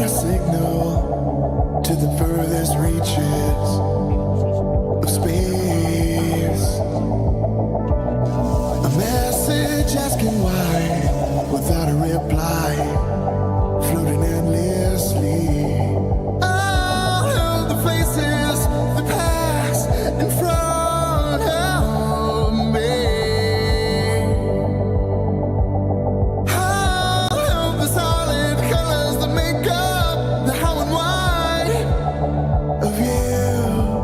signal to the furthest reaches of space. A message asking why, without a reply, floating endlessly. All of the places, the past in front of me. All of the solid colors that make up the how and why of you.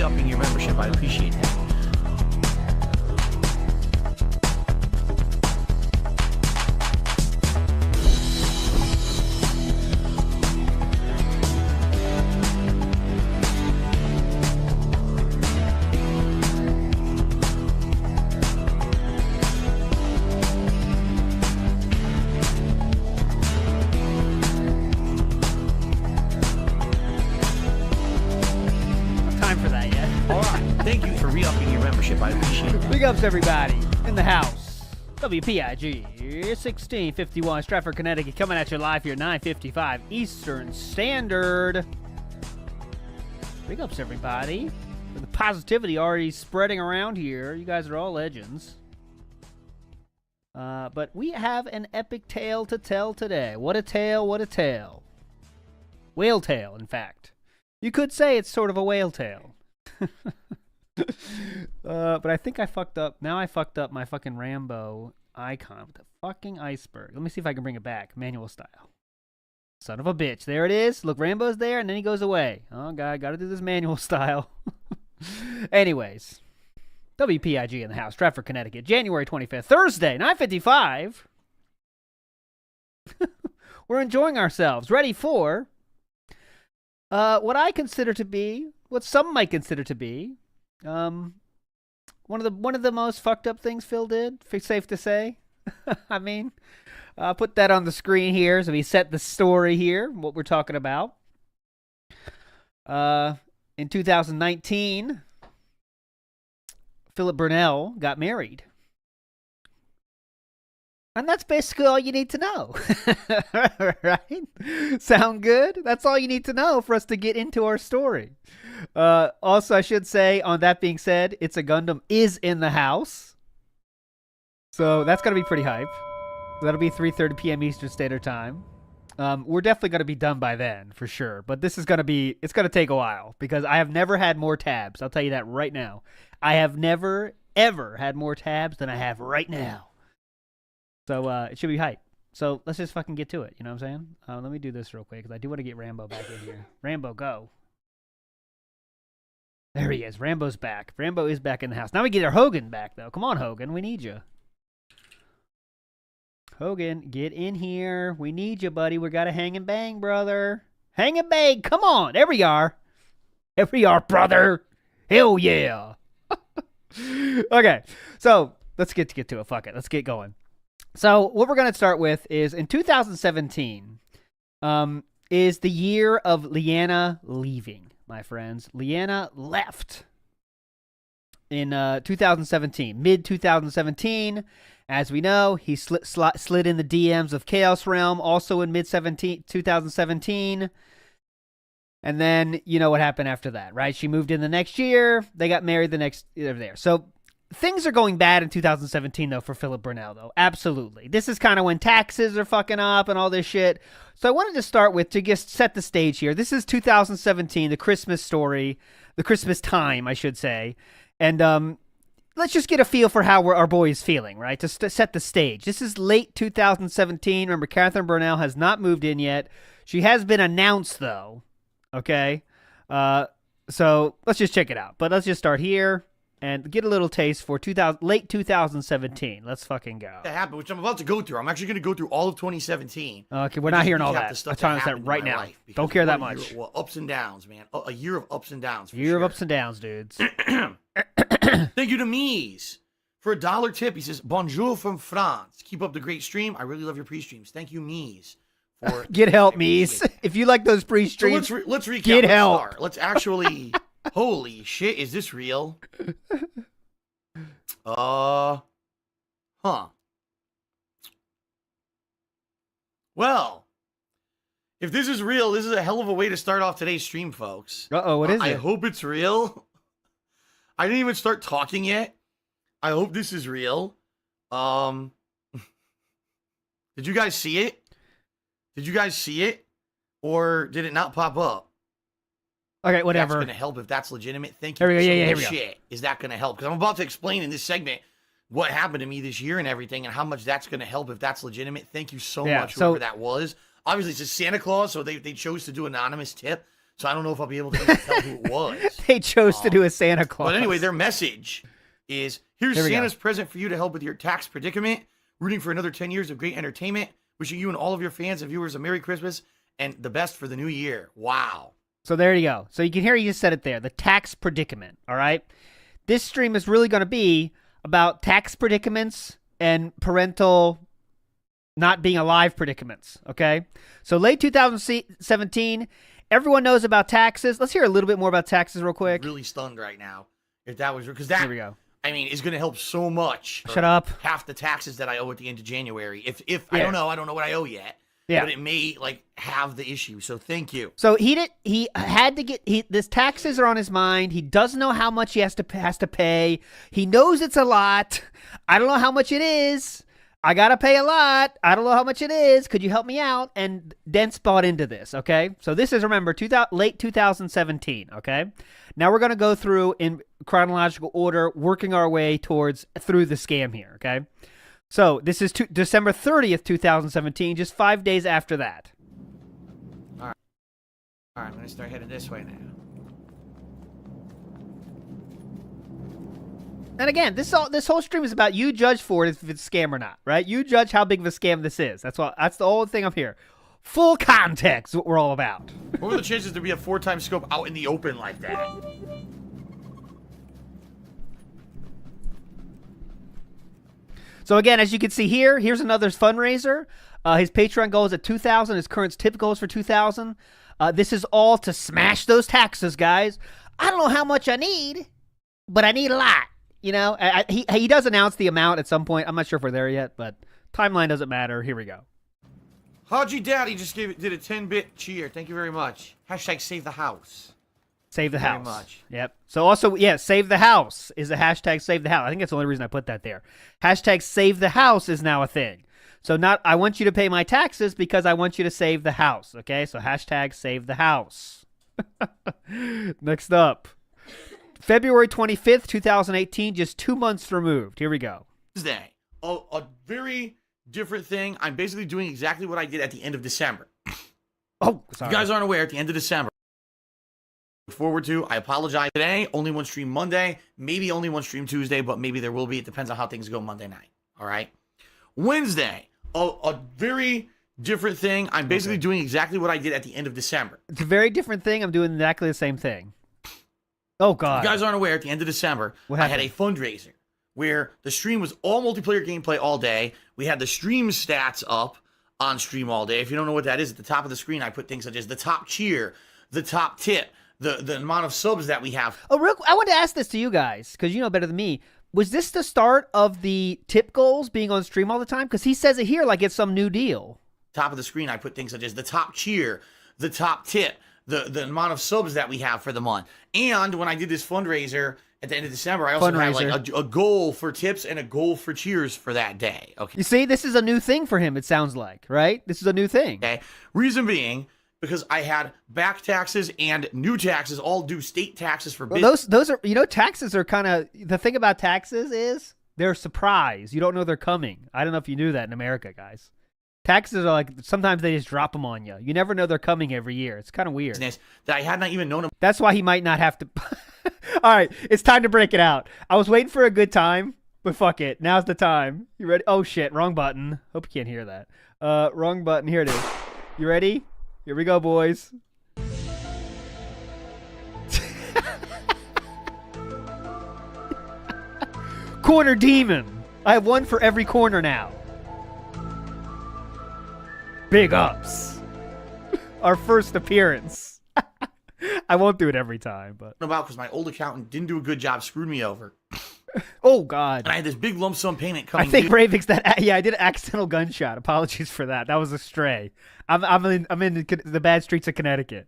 re-upping your membership. I appreciate that. Big ups, everybody in the house. WPIG 1651 Stratford, Connecticut, coming at you live here 9:55 Eastern Standard. Big ups, everybody. The positivity already spreading around here. You guys are all legends. But we have an epic tale to tell today. What a tale, what a tale. Whale tale, in fact. You could say it's sort of a whale tale. But I think I fucked up. Now I fucked up my fucking Rambo icon with the fucking iceberg. Let me see if I can bring it back. Manual style. Son of a bitch. There it is. Look, Rambo's there, and then he goes away. Oh, God. Got to do this manual style. Anyways. WPIG in the house. Stratford, Connecticut. January 25th. Thursday, 9:55. We're enjoying ourselves. Ready for what I consider to be, what some might consider to be, one of the most fucked up things Phil did. Safe to say. I mean, I'll put that on the screen here so we set the story here. What we're talking about. In 2019, Philip Burnell got married. And that's basically all you need to know. Right? Sound good? That's all you need to know for us to get into our story. Also, I should say, on that being said, It's a Gundam is in the house. So that's going to be pretty hype. That'll be 3:30 p.m. Eastern Standard Time. We're definitely going to be done by then, for sure. But this is going to be, it's going to take a while because I have never had more tabs. I'll tell you that right now. I have never, ever had more tabs than I have right now. So it should be hype. So let's just fucking get to it. You know what I'm saying? Let me do this real quick because I do want to get Rambo back in here. Rambo, go. There he is. Rambo's back. Rambo is back in the house. Now we get our Hogan back, though. Come on, Hogan. We need you. Hogan, get in here. We need you, buddy. We got to hang and bang, brother. Hang and bang. Come on. There we are. There we are, brother. Hell yeah. Okay. So let's get to it. Fuck it. Let's get going. So what we're going to start with is in 2017 is the year of Leanna leaving, my friends. Leanna left in 2017, mid-2017. As we know, he slid in the DMs of Chaos Realm, also in mid-2017. And then, you know what happened after that, right? She moved in the next year. They got married the next year there. So things are going bad in 2017, though, for Philip Burnell, though. Absolutely. This is kind of when taxes are fucking up and all this shit. So I wanted to start with, to just set the stage here. This is 2017, the Christmas story, the Christmas time, I should say. And let's just get a feel for how our boy is feeling, right? To set the stage. This is late 2017. Remember, Catherine Burnell has not moved in yet. She has been announced, though. Okay? So let's just check it out. But let's just start here and get a little taste for late 2017. Let's fucking go. That happened, which I'm about to go through. I'm actually going to go through all of 2017. Okay, we're not hearing all that. I'm telling us that right now. Don't care that much. Well, ups and downs, man. A year of ups and downs. Year of ups and downs, dudes. Thank you to Mies for a $1 tip. He says, "Bonjour from France. Keep up the great stream. I really love your pre-streams. Thank you, Mies." For get help, Mies. If you like those pre-streams, so let's recap. Get help. Let's actually. Holy shit! Is this real? Huh. Well, if this is real, this is a hell of a way to start off today's stream, folks. What is it? I hope it's real. I didn't even start talking yet. I hope this is real. Did you guys see it? Did you guys see it? Or did it not pop up? Okay, whatever. That's going to help if that's legitimate. Thank you. There we go. So yeah, no here we go. shit. Is that going to help? Because I'm about to explain in this segment what happened to me this year and everything and how much that's going to help if that's legitimate. Thank you so much, whoever that was. Obviously, it's a Santa Claus, so they chose to do anonymous tip. so I don't know if I'll be able to even tell who it was. They chose to do a Santa Claus. But anyway, their message is, here's Here we Santa's go. present for you to help with your tax predicament. Rooting for another 10 years of great entertainment. Wishing you and all of your fans and viewers a Merry Christmas and the best for the new year. Wow. So there you go. So you can hear you just said it there. The tax predicament, all right? This stream is really going to be about tax predicaments and parental not being alive predicaments, okay? So late 2017, everyone knows about taxes. Let's hear a little bit more about taxes real quick. I'm really stunned right now. If that was, because that, Here we go. I mean, is going to help so much. Shut up. Half the taxes that I owe at the end of January. If I Yeah. don't know what I owe yet. Yeah. But it may like have the issue. So thank you. So he had to get this taxes are on his mind. He doesn't know how much he has to pay. He knows it's a lot. I don't know how much it is. I got to pay a lot. I don't know how much it is. Could you help me out? And Dent's bought into this, okay? So this is, remember, late 2017, okay? Now we're going to go through in chronological order, working our way through the scam here, okay? So this is December 30th, 2017, just 5 days after that. All right, I'm going to start heading this way now. And again, this whole stream is about you judge for it if it's a scam or not, right? You judge how big of a scam this is. That's the whole thing I'm here. Full context is what we're all about. What were the chances to be a 4-time scope out in the open like that? So again, as you can see here, here's another fundraiser. His Patreon goal is at 2,000. His current tip goal is for 2,000. This is all to smash those taxes, guys. I don't know how much I need, but I need a lot. You know, he does announce the amount at some point. I'm not sure if we're there yet, but timeline doesn't matter. Here we go. Haji Daddy just did a 10-bit cheer. Thank you very much. Hashtag save the house. Save the Very house. much. Yep. So also, yeah, save the house is a hashtag save the house. I think that's the only reason I put that there. Hashtag save the house is now a thing. So not I want you to pay my taxes because I want you to save the house. Okay. So hashtag save the house. Next up. February 25th, 2018, just 2 months removed. Here we go. Wednesday. A very different thing. I'm basically doing exactly what I did at the end of December. Oh, If sorry. you guys aren't aware, at the end of December, look forward to, I apologize today, only one stream Monday, maybe only one stream Tuesday, but maybe there will be. It depends on how things go Monday night. All right. Wednesday. A very different thing. I'm basically doing exactly what I did at the end of December. It's a very different thing. I'm doing exactly the same thing. Oh, God. If you guys aren't aware, at the end of December, What I had a happened? fundraiser where the stream was all multiplayer gameplay all day. We had the stream stats up on stream all day. If you don't know what that is, at the top of the screen, I put things such as the top cheer, the top tip, the amount of subs that we have. Oh, I want to ask this to you guys because you know better than me. Was this the start of the tip goals being on stream all the time? Because he says it here like it's some new deal. Top of the screen, I put things such as the top cheer, the top tip, the amount of subs that we have for the month. And when I did this fundraiser at the end of December, I also had like a goal for tips and a goal for cheers for that day. Okay. You see, this is a new thing for him, it sounds like, right? This is a new thing. Okay. Reason being, because I had back taxes and new taxes all due state taxes for Well, business. those are, you know, taxes are kind of, the thing about taxes is they're a surprise. You don't know they're coming. I don't know if you knew that in America, guys. Taxes are like, sometimes they just drop them on you. You never know they're coming every year. It's kind of weird. That I had not even known. That's why he might not have to. All right, it's time to break it out. I was waiting for a good time, but fuck it. Now's the time. You ready? Oh, shit. Wrong button. Hope you can't hear that. Wrong button. Here it is. You ready? Here we go, boys. Corner Demon. I have one for every corner now. Big ups. Our first appearance. I won't do it every time, but About because my old accountant didn't do a good job, screwed me over, oh god. and I had this big lump sum payment I coming think due. Bravix I did an accidental gunshot. Apologies for that. That was a stray. I'm in the bad streets of Connecticut.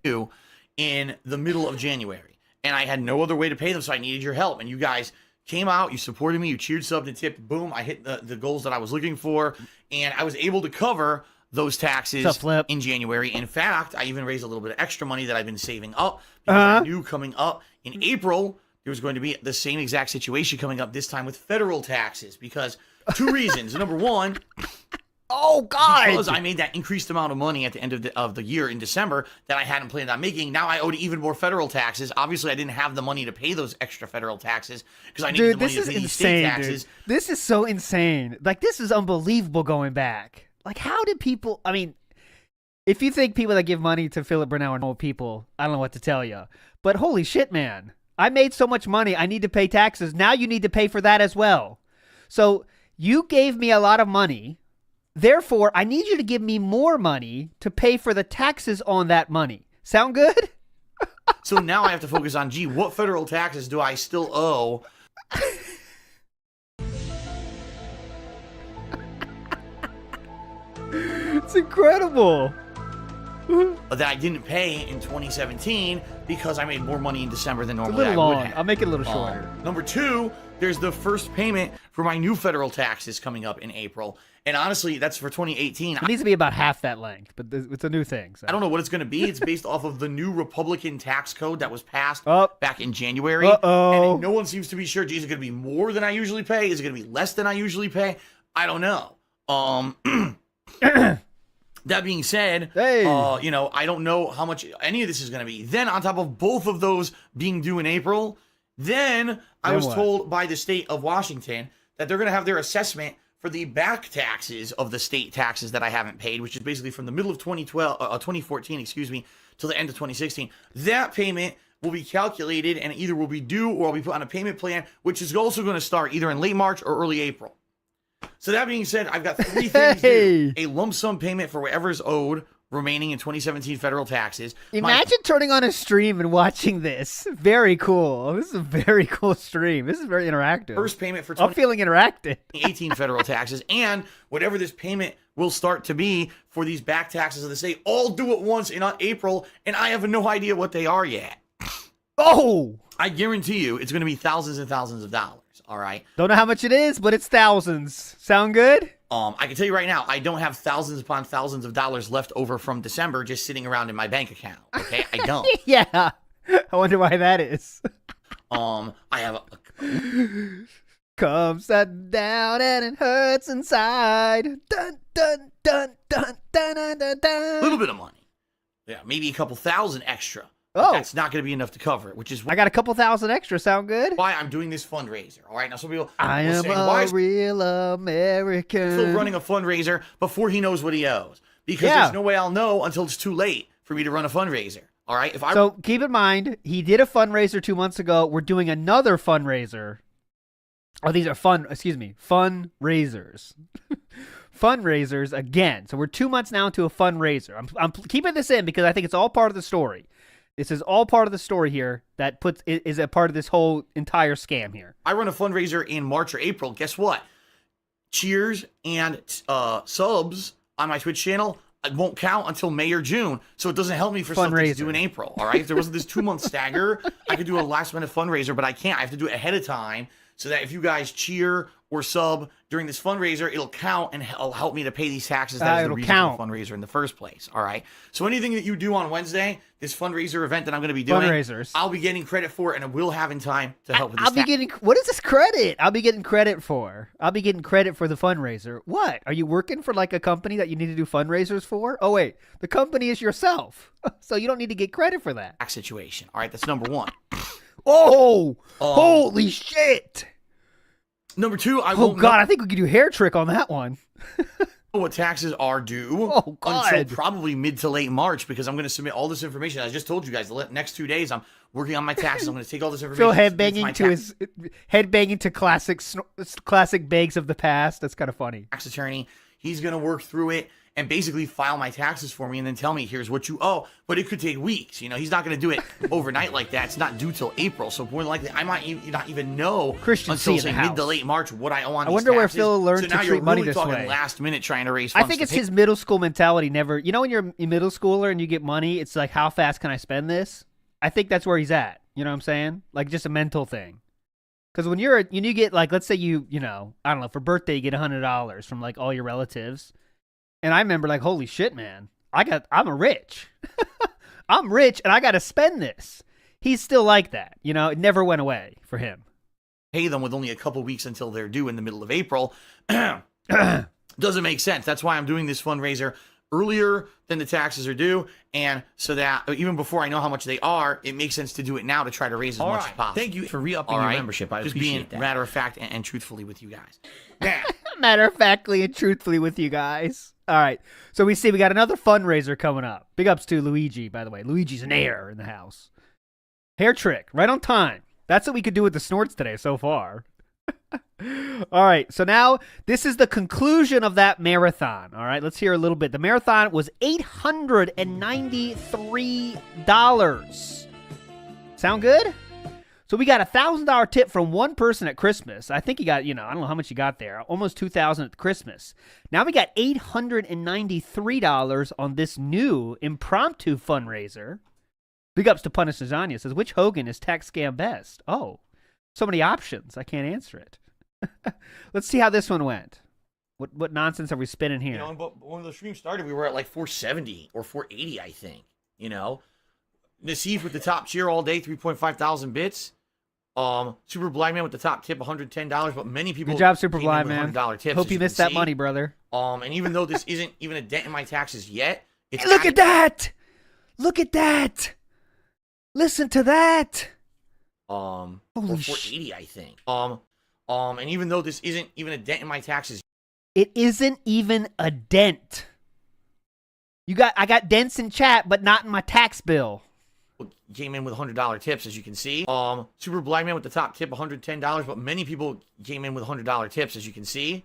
In the middle of January, and I had no other way to pay them, so I needed your help. And you guys came out, you supported me, you cheered, subbed, and tipped. Boom! I hit the goals that I was looking for, and I was able to cover those taxes What's up, Flip? in January. In fact, I even raised a little bit of extra money that I've been saving up because I knew coming up in April there was going to be the same exact situation coming up this time with federal taxes because two reasons. Number one, Oh, God. Because I made that increased amount of money at the end of the year in December that I hadn't planned on making. Now I owed even more federal taxes. Obviously, I didn't have the money to pay those extra federal taxes because I needed the money to pay these state taxes. Dude. This is so insane. Like, this is unbelievable going back. Like, how did people... I mean, if you think people that give money to Philip Burnell are normal people, I don't know what to tell you. But holy shit, man. I made so much money. I need to pay taxes. Now you need to pay for that as well. So you gave me a lot of money. Therefore, I need you to give me more money to pay for the taxes on that money. Sound good? So now I have to focus on, gee, what federal taxes do I still owe? It's incredible. That I didn't pay in 2017 because I made more money in December than It's a normally little I would long. have. I'll make it a little shorter. Number two, there's the first payment for my new federal taxes coming up in April. And honestly, that's for 2018. It needs to be about half that length, but it's a new thing. So. I don't know what it's going to be. It's based off of the new Republican tax code that was passed back in January. And no one seems to be sure, geez, is it going to be more than I usually pay? Is it going to be less than I usually pay? I don't know. That being said, I don't know how much any of this is going to be. Then on top of both of those being due in April, then I was told by the state of Washington that they're going to have their assessment for the back taxes of the state taxes that I haven't paid, which is basically from the middle of 2014, till the end of 2016. That payment will be calculated and either will be due or I'll be put on a payment plan, which is also going to start either in late March or early April. So that being said, I've got three things due. A lump sum payment for whatever's owed remaining in 2017 federal taxes. Imagine turning on a stream and watching this. Very cool. This is a very cool stream. This is very interactive. First payment for I'm feeling interactive. 2018 federal taxes and whatever this payment will start to be for these back taxes of the state, all due at once in April, and I have no idea what they are yet. Oh! I guarantee you it's going to be thousands and thousands of dollars. All right. Don't know how much it is, but it's thousands. Sound good? I can tell you right now, I don't have thousands upon thousands of dollars left over from December just sitting around in my bank account. Okay, I don't. Yeah. I wonder why that is. I have Comes that down and it hurts inside. Dun dun dun dun dun dun dun dun. a little bit of money. Yeah, maybe a couple thousand extra. Oh, that's not going to be enough to cover it, which is I got a couple thousand extra. Sound good? why I'm doing this fundraiser. All right, now some people I will am say, why a is real American. Phil running a fundraiser before he knows what he owes? Because there's no way I'll know until it's too late for me to run a fundraiser. All right, So keep in mind, he did a fundraiser 2 months ago. We're doing another fundraiser. Oh, these are fundraisers. Fundraisers again. So we're 2 months now into a fundraiser. I'm keeping this in because I think it's all part of the story. This is all part of the story here that is a part of this whole entire scam here. I run a fundraiser in March or April. Guess what? Cheers and subs on my Twitch channel won't count until May or June, so it doesn't help me for something to do in April. All right, if there wasn't this 2 month stagger, I could do a last minute fundraiser, but I can't. I have to do it ahead of time so that if you guys cheer or sub during this fundraiser, it'll count and it'll help me to pay these taxes. That is the reason for the fundraiser in the first place. All right. So anything that you do on Wednesday, this fundraiser event that I'm going to be doing, I'll be getting credit for, and I will have in time to help with this. What is this credit? I'll be getting credit for. I'll be getting credit for the fundraiser. What? Are you working for like a company that you need to do fundraisers for? Oh wait, the company is yourself, so you don't need to get credit for that. Tax situation. All right, that's number one. Oh, holy shit. Number two, I think we could do hair trick on that one. What taxes are due until probably mid to late March because I'm going to submit all this information. I just told you guys the next 2 days I'm working on my taxes. I'm going to take all this information. Phil headbanging to classic bags of the past. That's kind of funny. Tax attorney, he's going to work through it and basically file my taxes for me and then tell me, here's what you owe. But it could take weeks. You know, he's not going to do it overnight like that. It's not due till April. So more than likely, I might not even know until say mid to late March what I owe on these taxes. I wonder where Phil learned to treat money this way. So now you're really talking last minute trying to raise funds. I think it's his middle school mentality. Never, you know, when you're a middle schooler and you get money, it's like, how fast can I spend this? I think that's where he's at. You know what I'm saying? Like just a mental thing. Because when you get like, let's say you know, I don't know, for birthday you get $100 from like all your relatives. And I remember like, holy shit, man, I'm rich. I'm rich and I got to spend this. He's still like that. You know, it never went away for him. Pay them with only a couple weeks until they're due in the middle of April. doesn't make sense. That's why I'm doing this fundraiser earlier than the taxes are due, and so that even before I know how much they are, it makes sense to do it now to try to raise as much as possible. Thank you for re-upping your membership. I Just appreciate being that. matter of fact and truthfully with you guys. Now, Matter of factly and truthfully with you guys. All right. So we see we got another fundraiser coming up. Big ups to Luigi, by the way. Luigi's an heir in the house. Hair trick, right on time. That's what we could do with the snorts today so far. All right, so now this is the conclusion of that marathon. All right, let's hear a little bit. The marathon was $893. Sound good? So we got a $1,000 tip from one person at Christmas. I think he got, I don't know how much he got there. Almost $2,000 at Christmas. Now we got $893 on this new impromptu fundraiser. Big ups to Punish Lasagna. Says, which Hogan is tax scam best? Oh, so many options. I can't answer it. Let's see how this one went. What nonsense are we spinning here? When the stream started, we were at like 470 or 480, I think. Nassif with the top cheer all day, 3.5 thousand bits. Super Blind Man with the top tip, $110. But many people. Good job, Super came in Blind with Man. $100 tips, Hope you missed that money, brother. And even though this isn't even a dent in my taxes yet, it's Look at that! Look at that! Listen to that! or Holy 480, I think. And even though this isn't even a dent in my taxes, it isn't even a dent. I got dents in chat, but not in my tax bill. came in with $100 tips, as you can see. Super Blind Man with the top tip, $110, but many people came in with $100 tips, as you can see.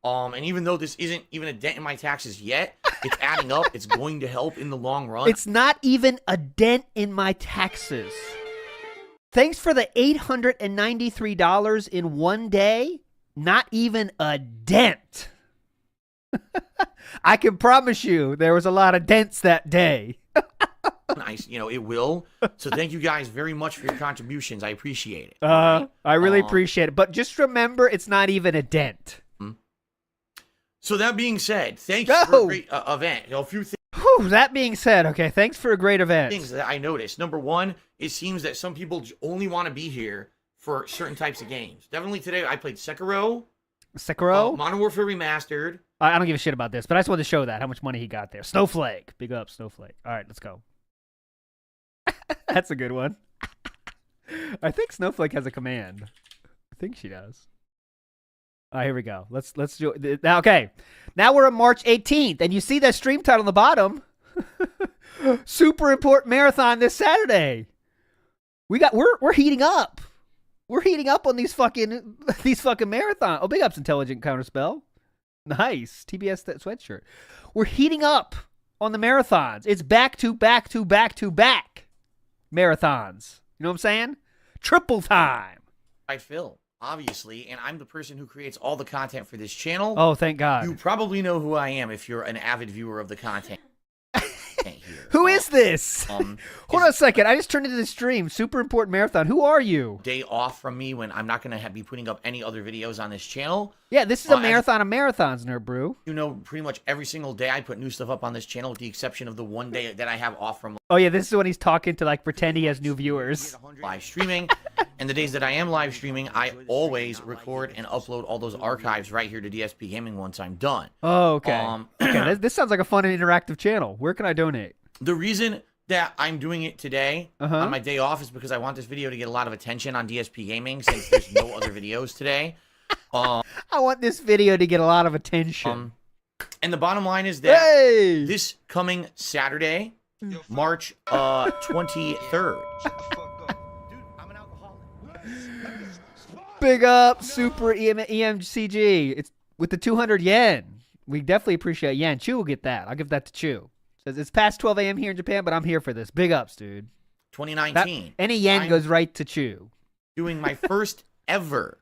And even though this isn't even a dent in my taxes yet, it's adding up. It's going to help in the long run. It's not even a dent in my taxes. Thanks for the $893 in one day. Not even a dent. I can promise you there was a lot of dents that day. Nice. It will. So thank you guys very much for your contributions. I appreciate it. I really appreciate it. But just remember, it's not even a dent. So that being said, thanks for a great event. A few That being said, okay, thanks for a great event. things that I noticed. Number one, it seems that some people only want to be here for certain types of games. Definitely today, I played Sekiro. Modern Warfare Remastered. I don't give a shit about this, but I just wanted to show that, how much money he got there. Snowflake. Big up, Snowflake. All right, let's go. That's a good one. I think Snowflake has a command. I think she does. All right, here we go. Let's do it. Now, okay. Now we're on March 18th, and you see that stream title on the bottom. Super important marathon this Saturday. We're heating up. We're heating up on these fucking marathon. Oh, big ups, Intelligent Counterspell. Nice. TBS that sweatshirt. We're heating up on the marathons. It's back to back to back to back marathons. You know what I'm saying? Triple time. By Phil, obviously, and I'm the person who creates all the content for this channel. Oh, thank God. You probably know who I am if you're an avid viewer of the content. Who is this? Hold on a second. I just turned into the stream. Super important marathon. Who are you? Day off from me when I'm not going to be putting up any other videos on this channel. Yeah, this is a marathon of marathons, Nerd Brew. Pretty much every single day I put new stuff up on this channel with the exception of the one day that I have off from Oh, yeah, this is when he's talking to, pretend he has new viewers. live streaming. And the days that I am live streaming, I always record and upload all those archives right here to DSP Gaming once I'm done. Oh, okay. Okay, this sounds like a fun and interactive channel. Where can I donate? The reason that I'm doing it today on my day off is because I want this video to get a lot of attention on DSP Gaming since there's no other videos today. I want this video to get a lot of attention. And the bottom line is that this coming Saturday, March 23rd. Big up, Super EMCG. It's with the 200 yen. We definitely appreciate yen. Chu will get that. I'll give that to Chu. Says it's past 12 a.m. here in Japan, but I'm here for this. Big ups, dude. 2019. Any yen goes right to Chu. Doing my first ever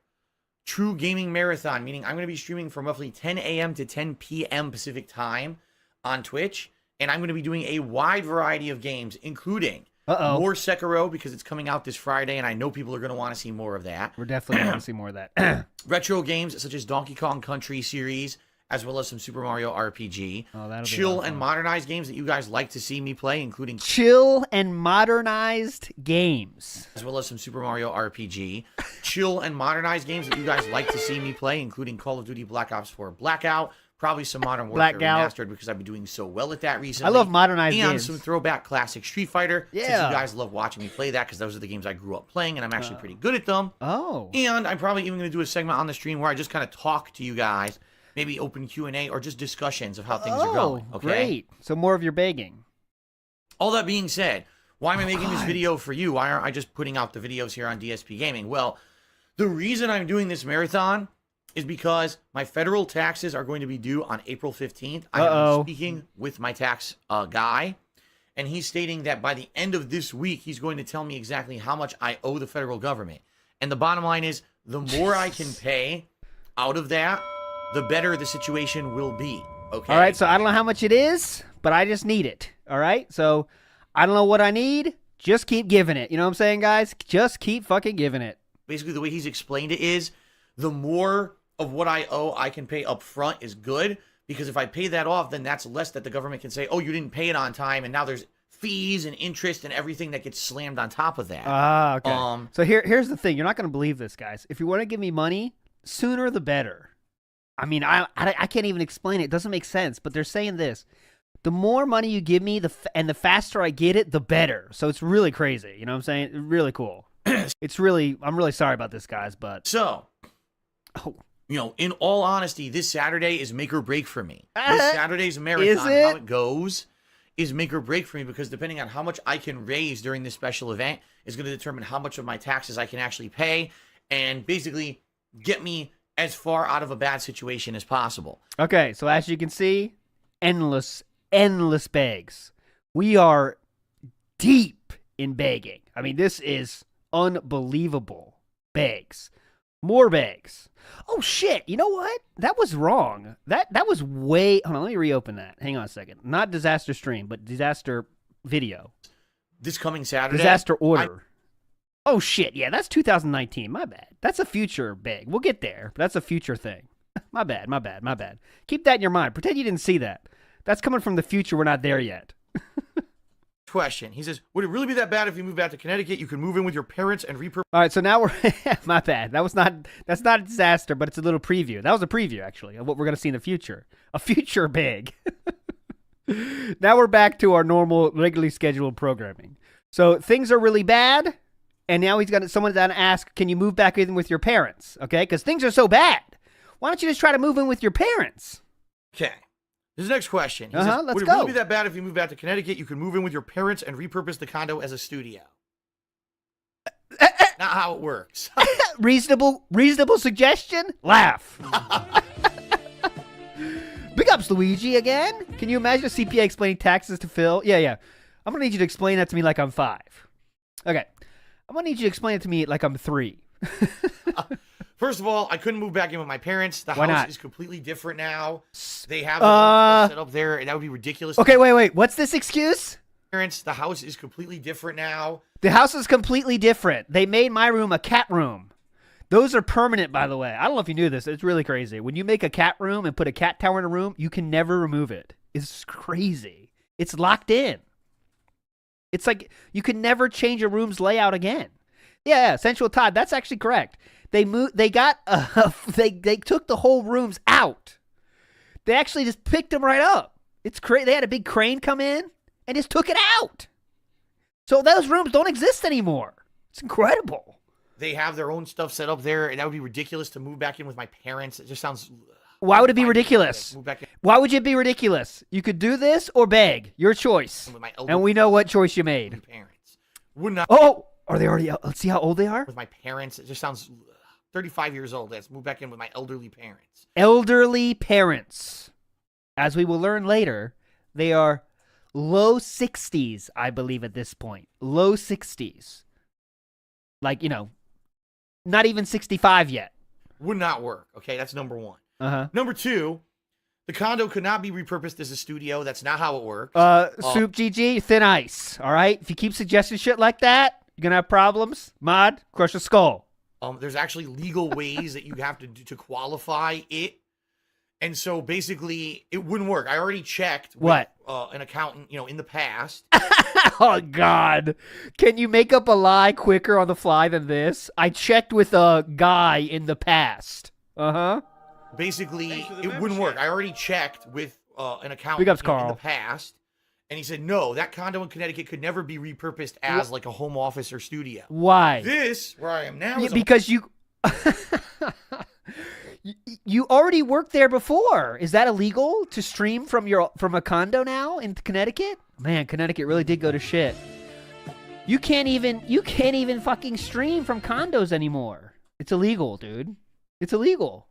true gaming marathon, meaning I'm going to be streaming from roughly 10 a.m. to 10 p.m. Pacific time on Twitch, and I'm going to be doing a wide variety of games, including more Sekiro because it's coming out this Friday, and I know people are going to want to see more of that. We're definitely going to see more of that. Retro games such as Donkey Kong Country series, as well as some Super Mario RPG. Chill and modernized games that you guys like to see me play, including chill and modernized games. As well as some Super Mario RPG. Chill and modernized games that you guys like to see me play, including Call of Duty Black Ops 4 Blackout, Probably some Modern Warfare Blackout. Remastered because I've been doing so well at that recently. I love modernized and games. some throwback classic Street Fighter. Since Yeah. you guys love watching me play that because those are the games I grew up playing and I'm actually pretty good at them. Oh. And I'm probably even going to do a segment on the stream where I just kind of talk to you guys, maybe open Q&A or just discussions of how things are going. Okay. Great. So more of your begging. All that being said, why am I making this video for you? Why aren't I just putting out the videos here on DSP Gaming? Well, the reason I'm doing this marathon is because my federal taxes are going to be due on April 15th. I am speaking with my tax guy, and he's stating that by the end of this week, he's going to tell me exactly how much I owe the federal government. And the bottom line is, the more I can pay out of that, the better the situation will be. Okay. All right, so I don't know how much it is, but I just need it. All right? So I don't know what I need. Just keep giving it. You know what I'm saying, guys? Just keep fucking giving it. Basically, the way he's explained it is, the more of what I owe I can pay up front is good, because if I pay that off, then that's less that the government can say, oh, you didn't pay it on time, and now there's fees and interest and everything that gets slammed on top of that. Ah, okay. So here's the thing. You're not going to believe this, guys. If you want to give me money, sooner the better. I mean, I can't even explain it. It doesn't make sense, but they're saying this. The more money you give me, and the faster I get it, the better. So it's really crazy. You know what I'm saying? Really cool. I'm really sorry about this, guys, but... So... Oh. You know, in all honesty, this Saturday is make or break for me. This Saturday's marathon, Is it? how it goes, is make or break for me, because depending on how much I can raise during this special event is going to determine how much of my taxes I can actually pay and basically get me as far out of a bad situation as possible. Okay, so as you can see, endless begs. We are deep in begging. I mean, this is unbelievable. Begs. More bags. Oh shit! You know what? That was wrong. That was way. Hold on, let me reopen that. Hang on a second. Not disaster stream, but disaster video. This coming Saturday. Disaster order. Oh shit! Yeah, that's 2019. My bad. That's a future bag. We'll get there, but that's a future thing. My bad. Keep that in your mind. Pretend you didn't see that. That's coming from the future. We're not there yet. Question. He says, would it really be that bad if you moved back to Connecticut? You could move in with your parents and repurpose. All right, so now we're my bad. That's not a disaster, but it's a little preview. That was a preview actually of what we're going to see in the future. A future big. Now we're back to our normal regularly scheduled programming. So things are really bad, and now someone's going to ask, can you move back in with your parents? Okay? Cuz things are so bad. Why don't you just try to move in with your parents? Okay. This is the next question. He says, Let's would it go. really be that bad if you moved back to Connecticut? You could move in with your parents and repurpose the condo as a studio. Not how it works. Reasonable suggestion? Laugh. Big ups, Luigi, again. Can you imagine a CPA explaining taxes to Phil? Yeah. I'm going to need you to explain that to me like I'm 5. Okay. I'm going to need you to explain it to me like I'm 3. First of all, I couldn't move back in with my parents. The house is completely different now. They have their set up there, and that would be ridiculous. Okay, wait. What's this excuse? Parents, the house is completely different now. The house is completely different. They made my room a cat room. Those are permanent, by the way. I don't know if you knew this. It's really crazy. When you make a cat room and put a cat tower in a room, you can never remove it. It's crazy. It's locked in. It's like you can never change a room's layout again. Yeah, Sensual Todd, that's actually correct. They took the whole rooms out. They actually just picked them right up. It's crazy. They had a big crane come in and just took it out. So those rooms don't exist anymore. It's incredible. They have their own stuff set up there, and that would be ridiculous to move back in with my parents. It just sounds... Why would it be ridiculous? Why would it be ridiculous? You could do this or beg. Your choice. And we know what choice you made. Parents. Would not... Oh! Are they already out? Let's see how old they are. With my parents. It just sounds 35 years old. Let's move back in with my elderly parents. Elderly parents. As we will learn later, they are low 60s, I believe, at this point. Low 60s. Like, not even 65 yet. Would not work. Okay, that's number 1. Uh-huh. Number 2, the condo could not be repurposed as a studio. That's not how it works. Soup GG, thin ice. All right? If you keep suggesting shit like that, you're going to have problems. Mod, crush a skull. There's actually legal ways that you have to do to qualify it. And so basically, it wouldn't work. I already checked with an accountant, in the past. Oh, God. Can you make up a lie quicker on the fly than this? I checked with a guy in the past. Uh-huh. basically it wouldn't work. I already checked with an account Big ups, in Carl. the past, and he said no, that condo in Connecticut could never be repurposed as like a home office or studio. Why? This where I am now is Because you you already worked there before. Is that illegal to stream from a condo now in Connecticut? Man, Connecticut really did go to shit. You can't even fucking stream from condos anymore. It's illegal, dude. It's illegal.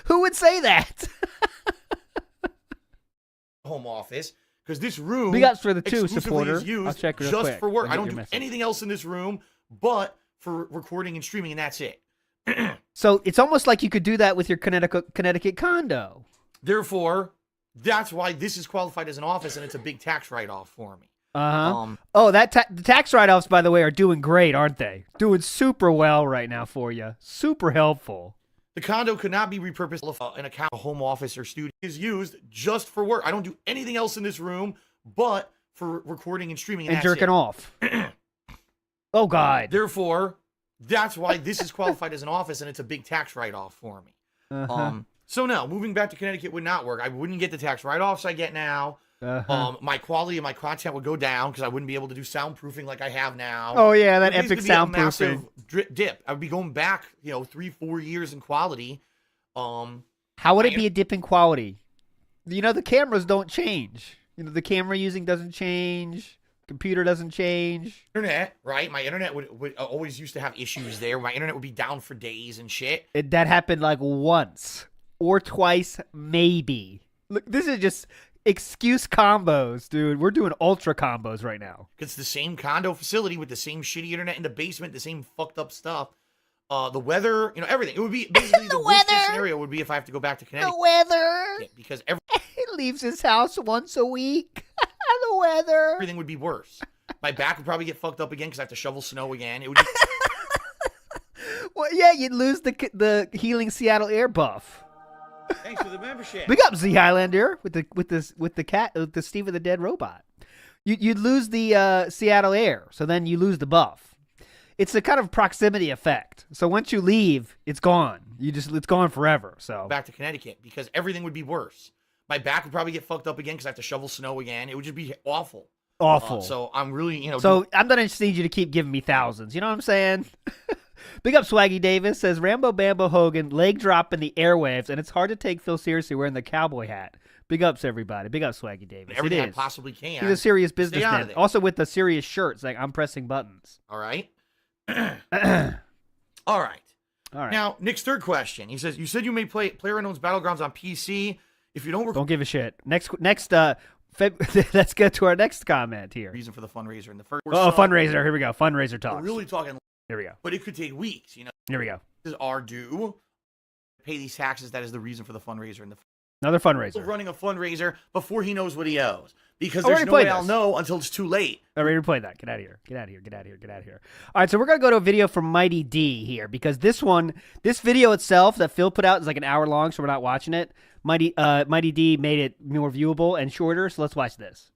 Who would say that? home office because this room Big ups for the two exclusively supporter. is used I'll check real just quick. for work. I'll I get don't your do message. anything else in this room but for recording and streaming, and that's it. So it's almost like you could do that with your Connecticut condo. Therefore, that's why this is qualified as an office, and it's a big tax write-off for me. Oh, the tax write-offs, by the way, are doing great, aren't they? Doing super well right now for you. Super helpful. The condo could not be repurposed if an account, a home office, or studio is used just for work. I don't do anything else in this room but for recording and streaming, and that's jerking it. off. Oh, God. Therefore, that's why this is qualified as an office, and it's a big tax write-off for me. So no, moving back to Connecticut would not work. I wouldn't get the tax write-offs I get now. My quality of my content would go down because I wouldn't be able to do soundproofing like I have now. Oh, yeah, that It would epic basically be a soundproofing. massive dip. I would be going back, 3-4 years in quality. How would it be a dip in quality? The cameras don't change. The camera using doesn't change. Computer doesn't change. Internet, right? My internet would always used to have issues there. My internet would be down for days and shit. That happened like once or twice, maybe. Look, this is just excuse combos, dude. We're doing ultra combos right now. It's the same condo facility with the same shitty internet in the basement, the same fucked up stuff. The weather, everything. It would be basically the worst case scenario would be if I have to go back to Connecticut. The weather. Because He leaves his house once a week. The weather. everything would be worse. My back would probably get fucked up again because I have to shovel snow again. It would be Well, yeah, you'd lose the healing Seattle air buff. Thanks for the membership. Big up Z Highlander with the Steve of the Dead robot. You'd lose the Seattle air, so then you lose the buff. It's a kind of proximity effect. So once you leave, it's gone. It's gone forever. So back to Connecticut because everything would be worse. My back would probably get fucked up again because I have to shovel snow again. It would just be awful. Awful. So I'm really, So I'm gonna just need you to keep giving me thousands. You know what I'm saying? Big up Swaggy Davis says Rambo Bambo Hogan leg drop in the airwaves, and it's hard to take Phil seriously wearing the cowboy hat. Big ups everybody. Big up Swaggy Davis. everything It I is. possibly can. He's a serious Stay out businessman. of there. Also with the serious shirts, like I'm pressing buttons. All right. All All right. right. Now, Nick's third question. He says, you said you may play PlayerUnknown's Battlegrounds on PC. If you don't Don't give a shit. Next. Let's get to our next comment here. reason for the fundraiser in the first. Oh, fundraiser. Here we go. Fundraiser We're talks. really talking, Here we go. but it could take weeks. Here we go. This are due. Pay these taxes. That is the reason for the fundraiser in the Another fundraiser. running a fundraiser before he knows what he owes because I there's already no played way I'll this. know until it's too late. I already played that. Get out of here. Get out of here. Get out of here. Get out of here. All right, so we're going to go to a video from Mighty D here because this video itself that Phil put out is like an hour long, so we're not watching it. Mighty D made it more viewable and shorter, so let's watch this.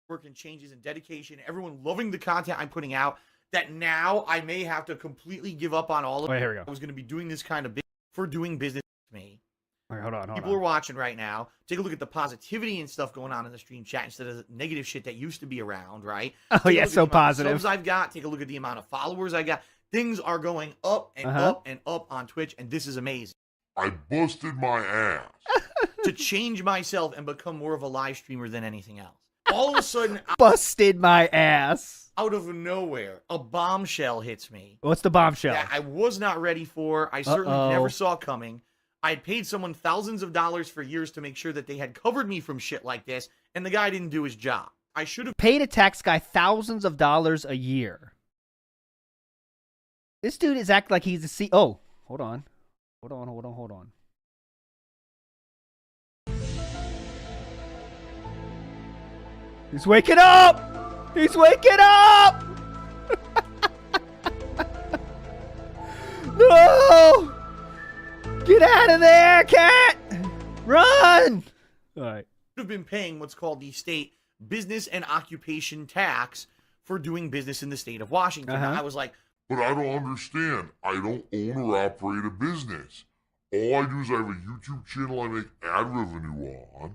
Work and changes and dedication. Everyone loving the content I'm putting out that now I may have to completely give up on all of Wait, it. here we go. I was going to be doing this kind of for doing business with me. All right, hold on. People are watching right now. Take a look at the positivity and stuff going on in the stream chat instead of the negative shit that used to be around, right? Oh, Take a yeah, look at so the amount of positive. subs I've got. Take a look at the amount of followers I got. Things are going up and up and up on Twitch, and this is amazing. I busted my ass. To change myself and become more of a live streamer than anything else. All of a sudden, Busted my ass. out of nowhere, a bombshell hits me What's the bombshell? that I was not ready for. I certainly never saw coming. I had paid someone thousands of dollars for years to make sure that they had covered me from shit like this, and the guy didn't do his job. I should have Paid a tax guy thousands of dollars a year. This dude is acting like he's a C. Oh, hold on. Hold on. He's waking up! He's waking up! No! Get out of there, cat! Run! All right. been paying what's called the state business and occupation tax for doing business in the state of Washington. I was like, But I don't understand. I don't own or operate a business. All I do is I have a YouTube channel I make ad revenue on.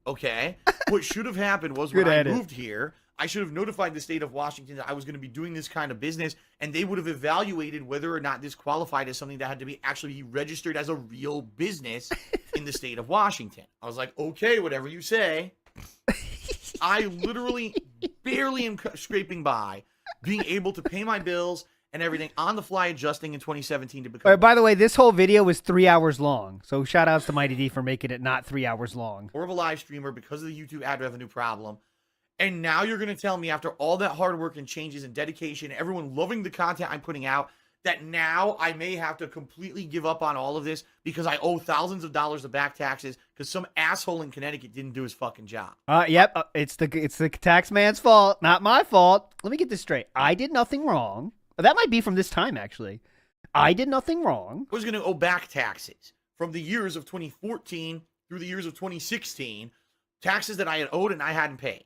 Okay. What should have happened was Good when I at it. moved here, I should have notified the state of Washington that I was going to be doing this kind of business, and they would have evaluated whether or not this qualified as something that had to be actually registered as a real business in the state of Washington. I was like, okay, whatever you say. I literally barely am scraping by, being able to pay my bills and everything on the fly, adjusting in 2017 to become. All right, by the way, this whole video was 3 hours long. So shout outs to Mighty D for making it not 3 hours long. More of a live streamer because of the YouTube ad revenue problem. And now you're going to tell me, after all that hard work and changes and dedication, everyone loving the content I'm putting out, that now I may have to completely give up on all of this because I owe thousands of dollars of back taxes because some asshole in Connecticut didn't do his fucking job. Yep, it's the tax man's fault, not my fault. Let me get this straight. I did nothing wrong. That might be from this time, actually. I did nothing wrong. I was going to owe back taxes from the years of 2014 through the years of 2016, taxes that I had owed and I hadn't paid.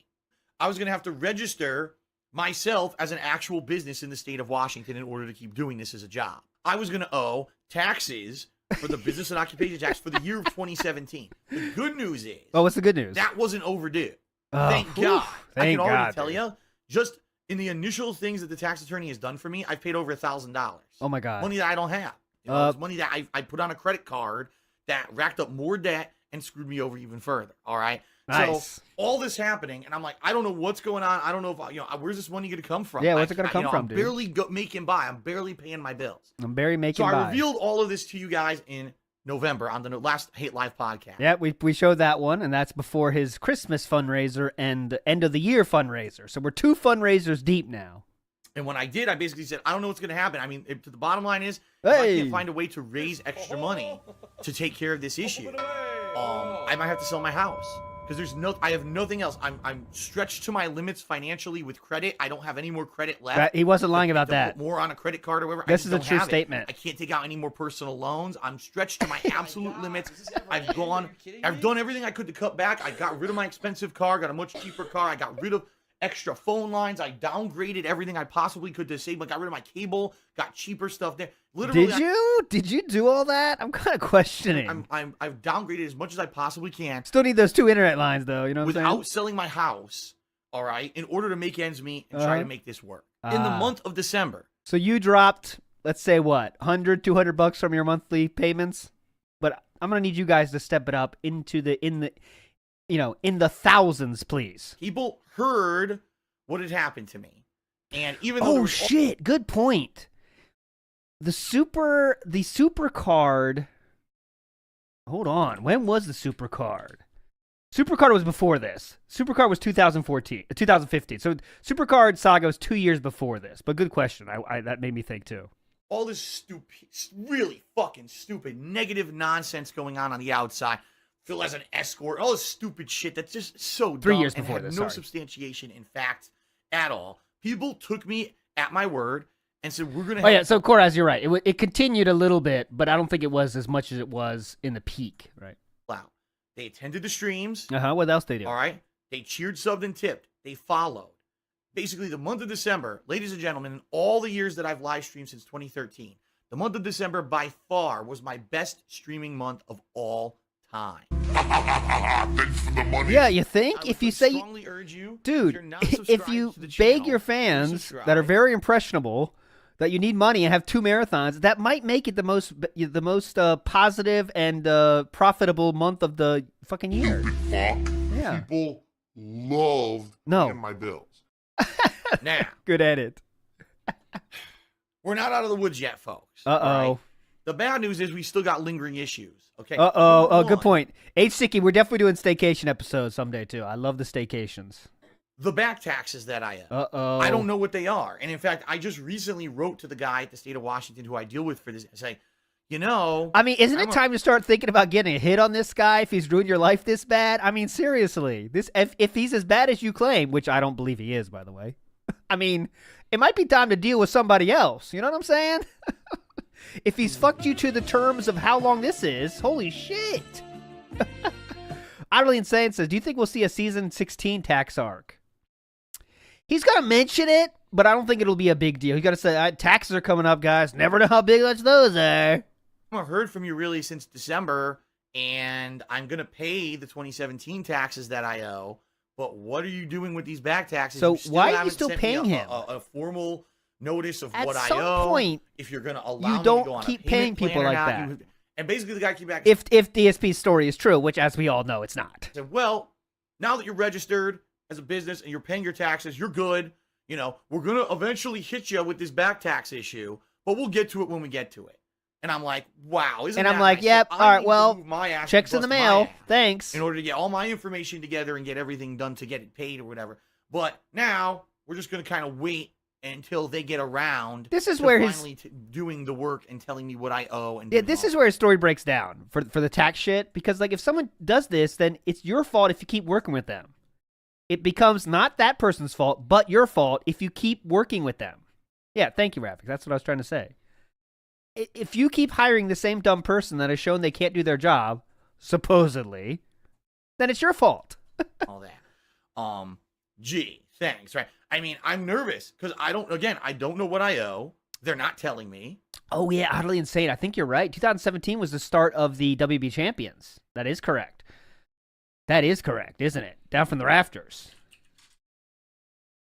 I was going to have to register myself as an actual business in the state of Washington in order to keep doing this as a job. I was going to owe taxes for the business and occupation tax for the year of 2017. The good news is, Oh, what's the good news? that wasn't overdue. Oh, Thank whew. God. I Thank can already God, tell dude. you, just in the initial things that the tax attorney has done for me, I've paid over $1,000. Oh, my God. Money that I don't have. You know, it's money that I put on a credit card that racked up more debt and screwed me over even further. All right. Nice. So all this happening, and I'm like, I don't know what's going on. I don't know if where's this money going to come from? Yeah, what's it gonna come from, I'm dude? barely making by. I'm barely paying my bills. I'm barely making So by. I revealed all of this to you guys in November on the last Hate Live podcast. Yeah, we showed that one, and that's before his Christmas fundraiser and end of the year fundraiser. So we're 2 fundraisers deep now. And when I did, I basically said, I don't know what's going to happen. I mean, the bottom line is, if I Hey. can't find a way to raise extra money to take care of this issue, I might have to sell my house because I have nothing else. I'm stretched to my limits financially with credit. I don't have any more credit left. He wasn't lying about to that. put more on a credit card or whatever. This I is a just true don't have it. statement. I can't take out any more personal loans. I'm stretched to my absolute limits. I've done everything I could to cut back. I got rid of my expensive car, got a much cheaper car. I got rid of extra phone lines. I downgraded everything I possibly could to save. I got rid of my cable, got cheaper stuff there. Literally, Did you do all that? I'm kind of questioning. I've downgraded as much as I possibly can Still need those 2 internet lines, though. You know what I'm without saying? selling my house. All right, in order to make ends meet and try to make this work. In the month of December, So you dropped, let's say, what, $100, $200 from your monthly payments? But I'm gonna need you guys to step it up into in the thousands, please. people heard what had happened to me, and even though there Oh was shit! Good point. The super card. Hold on. When was the super card? Super card was before this. Super card was 2015. So super card saga was 2 years before this. But good question. I that made me think too. all this stupid, really fucking stupid, negative nonsense going on the outside. Phil as an escort, all this stupid shit that's just so 3 dumb years and before had this, no sorry. substantiation in fact at all. People took me at my word and said, we're going to Oh yeah, so Coraz, you're right. It continued a little bit, but I don't think it was as much as it was in the peak, right? Wow. They attended the streams. What else they do? All right. They cheered, subbed, and tipped. They followed. Basically, the month of December, ladies and gentlemen, in all the years that I've live streamed since 2013, the month of December by far was my best streaming month of all time. Thanks for the money. Yeah, you think? I If would you say, strongly urge you, dude, you're not if subscribed you to the beg channel, your please fans subscribe. that are very impressionable that you need money and have 2 marathons, that might make it the most positive and profitable month of the fucking year. Fuck. Yeah. People loved No. paying my bills. Now, Good at it. we're not out of the woods yet, folks. Uh-oh. all right? The bad news is we still got lingering issues. Okay. Uh-oh. Number Oh, good one, point. H-Sticky, we're definitely doing staycation episodes someday, too. I love the staycations. The back taxes that I owe. Uh-oh. I don't know what they are. And in fact, I just recently wrote to the guy at the state of Washington who I deal with for this and say, I mean, isn't it time to start thinking about getting a hit on this guy if he's ruined your life this bad? I mean, seriously. If he's as bad as you claim, which I don't believe he is, by the way. I mean, it might be time to deal with somebody else. You know what I'm saying? If he's fucked you to the terms of how long this is, holy shit. Utterly Insane says, do you think we'll see a season 16 tax arc? He's going to mention it, but I don't think it'll be a big deal. He's got to say, taxes are coming up, guys. Never know how big much those are. haven't heard from you really since December, and I'm going to pay the 2017 taxes that I owe. But what are you doing with these back taxes? So still why are you haven't still sent me paying him? a formal notice of At what I some owe. point, if you're going to allow you me to don't go on keep a payment paying people plan or like not. that. And basically the guy came back. If DSP's story is true, which as we all know, it's not. Said, well, now that you're registered as a business and you're paying your taxes, you're good. You know, we're going to eventually hit you with this back tax issue, but we'll get to it when we get to it. And I'm like, wow. Isn't And I'm that like, nice? yep, So all right, need to well, move my ass checks and in the bust my mail. ass Thanks. in order to get all my information together and get everything done to get it paid or whatever. But now we're just going to kind of wait until they get around. This is to where his finally doing the work and telling me what I owe. And Yeah, doing this all is where his story breaks down for the tax shit. Because like, if someone does this, then it's your fault if you keep working with them. It becomes not that person's fault, but your fault if you keep working with them. Yeah, thank you, Rafik. That's what I was trying to say. If you keep hiring the same dumb person that has shown they can't do their job, supposedly, then it's your fault. all that. Gee, thanks. Right. I mean, I'm nervous because I don't know what I owe. They're not telling me. Oh, yeah, Utterly Insane. I think you're right. 2017 was the start of the WB Champions. That is correct. That is correct, isn't it? Down from the rafters.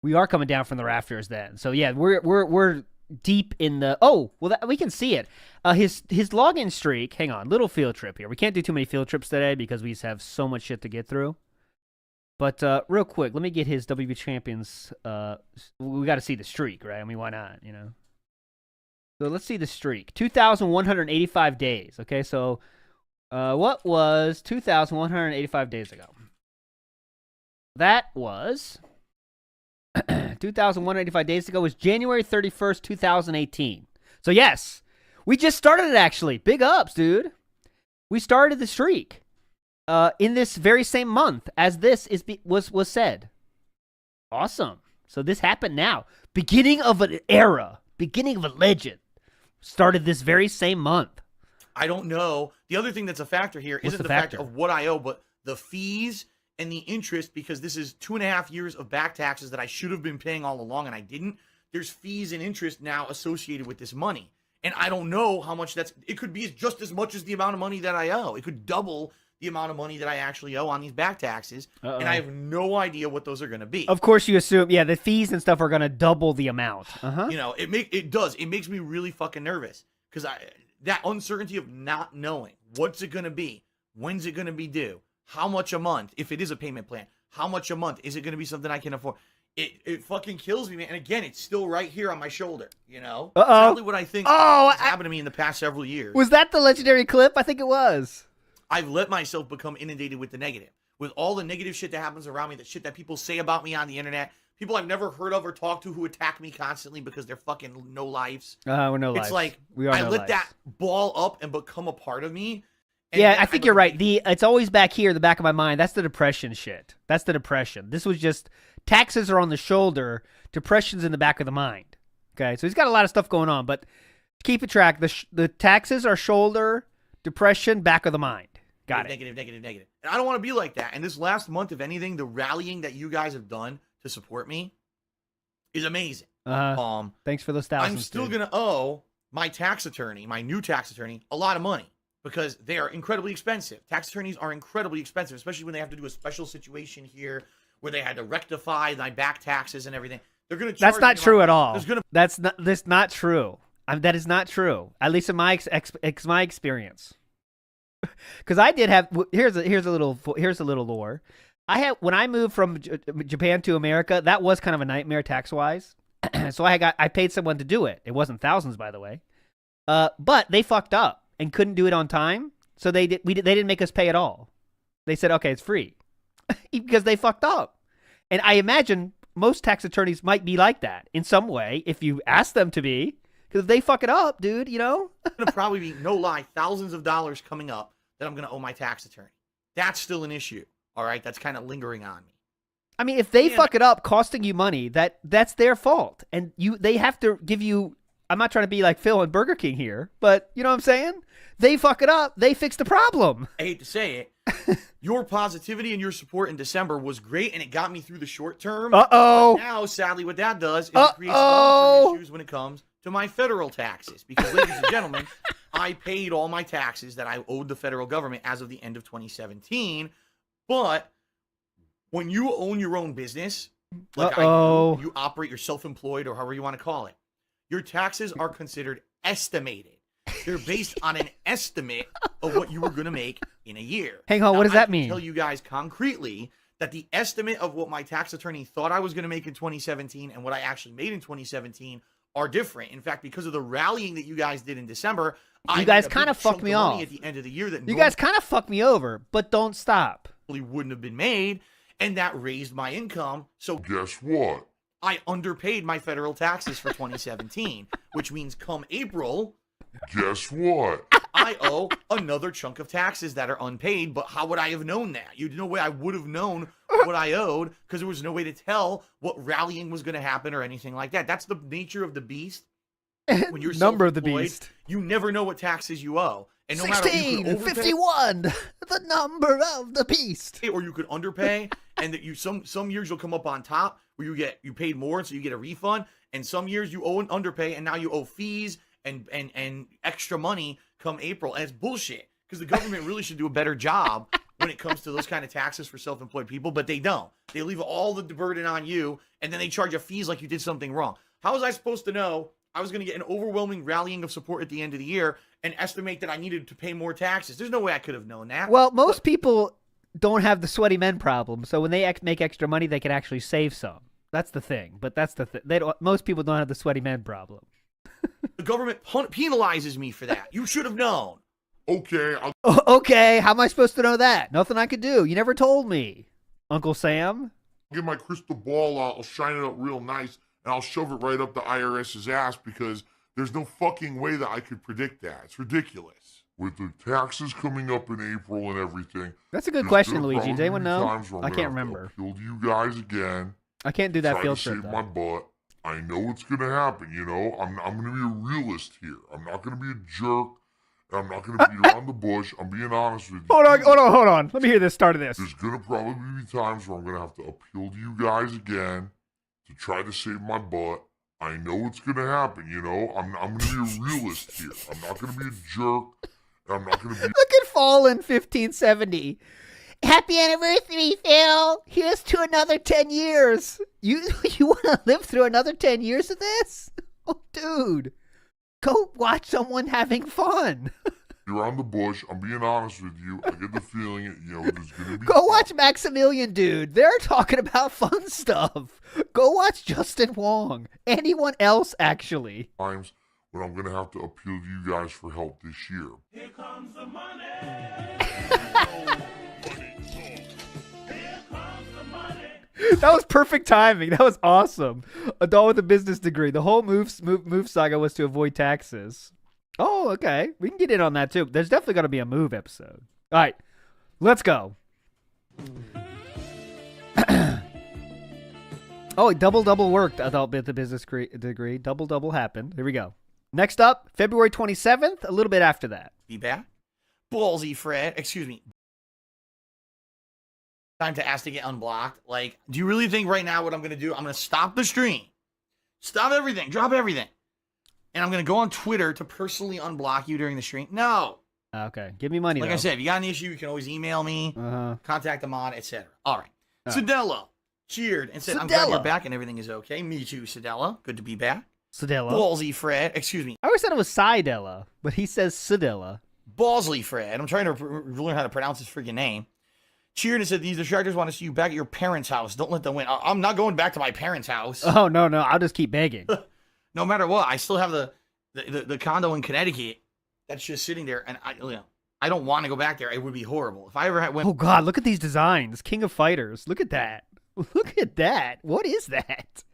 We are coming down from the rafters then. So yeah, we're deep in the. Oh, well, we can see it. His login streak. Hang on, little field trip here. We can't do too many field trips today because we just have so much shit to get through. But real quick, let me get his WB Champions. We got to see the streak, right? I mean, why not? You know. So let's see the streak. 2,185 days. Okay, so. What was 2,185 days ago? That was 2,185 days ago was January 31st, 2018. So yes, we just started it actually. Big ups, dude. We started the streak in this very same month as this was said. Awesome. So this happened now. Beginning of an era, beginning of a legend. Started this very same month. I don't know. The other thing that's a factor here isn't the factor of what I owe, but the fees and the interest, because this is 2.5 years of back taxes that I should have been paying all along and I didn't. There's fees and interest now associated with this money. And I don't know how much it could be just as much as the amount of money that I owe. It could double the amount of money that I actually owe on these back taxes. Uh-oh. And I have no idea what those are going to be. Of course you assume, yeah, the fees and stuff are going to double the amount. Uh-huh. You know, it does. It makes me really fucking nervous because that uncertainty of not knowing what's it going to be, when's it going to be due, how much a month, if it is a payment plan, how much a month, is it going to be something I can afford? It fucking kills me, man. And again, it's still right here on my shoulder, you know? Uh-oh. Probably what I think has happened to me in the past several years. Was that the legendary clip? I think it was. I've let myself become inundated with the negative, with all the negative shit that happens around me, the shit that people say about me on the internet, people I've never heard of or talked to who attack me constantly because they're fucking no lives. We're no lives. It's like we are I no let lives. that ball up and become a part of me. And Yeah, then I think you're right. It's always back here, the back of my mind. That's the depression shit. That's the depression. This was just taxes are on the shoulder, depression's in the back of the mind. Okay, so he's got a lot of stuff going on, but keep a track. The taxes are shoulder, depression, back of the mind. Got it. Negative. And I don't want to be like that. And this last month, if anything, the rallying that you guys have done to support me is amazing. Thanks for those thousands. I'm still dude. going to owe my tax attorney, my new tax attorney, a lot of money because they are incredibly expensive. Tax attorneys are incredibly expensive, especially when they have to do a special situation here where they had to rectify my back taxes and everything. They're going to charge That's not me true at all. There's gonna, That's not true. That is not true. At least in my experience. Because I did have here's a little lore. When I moved from Japan to America, that was kind of a nightmare tax wise. So I paid someone to do it. It wasn't thousands, by the way. But they fucked up and couldn't do it on time. So they didn't make us pay at all. They said, okay, it's free because they fucked up. And I imagine most tax attorneys might be like that in some way if you ask them to be. Because if they fuck it up, dude, you know? going to probably be, no lie, thousands of dollars coming up that I'm going to owe my tax attorney. That's still an issue, all right? That's kind of lingering on me. I mean, if they fuck it up costing you money, that's their fault. And they have to give you, I'm not trying to be like Phil and Burger King here, but you know what I'm saying? They fuck it up, they fix the problem. I hate to say it. Your positivity and your support in December was great, and it got me through the short term. Uh-oh. But now, sadly, what that does is it creates long-term issues when it comes to my federal taxes. Because, ladies and gentlemen, I paid all my taxes that I owed the federal government as of the end of 2017. But when you own your own business, like I do, you operate, you're self-employed or however you want to call it, your taxes are considered estimated. They're based on an estimate of what you were going to make in a year. Hang on, now, what does that I mean? can tell you guys concretely that the estimate of what my tax attorney thought I was going to make in 2017 and what I actually made in 2017 are different. In fact, because of the rallying that you guys did in December, you guys kind of fucked me off at the end of the year that you guys kind of fucked me over, but don't stop. Wouldn't have been made, and that raised my income. So Guess what? I underpaid my federal taxes for 2017, which means come April, Guess what? I owe another chunk of taxes that are unpaid. But how would I have known that? There's no way I would have known what I owed because there was no way to tell what rallying was going to happen or anything like that. That's the nature of the beast. When you're Number of the self-employed, beast. you never know what taxes you owe. And no 16, matter, you could overpay 51, the number of the beast. or you could underpay, and that you some years you'll come up on top where you paid more, so you get a refund, and some years you owe an underpay, and now you owe fees and extra money come April, and it's bullshit because the government really should do a better job when it comes to those kind of taxes for self-employed people, but they don't. They leave all the burden on you, and then they charge you fees like you did something wrong. How was I supposed to know I was going to get an overwhelming rallying of support at the end of the year and estimate that I needed to pay more taxes? There's no way I could have known that. Well, most people don't have the sweaty men problem, so when they make extra money, they can actually save some. That's the thing. But that's the thing. Most people don't have the sweaty men problem. The government penalizes me for that. You should have known. Okay, I'll Okay, how am I supposed to know that? Nothing I could do. You never told me, Uncle Sam. get my crystal ball out, I'll shine it up real nice, and I'll shove it right up the IRS's ass because there's no fucking way that I could predict that. It's ridiculous. With the taxes coming up in April and everything. That's a good there's question, gonna Luigi. probably Does anyone be know? times where I'm I gonna can't have to remember. appeal to you guys again. I can't do that try field to trip, save though. my butt. I know it's gonna happen, you know. I'm gonna be a realist here. I'm not gonna be a jerk. I'm not gonna beat around the bush. I'm being honest with you. Hold on. Let me hear the start of this. There's gonna probably be times where I'm gonna have to appeal to you guys again to try to save my butt. I know it's gonna happen, you know. I'm gonna be a realist here. I'm not gonna be a jerk. I'm not gonna be. Look at Fallen 1570. Happy anniversary, Phil. Here's to another 10 years. You want to live through another 10 years of this? Oh, dude. Go watch someone having fun. Around the bush. I'm being honest with you. I get the feeling, you know, there's gonna be. Go watch Maximilian, dude. They're talking about fun stuff. Go watch Justin Wong. Anyone else, actually. Times when I'm gonna have to appeal to you guys for help this year. Here comes the money. That was perfect timing. That was awesome. Adult with a business degree. The whole move saga was to avoid taxes. Oh, okay. We can get in on that too. There's definitely going to be a move episode. All right, let's go. Oh, double worked. Adult with a business degree. Double happened. Here we go. Next up, February 27th. A little bit after that. Be back. Ballsy Fred. Excuse me. Time to ask to get unblocked. Like, do you really think right now what I'm going to do? I'm going to stop the stream. Stop everything. Drop everything. And I'm going to go on Twitter to personally unblock you during the stream. No. Okay. Give me money, Like though. I said, if you got an issue, you can always email me, contact the mod, etc. All right. Sedella cheered and said, I'm glad you're Sedella. back and everything is okay. Me too, Sedella. Good to be back. Sedella. Ballsy Fred. Excuse me. I always said it was Sidella, but he says Sedella. Ballsy Fred. I'm trying to learn how to pronounce his freaking name. Cheered and said, these distractors want to see you back at your parents' house. Don't let them win. I'm not going back to my parents' house. Oh, no. I'll just keep begging. No matter what, I still have the condo in Connecticut that's just sitting there, and I don't want to go back there. It would be horrible. If I ever went... Oh, God, look at these designs. King of Fighters. Look at that. Look at that. What is that?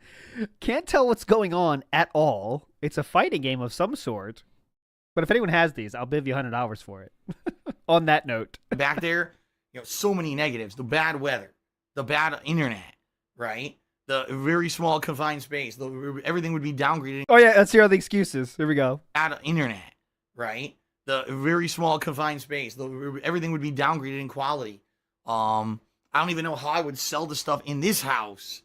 Can't tell what's going on at all. It's a fighting game of some sort. But if anyone has these, I'll give you $100 for it. On that note. back there, so many negatives. The bad weather, the bad internet, right? The very small confined space. Everything would be downgraded. Oh, yeah, let's hear all the excuses. Here we go. Bad internet, right? The very small confined space. Everything would be downgraded in quality. I don't even know how I would sell the stuff in this house,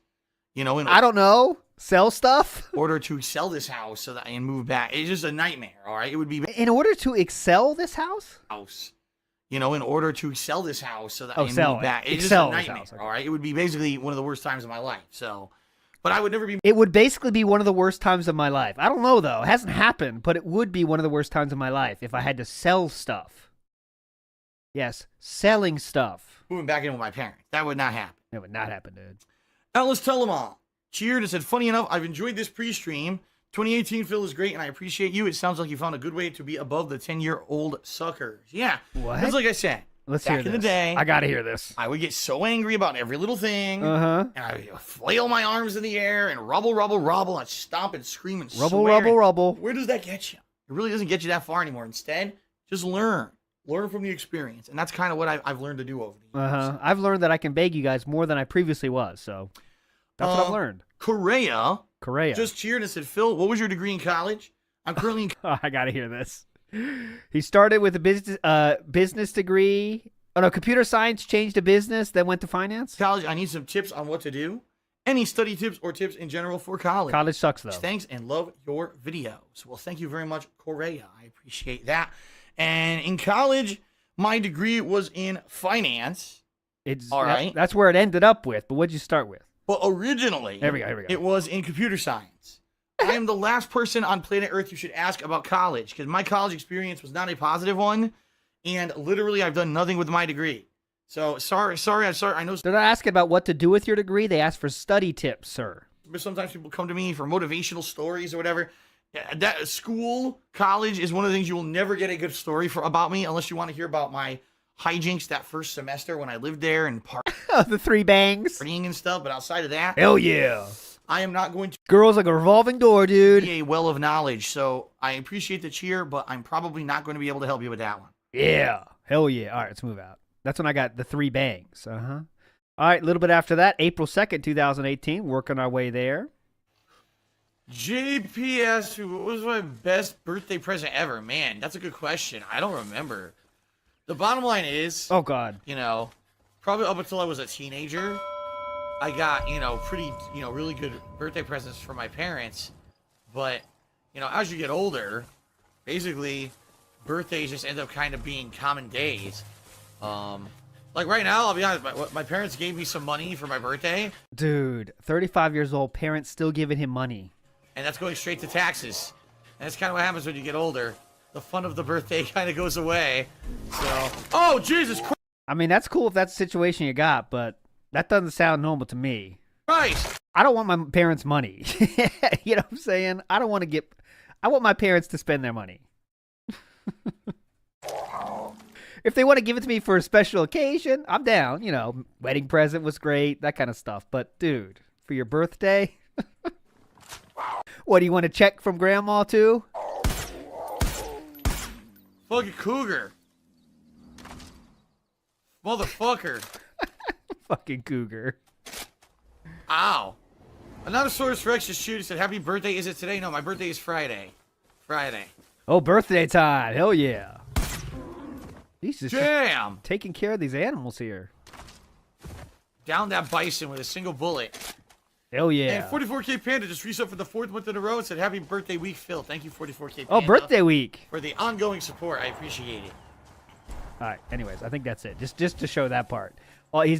You know, in I don't know. Sell stuff? order to sell this house so that I can move back. It's just a nightmare, all right? It would be In order to excel this house? house. You know, in order to sell this house so that I can sell move it. back. It's just Excel a this nightmare, house, okay. all right? It would be basically one of the worst times of my life. So, but I would never be It would basically be one of the worst times of my life. I don't know, though. It hasn't happened, but it would be one of the worst times of my life if I had to sell stuff. Yes, selling stuff. moving back in with my parents. That would not happen. It would not happen, dude. Ellis Telemon cheered and said, funny enough, I've enjoyed this pre-stream. 2018 Phil is great, and I appreciate you. It sounds like you found a good way to be above the 10-year-old suckers. Yeah. What? That's like I said. Let's back hear in this. the day, I gotta hear this. I would get so angry about every little thing. Uh-huh. And I would flail my arms in the air and rubble, rubble, rubble, and stomp and scream and Rubble, swear. rubble, rubble. Where does that get you? It really doesn't get you that far anymore. Instead, just learn. Learn from the experience. And that's kind of what I've learned to do over the years. Uh-huh. I've learned that I can beg you guys more than I previously was, so that's what I've learned. Correa Just just cheered and said, Phil, what was your degree in college? I'm currently in oh, I gotta hear this. He started with a business degree. Oh no, computer science, changed to business, then went to finance. college. I need some tips on what to do. Any study tips or tips in general for college. College sucks though. Thanks and love your videos. Well, thank you very much, Correa. I appreciate that. And in college, my degree was in finance. It's All right. That's where it ended up with. But what'd you start with? But originally, Here we go. it was in computer science. I am the last person on planet Earth you should ask about college because my college experience was not a positive one. And literally, I've done nothing with my degree. So sorry. I know They're not asking about what to do with your degree. They ask for study tips, sir. sometimes people come to me for motivational stories or whatever. Yeah, that school, college is one of the things you will never get a good story about me unless you want to hear about my hijinks that first semester when I lived there and The three bangs. partying and stuff. But outside of that, Hell yeah. I am not going to Girls like a revolving door, dude. be a well of knowledge. So I appreciate the cheer, but I'm probably not going to be able to help you with that one. Yeah. Hell yeah. All right, let's move out. That's when I got the three bangs. Uh-huh. All right, a little bit after that, April 2nd, 2018, working our way there. JPS, what was my best birthday present ever? Man, that's a good question. I don't remember. The bottom line is, Oh, God. you know, probably up until I was a teenager, I got, pretty, really good birthday presents from my parents. But, as you get older, basically, birthdays just end up kind of being common days. Like right now, I'll be honest, my parents gave me some money for my birthday, Dude, 35 years old, parents still giving him money. and that's going straight to taxes. And that's kind of what happens when you get older. The fun of the birthday kind of goes away. So, oh, Jesus I mean, that's cool if that's the situation you got, but that doesn't sound normal to me. Christ! I don't want my parents' money. You know what I'm saying? I want my parents to spend their money. If they want to give it to me for a special occasion, I'm down. Wedding present was great, that kind of stuff. But, dude, for your birthday? What, do you want a check from grandma, too? Fucking cougar. Motherfucker. Fucking cougar. Ow. Anonymous Rex just shoot. He said, happy birthday. Is it today? No, my birthday is Friday. Friday. Oh, birthday time. Hell yeah. Jesus, just Damn. taking care of these animals here. Down that bison with a single bullet. Hell yeah. And 44K Panda just reset for the 4th month in a row and said, happy birthday week, Phil. Thank you, 44K Panda. Oh, birthday week. For the ongoing support. I appreciate it. All right. Anyways, I think that's it. Just to show that part. Oh, he's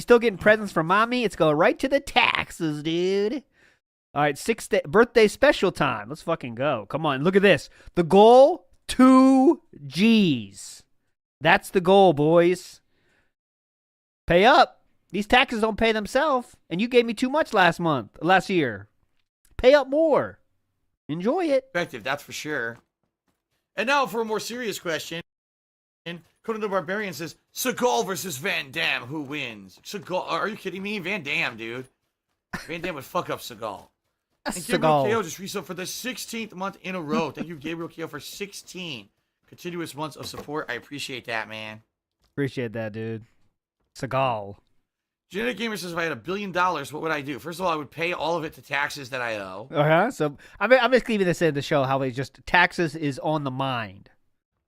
still getting presents from mommy. It's going right to the taxes, dude. All right, birthday special time. Let's fucking go. Come on, look at this. The goal, 2 G's. That's the goal, boys. Pay up. These taxes don't pay themselves, and you gave me too much last year. Pay up more. Enjoy it. Effective, that's for sure. And now for a more serious question. Conan the Barbarian says, Seagal versus Van Damme, who wins? Seagal, are you kidding me? Van Damme, dude. Van Damme would fuck up Seagal. And Gabriel KO just resub for the 16th month in a row. Thank you, Gabriel KO, for 16 continuous months of support. I appreciate that, man. Appreciate that, dude. Seagal. Genetic Gamer says, if I had $1 billion, what would I do? First of all, I would pay all of it to taxes that I owe. Uh-huh. So I'm just leaving this in to show how it's just taxes is on the mind.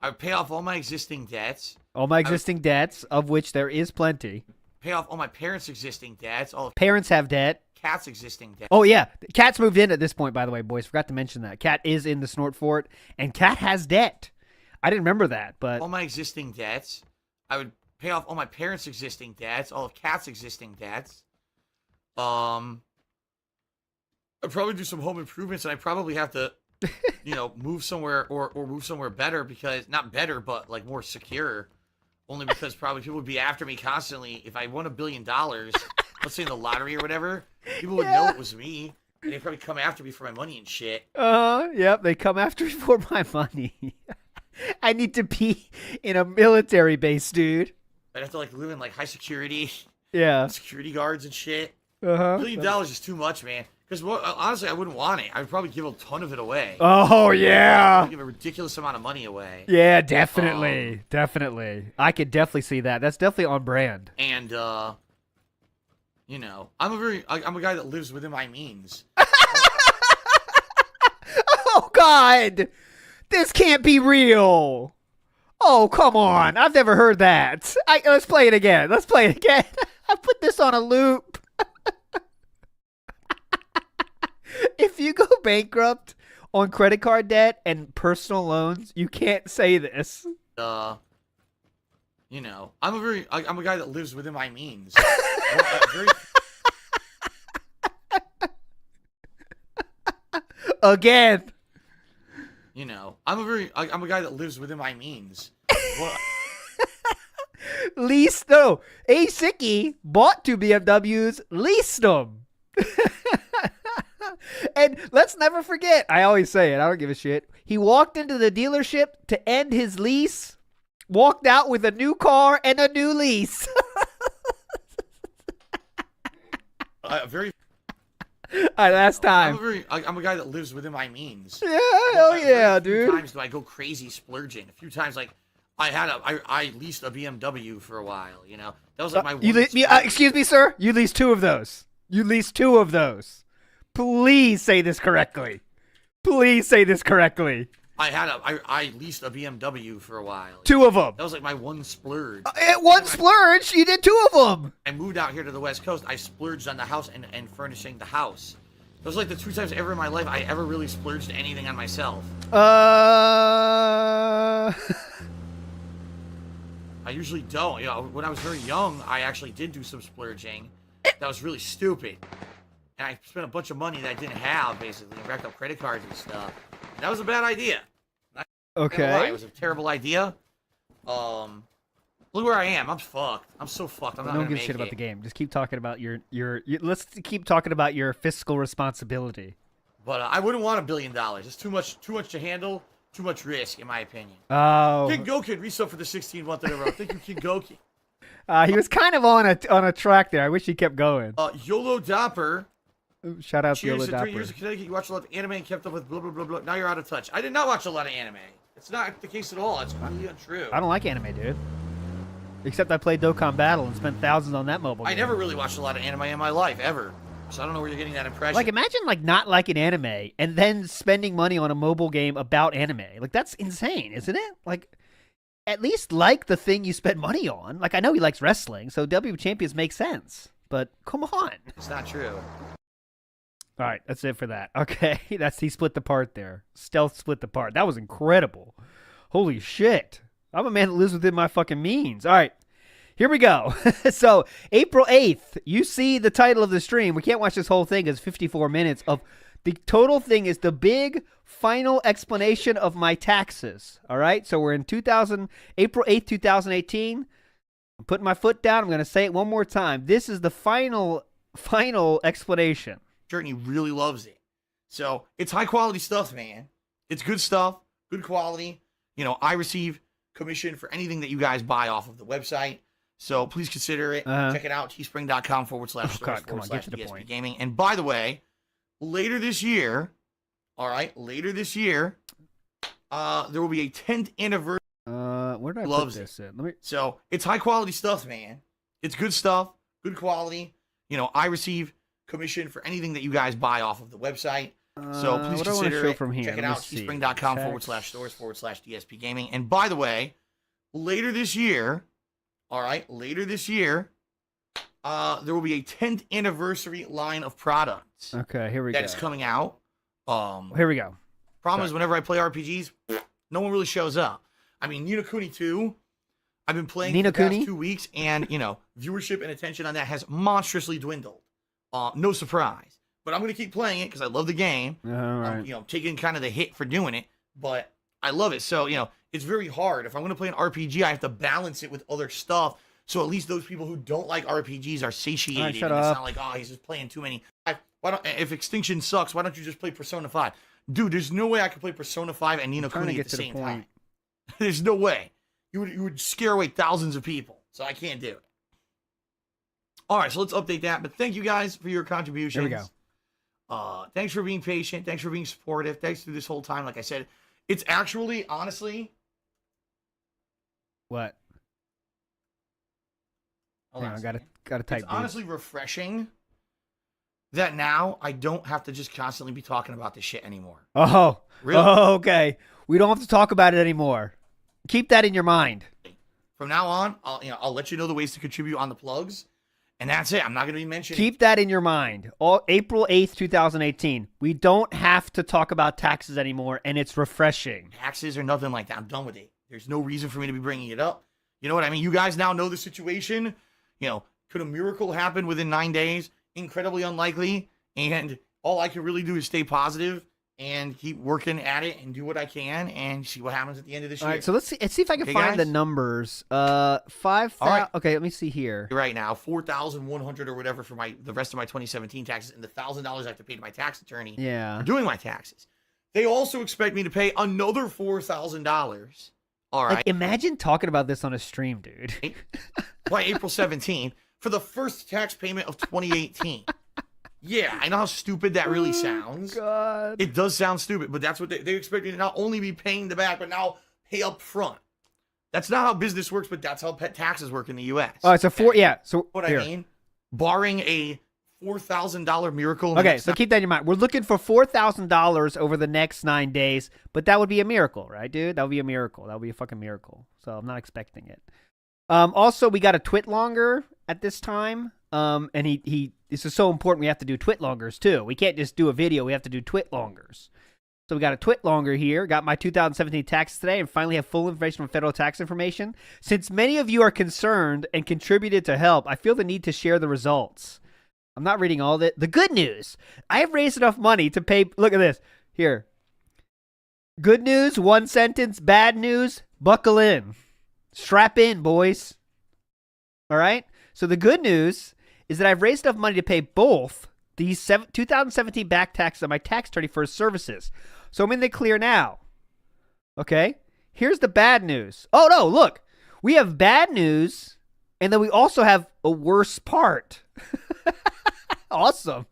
I would pay off all my existing debts. All my existing debts, of which there is plenty. Pay off all my parents' existing debts. All of Parents have debt. Cat's existing debt. Oh, yeah. Cat's moved in at this point, by the way, boys. Forgot to mention that. Cat is in the snort fort, and Cat has debt. I didn't remember that, but... All my existing debts. I would pay off all my parents' existing debts, all of Cat's existing debts. I'd probably do some home improvements, and I probably have to, move somewhere or move somewhere better because... Not better, but, like, more secure. Only because probably people would be after me constantly. If I won $1 billion, let's say in the lottery or whatever, people would know it was me. And they'd probably come after me for my money and shit. Yep, they come after me for my money. I need to be in a military base, dude. I'd have to, like, live in, like, high security. Yeah. Security guards and shit. Uh-huh. $1 billion is too much, man. Because, honestly, I wouldn't want it. I would probably give a ton of it away. Oh, yeah. I'd give a ridiculous amount of money away. Yeah, definitely. Definitely. I could definitely see that. That's definitely on brand. And, I'm a guy that lives within my means. Oh, God. This can't be real. Oh, come on. I've never heard that. Let's play it again. I put this on a loop. If you go bankrupt on credit card debt and personal loans, you can't say this. I'm a guy that lives within my means. Again. I'm a guy that lives within my means. Sicky bought 2 BMWs, leased them. And let's never forget, I always say it, I don't give a shit. He walked into the dealership to end his lease, walked out with a new car and a new lease. Very. All right, last time. I'm a guy that lives within my means. Yeah, hell yeah, A few dude. times do I go crazy splurging. A few times, like, I leased a BMW for a while, That was like my excuse me, sir. You leased 2 of those. Please say this correctly. I leased a BMW for a while. 2 of them. That was like my one splurge. One splurge, you did 2 of them. I moved out here to the West Coast. I splurged on the house and furnishing the house. Those are like the 2 times ever in my life I ever really splurged anything on myself. I I usually don't. When I was very young, I actually did do some splurging. That was really stupid. And I spent a bunch of money that I didn't have, basically, and racked up credit cards and stuff. That was a bad idea. Okay. It was a terrible idea. Look where I am. I'm fucked. I'm so fucked. I'm not Don't gonna give a make shit about it. the game. Just keep talking about your let's keep talking about your fiscal responsibility. But I wouldn't want $1 billion. It's too much to handle. Too much risk, in my opinion. Oh. King Gokin resub for the 16th month in a row. Thank you, King Gokin. He was kind of on a track there. I wish he kept going. YOLO Dopper. Shout out to Cheers YOLO to 3 Dapper. years in Connecticut. You watched a lot of anime and kept up with blah, blah, blah, blah. Now you're out of touch. I did not watch a lot of anime. It's not the case at all. It's completely untrue. I don't like anime, dude. Except I played Dokkan Battle and spent thousands on that mobile game. I never really watched a lot of anime in my life, ever. So I don't know where you're getting that impression. Like, imagine, like, not liking anime and then spending money on a mobile game about anime. Like, that's insane, isn't it? Like, at least like the thing you spend money on. Like, I know he likes wrestling, so W Champions makes sense. But, come on. It's not true. All right, that's it for that. Okay, he split the part there. Stealth split the part. That was incredible. Holy shit. I'm a man that lives within my fucking means. All right. Here we go. So, April 8th, you see the title of the stream. We can't watch this whole thing. It's 54 minutes of the total thing is the big final explanation of my taxes. All right? So, we're in April 8th, 2018. I'm putting my foot down. I'm going to say it one more time. This is the final explanation. And he really loves it. So, it's high quality stuff, man. It's good stuff. Good quality. I receive commission for anything that you guys buy off of the website. So please consider it. Check it out. teespring.com/DSP Gaming. And by the way, later this year, there will be a 10th anniversary. Where did I Loves put this in? So it's high quality stuff, man. It's good stuff. Good quality. I receive commission for anything that you guys buy off of the website. So please consider it. From here? Check it out. teespring.com/stores/DSP Gaming. And by the way, later this year, there there will be a 10th anniversary line of products Okay, here we that go. is coming out. Here we go. Problem is, whenever I play RPGs, no one really shows up. I mean, Ni no Kuni 2, I've been playing Ni no for the past Kuni? 2 weeks, and, viewership and attention on that has monstrously dwindled. No surprise. But I'm going to keep playing it because I love the game. All right. I'm, taking kind of the hit for doing it, but I love it. So, it's very hard. If I'm going to play an RPG, I have to balance it with other stuff. So at least those people who don't like RPGs are satiated. All right, shut and it's up. not like, oh, he's just playing too many. If Extinction sucks, why don't you just play Persona 5? Dude, there's no way I could play Persona 5 and Ni no Trying to Kuni get at the to the same point. time. There's no way. You would scare away thousands of people. So I can't do it. All right, so let's update that. But thank you guys for your contributions. Here we go. Thanks for being patient. Thanks for being supportive. Thanks through this whole time. Like I said, it's actually, honestly... What? Hold on Hang a on, second. gotta type. It's honestly refreshing that now I don't have to just constantly be talking about this shit anymore. Oh, Really? Oh, okay. We don't have to talk about it anymore. Keep that in your mind. From now on, I'll let you know the ways to contribute on the plugs, and that's it. I'm not going to be mentioning. Keep that in your mind. April 8th, 2018. We don't have to talk about taxes anymore, and it's refreshing. Taxes or nothing like that. I'm done with it. There's no reason for me to be bringing it up. You know what I mean? You guys now know the situation. Could a miracle happen within 9 days? Incredibly unlikely. And all I can really do is stay positive and keep working at it and do what I can and see what happens at the end of this All year. right, so let's see if I can Okay, find the guys? numbers. 5,000. All right. Okay, let me see here. Right now, $4,100 or whatever for the rest of my 2017 taxes, and the $1,000 I have to pay to my tax attorney Yeah. for doing my taxes. They also expect me to pay another $4,000. All right, Like, imagine talking about this on a stream, dude. by April 17th for the first tax payment of 2018. Yeah, I know how stupid that really sounds. God. It does sound stupid, but that's what they expect me to not only be paying the back, but now pay up front. That's not how business works, but that's how pet taxes work in the U.S. All right, so So What here. I mean, barring a $4,000 miracle. in the Okay, next so keep that in mind. We're looking for $4,000 over the next 9 days, but that would be a miracle, right, dude? That would be a miracle. That would be a fucking miracle. So I'm not expecting it. Also, we got a twit longer at this time. And this is so important. We have to do twit longers too. We can't just do a video. We have to do twit longers. So we got a twit longer here. Got my 2017 taxes today, and finally have full information from federal tax information. Since many of you are concerned and contributed to help, I feel the need to share the results. I'm not reading all of it. The good news: I have raised enough money to pay. Look at this here. Good news, one sentence. Bad news, buckle in. Strap in, boys. All right? So the good news is that I've raised enough money to pay both these 2017 back taxes on my tax attorney for his services. So I'm in the clear now. Okay? Here's the bad news. Oh, no, look. We have bad news, and then we also have a worse part. Awesome.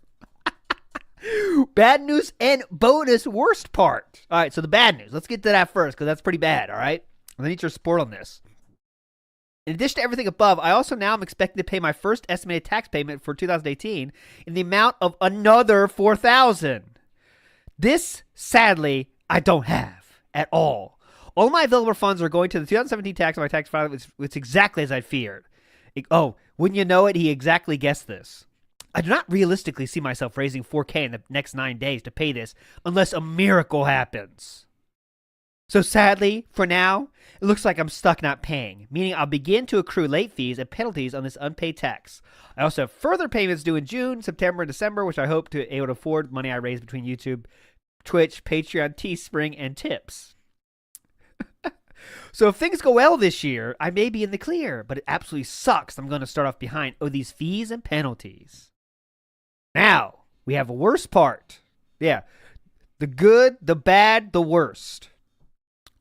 Bad news and bonus worst part. All right, so the bad news. Let's get to that first because that's pretty bad, all right? I need your support on this. In addition to everything above, I also now am expecting to pay my first estimated tax payment for 2018 in the amount of another $4,000. This, sadly, I don't have at all. All my available funds are going to the 2017 tax on my tax filing, which exactly as I feared. Wouldn't you know it? He exactly guessed this. I do not realistically see myself raising $4,000 in the next 9 days to pay this unless a miracle happens. So sadly, for now, it looks like I'm stuck not paying, meaning I'll begin to accrue late fees and penalties on this unpaid tax. I also have further payments due in June, September, and December, which I hope to be able to afford money I raise between YouTube, Twitch, Patreon, Teespring, and tips. So if things go well this year, I may be in the clear, but it absolutely sucks. I'm going to start off behind these fees and penalties. Now, we have a worst part. Yeah, the good, the bad, the worst.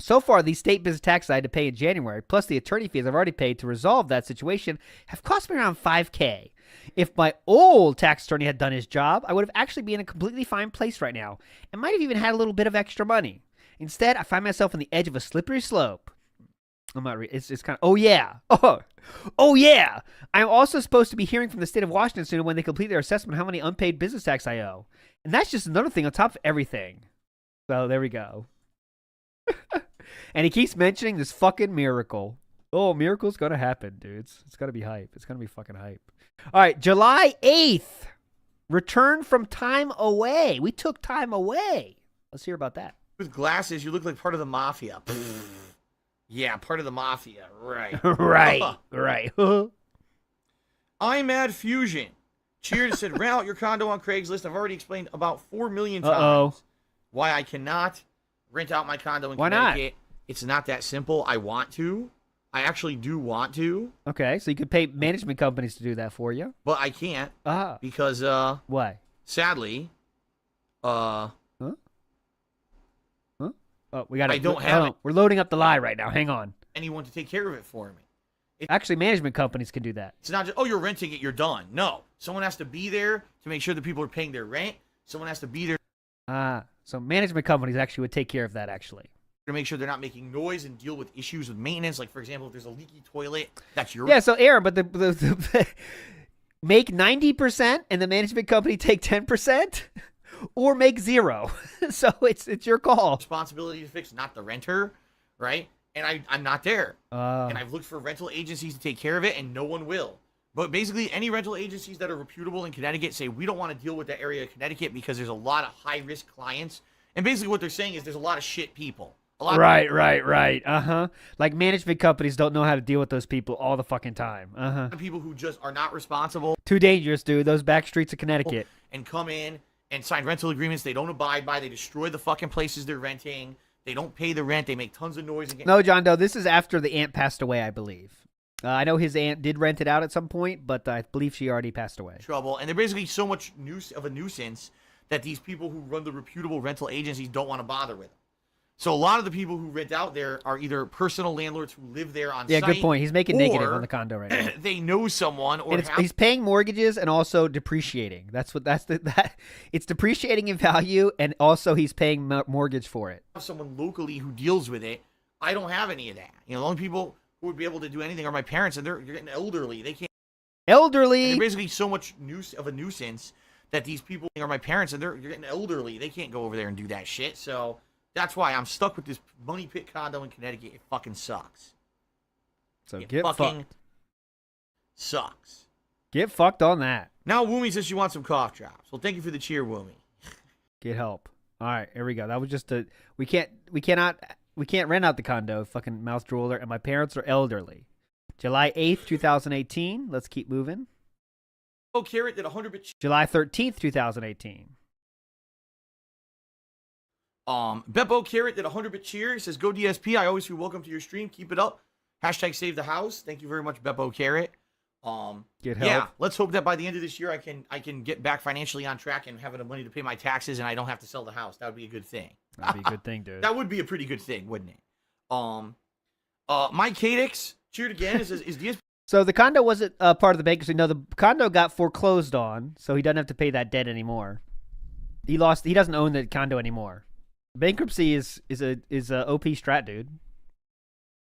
So far, these state business taxes I had to pay in January, plus the attorney fees I've already paid to resolve that situation, have cost me around $5,000. If my old tax attorney had done his job, I would have actually been in a completely fine place right now, and might have even had a little bit of extra money. Instead, I find myself on the edge of a slippery slope. I'm not. It's kind of. Oh yeah. Oh yeah. I'm also supposed to be hearing from the state of Washington soon when they complete their assessment of how many unpaid business tax I owe, and that's just another thing on top of everything. So there we go. And he keeps mentioning this fucking miracle. Oh, miracle's gonna happen, dudes. It's gonna be hype. It's gonna be fucking hype. All right, July 8th. Return from time away. We took time away. Let's hear about that. With glasses, you look like part of the mafia. Yeah, part of the mafia. Right. right. Right. I'm Mad Fusion. Cheers said, rent out your condo on Craigslist. I've already explained about 4 million times why I cannot rent out my condo in Connecticut. It's not that simple. I want to. I actually do want to. Okay, so you could pay management companies to do that for you. But I can't. Because, why? Sadly, Huh? Oh, we got. I don't have it. We're loading up the lie right now. Hang on. Anyone to take care of it for me. Actually, management companies can do that. It's not just, oh, you're renting it, you're done. No. Someone has to be there to make sure that people are paying their rent. Someone has to be there So management companies actually would take care of that, actually. to make sure they're not making noise and deal with issues with maintenance. Like, for example, if there's a leaky toilet, that's your... Yeah, so Aaron, but the make 90% and the management company take 10%? Or make 0. So it's your call. responsibility to fix, not the renter, right? And I'm not there. And I've looked for rental agencies to take care of it, and no one will. But basically, any rental agencies that are reputable in Connecticut say, we don't want to deal with that area of Connecticut because there's a lot of high-risk clients. And basically what they're saying is there's a lot of shit people. Right. Like management companies don't know how to deal with those people all the fucking time. A lot of people who just are not responsible. Too dangerous, dude. Those back streets of Connecticut. And come in and sign rental agreements they don't abide by. They destroy the fucking places they're renting. They don't pay the rent. They make tons of noise. No, John Doe, this is after the aunt passed away, I believe. I know his aunt did rent it out at some point, but I believe she already passed away. Trouble. And they're basically so much of a nuisance that these people who run the reputable rental agencies don't want to bother with them. So a lot of the people who rent out there are either personal landlords who live there on site. Yeah, good point. He's making negative on the condo right now. They know someone, or he's paying mortgages and also depreciating. It's depreciating in value, and also he's paying mortgage for it. Someone locally who deals with it. I don't have any of that. You know, the only people who would be able to do anything are my parents, and you're getting elderly. They can't. Elderly. And they're basically so much of a nuisance that these people are my parents, and you're getting elderly. They can't go over there and do that shit. So. That's why I'm stuck with this money pit condo in Connecticut. It fucking sucks. So get fucked. Sucks. Get fucked on that. Now Woomy says she wants some cough drops. Well, thank you for the cheer, Woomy. Get help. All right, here we go. That was just we can't rent out the condo. Fucking mouth drooler, and my parents are elderly. July 8th, 2018. Let's keep moving. Oh, Carrot did 100%. July 13th, 2018. Beppo Carrot did 100-bit cheer. He says, go DSP. I always feel welcome to your stream. Keep it up. Hashtag save the house. Thank you very much, Beppo Carrot. Get help. Yeah, let's hope that by the end of this year, I can get back financially on track and have enough money to pay my taxes, and I don't have to sell the house. That would be a good thing. That'd be a good thing, dude. That would be a pretty good thing, wouldn't it? Mike Cadix cheered again. Is DSP? So the condo wasn't part of the bankruptcy. No, the condo got foreclosed on, so he doesn't have to pay that debt anymore. He doesn't own the condo anymore. Bankruptcy is a OP strat, dude.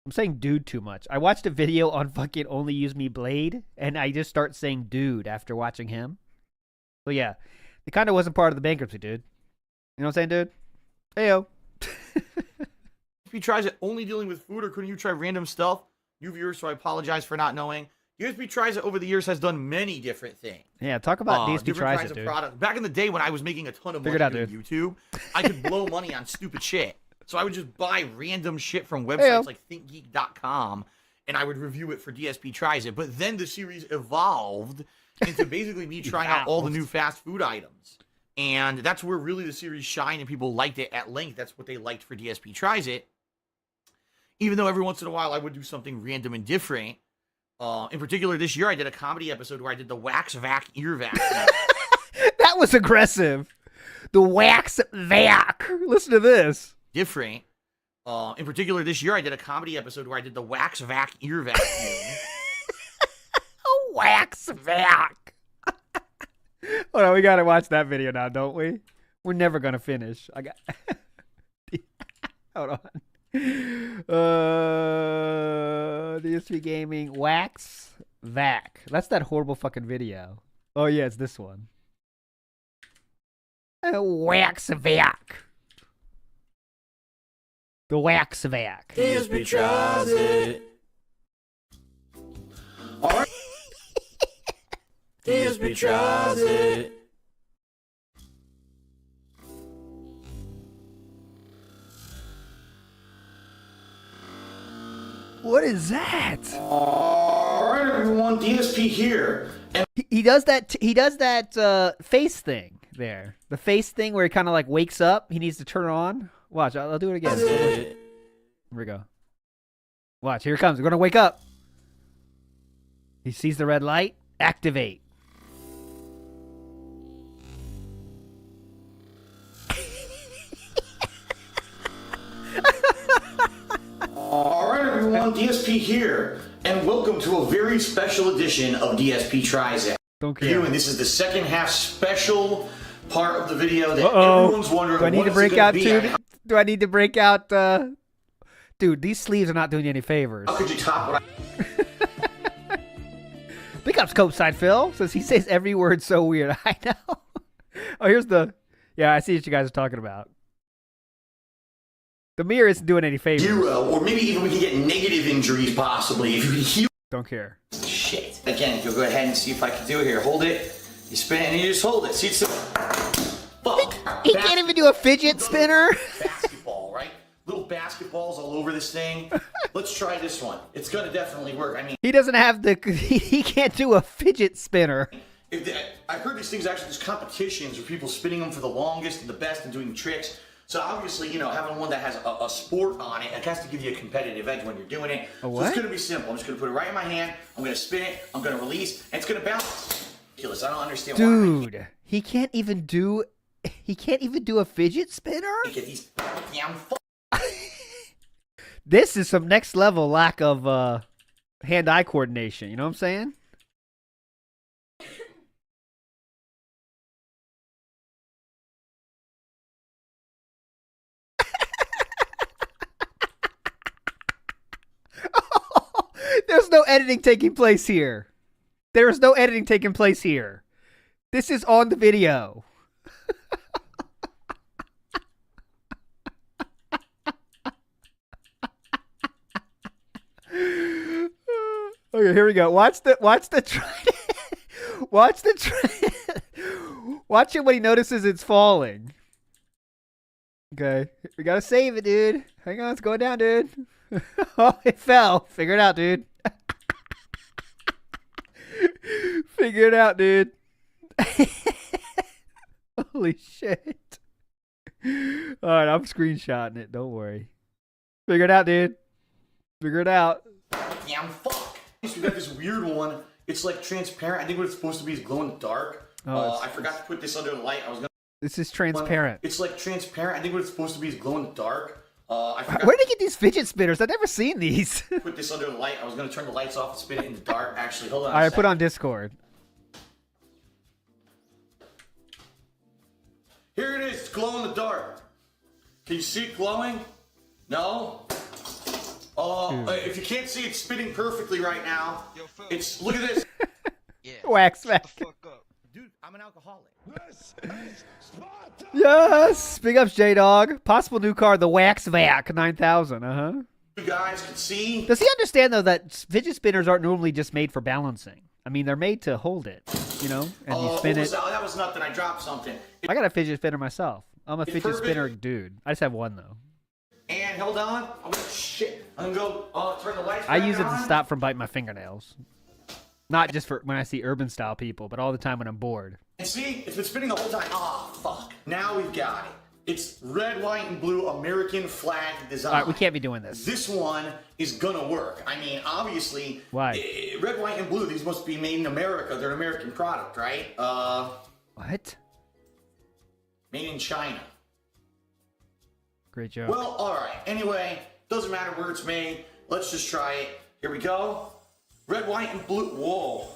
I'm saying dude too much. I watched a video on fucking Only Use Me Blade, and I just start saying dude after watching him. So yeah, the condo wasn't part of the bankruptcy, dude. You know what I'm saying, dude? Heyo. If he tries it only dealing with food, or couldn't you try random stuff? New viewers, so I apologize for not knowing. DSP Tries It over the years has done many different things. Yeah, talk about DSP different Tries kinds It, of dude. products. Back in the day when I was making a ton of money Figure it out, doing dude. YouTube, I could blow money on stupid shit. So I would just buy random shit from websites like thinkgeek.com, and I would review it for DSP Tries It. But then the series evolved into basically me trying out all the new fast food items. And that's where really the series shined and people liked it at length. That's what they liked for DSP Tries It. Even though every once in a while I would do something random and different. In particular, this year I did a comedy episode where I did the wax vac ear vac. That was aggressive. The wax vac. Listen to this. Different. In particular, this year I did a comedy episode where I did the wax vac ear vacuum. Wax vac. Hold on, we gotta watch that video now, don't we? We're never gonna finish. I got. Hold on. DSP Gaming wax vac. That's that horrible fucking video. Oh yeah, it's this one. Wax vac. The wax vac. DSP Tries It. DSP tries it. What is that? All right, everyone, DSP here. And He does that. He does that face thing there. The face thing where he kind of like wakes up. He needs to turn on. Watch. I'll do it again. Here we go. Watch. Here it comes. We're gonna wake up. He sees the red light. Activate. all right, everyone, DSP here, and welcome to a very special edition of DSP Tries It. Don't care. And this is the second half special part of the video that Uh-oh. everyone's wondering. Do I need what to is break it gonna out be? two? Do I need to break out? Dude, these sleeves are not doing you any favors. How could you top what Big up Scopeside Phil says he says every word so weird. I know. Oh, here's the. Yeah, I see what you guys are talking about. The mirror isn't doing any favors. zero, or maybe even we could get negative injuries possibly if you could heal? Don't care. Shit. Again, you'll go ahead and see if I can do it here. Hold it. You spin it and you just hold it. See, it's fuck. He can't even do a fidget spinner. Basketball, right? Little basketballs all over this thing. Let's try this one. It's gonna definitely work. I mean, He doesn't have the. He can't do a fidget spinner. I've heard these things actually, there's competitions where people spinning them for the longest and the best and doing tricks. So obviously, you know, having one that has a sport on it, it has to give you a competitive edge when you're doing it. A So what? it's gonna be simple. I'm just gonna put it right in my hand. I'm gonna spin it. I'm gonna release, and it's gonna bounce. Ridiculous. I don't understand why. Dude, he can't even do. He can't even do a fidget spinner. I get these damn This is some next level lack of hand-eye coordination. You know what I'm saying? There's no editing taking place here. There is no editing taking place here. This is on the video. Okay, here we go. Watch the watch it when he notices it's falling. Okay, we gotta save it, dude. Hang on, it's going down, dude. Oh, it fell. Figure it out, dude. Figure it out, dude. Holy shit. Alright, I'm screenshotting it. Don't worry. Figure it out, dude. Figure it out. damn fuck. We got this weird one. It's like transparent. I think what it's supposed to be is glow in the dark. Oh, I forgot to put this under the light. I was gonna. This is transparent. It's like transparent. I think what it's supposed to be is glow in the dark. I forgot Where did they get these fidget spinners? I've never seen these. to put this under the light. I was gonna turn the lights off and spin it in the dark. Actually, hold on. Alright, put on Discord. Here it is. It's glow in the dark. Can you see it glowing? No. If you can't see it spinning perfectly right now, it's look at this. Wax back. Dude, I'm an alcoholic. Yes! Big ups, J-Dog. Possible new card, the Wax Vac 9000. Uh-huh. You guys can see. Does he understand, though, that fidget spinners aren't normally just made for balancing? I mean, they're made to hold it, you know? And you spin it. That was nothing. I dropped something. I got a fidget spinner myself. I'm a It's fidget perfect. spinner dude. I just have one, though. And hold on. I'm gonna shit. I'm gonna go turn the lights. I back use it to on. stop from biting my fingernails. Not just for when I see urban-style people, but all the time when I'm bored. And see, it's been spinning the whole time. Ah, fuck. Now we've got it. It's red, white, and blue American flag design. All right, we can't be doing this. This one is gonna work. I mean, obviously, Why? Red, white, and blue. These must be made in America. They're an American product, right? What? Made in China. Great joke. Well, all right. Anyway, doesn't matter where it's made. Let's just try it. Here we go. Red, white, and blue. Whoa.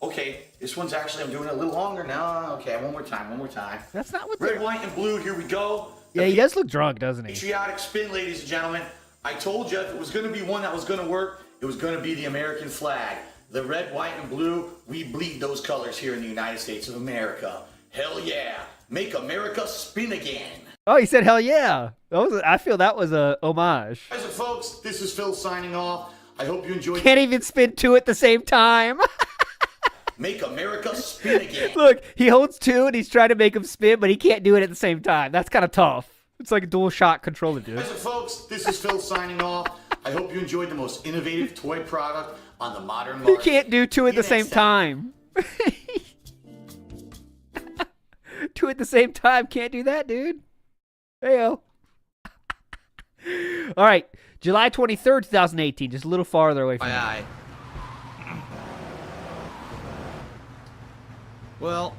Okay, this one's actually, I'm doing it a little longer now. Okay, one more time. That's not what Red, white, and blue. Here we go. Yeah, he does look drunk, doesn't he? Patriotic spin, ladies and gentlemen. I told you if it was going to be one that was going to work, it was going to be the American flag. The red, white, and blue, we bleed those colors here in the United States of America. Hell yeah. Make America spin again. Oh, he said hell yeah. I feel that was a homage. Guys and folks, this is Phil signing off. I hope you enjoyed. Can't even spin two at the same time. Make America spin again. Look, he holds two and he's trying to make him spin, but he can't do it at the same time. That's kind of tough. It's like a dual shot controller, dude. Listen, folks, this is Phil signing off. I hope you enjoyed the most innovative toy product on the modern market. He can't do two at the same time. Two at the same time. Can't do that, dude. Heyo. All right. July 23rd, 2018. Just a little farther away from Aye. Well,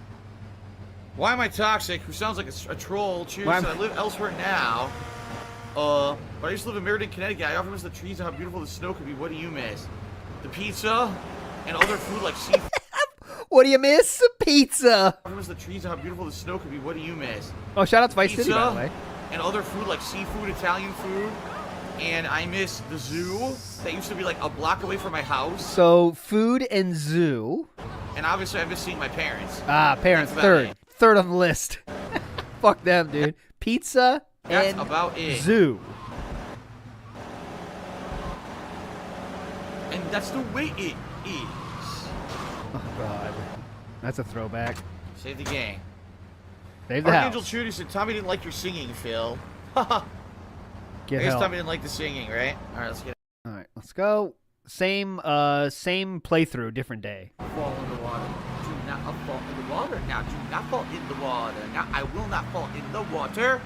why am I toxic? Who sounds like a troll? Cheers. I live elsewhere now. But I used to live in Meriden, Connecticut. I often miss the trees and how beautiful the snow could be. What do you miss? The pizza and other food like seafood. What do you miss? Pizza. I miss the trees and how beautiful the snow could be. What do you miss? Oh, shout out to Vice City, by the way. And other food like seafood, Italian food. And I miss the zoo that used to be like a block away from my house. So, food and zoo. And obviously I miss seeing my parents. Parents, third. Third on the list. Fuck them, dude. Pizza That's and about it. zoo. And that's the way it is. Oh, God. That's a throwback. Save the game. Save the Archangel house. Trudy said, Tommy didn't like your singing, Phil. Get I guess help. Tommy didn't like the singing, right? All right, let's get it. All right, let's go. Same playthrough, different day. Fall in the water. Do not fall in the water. Now, do not fall in the water. Now, I will not fall in the water.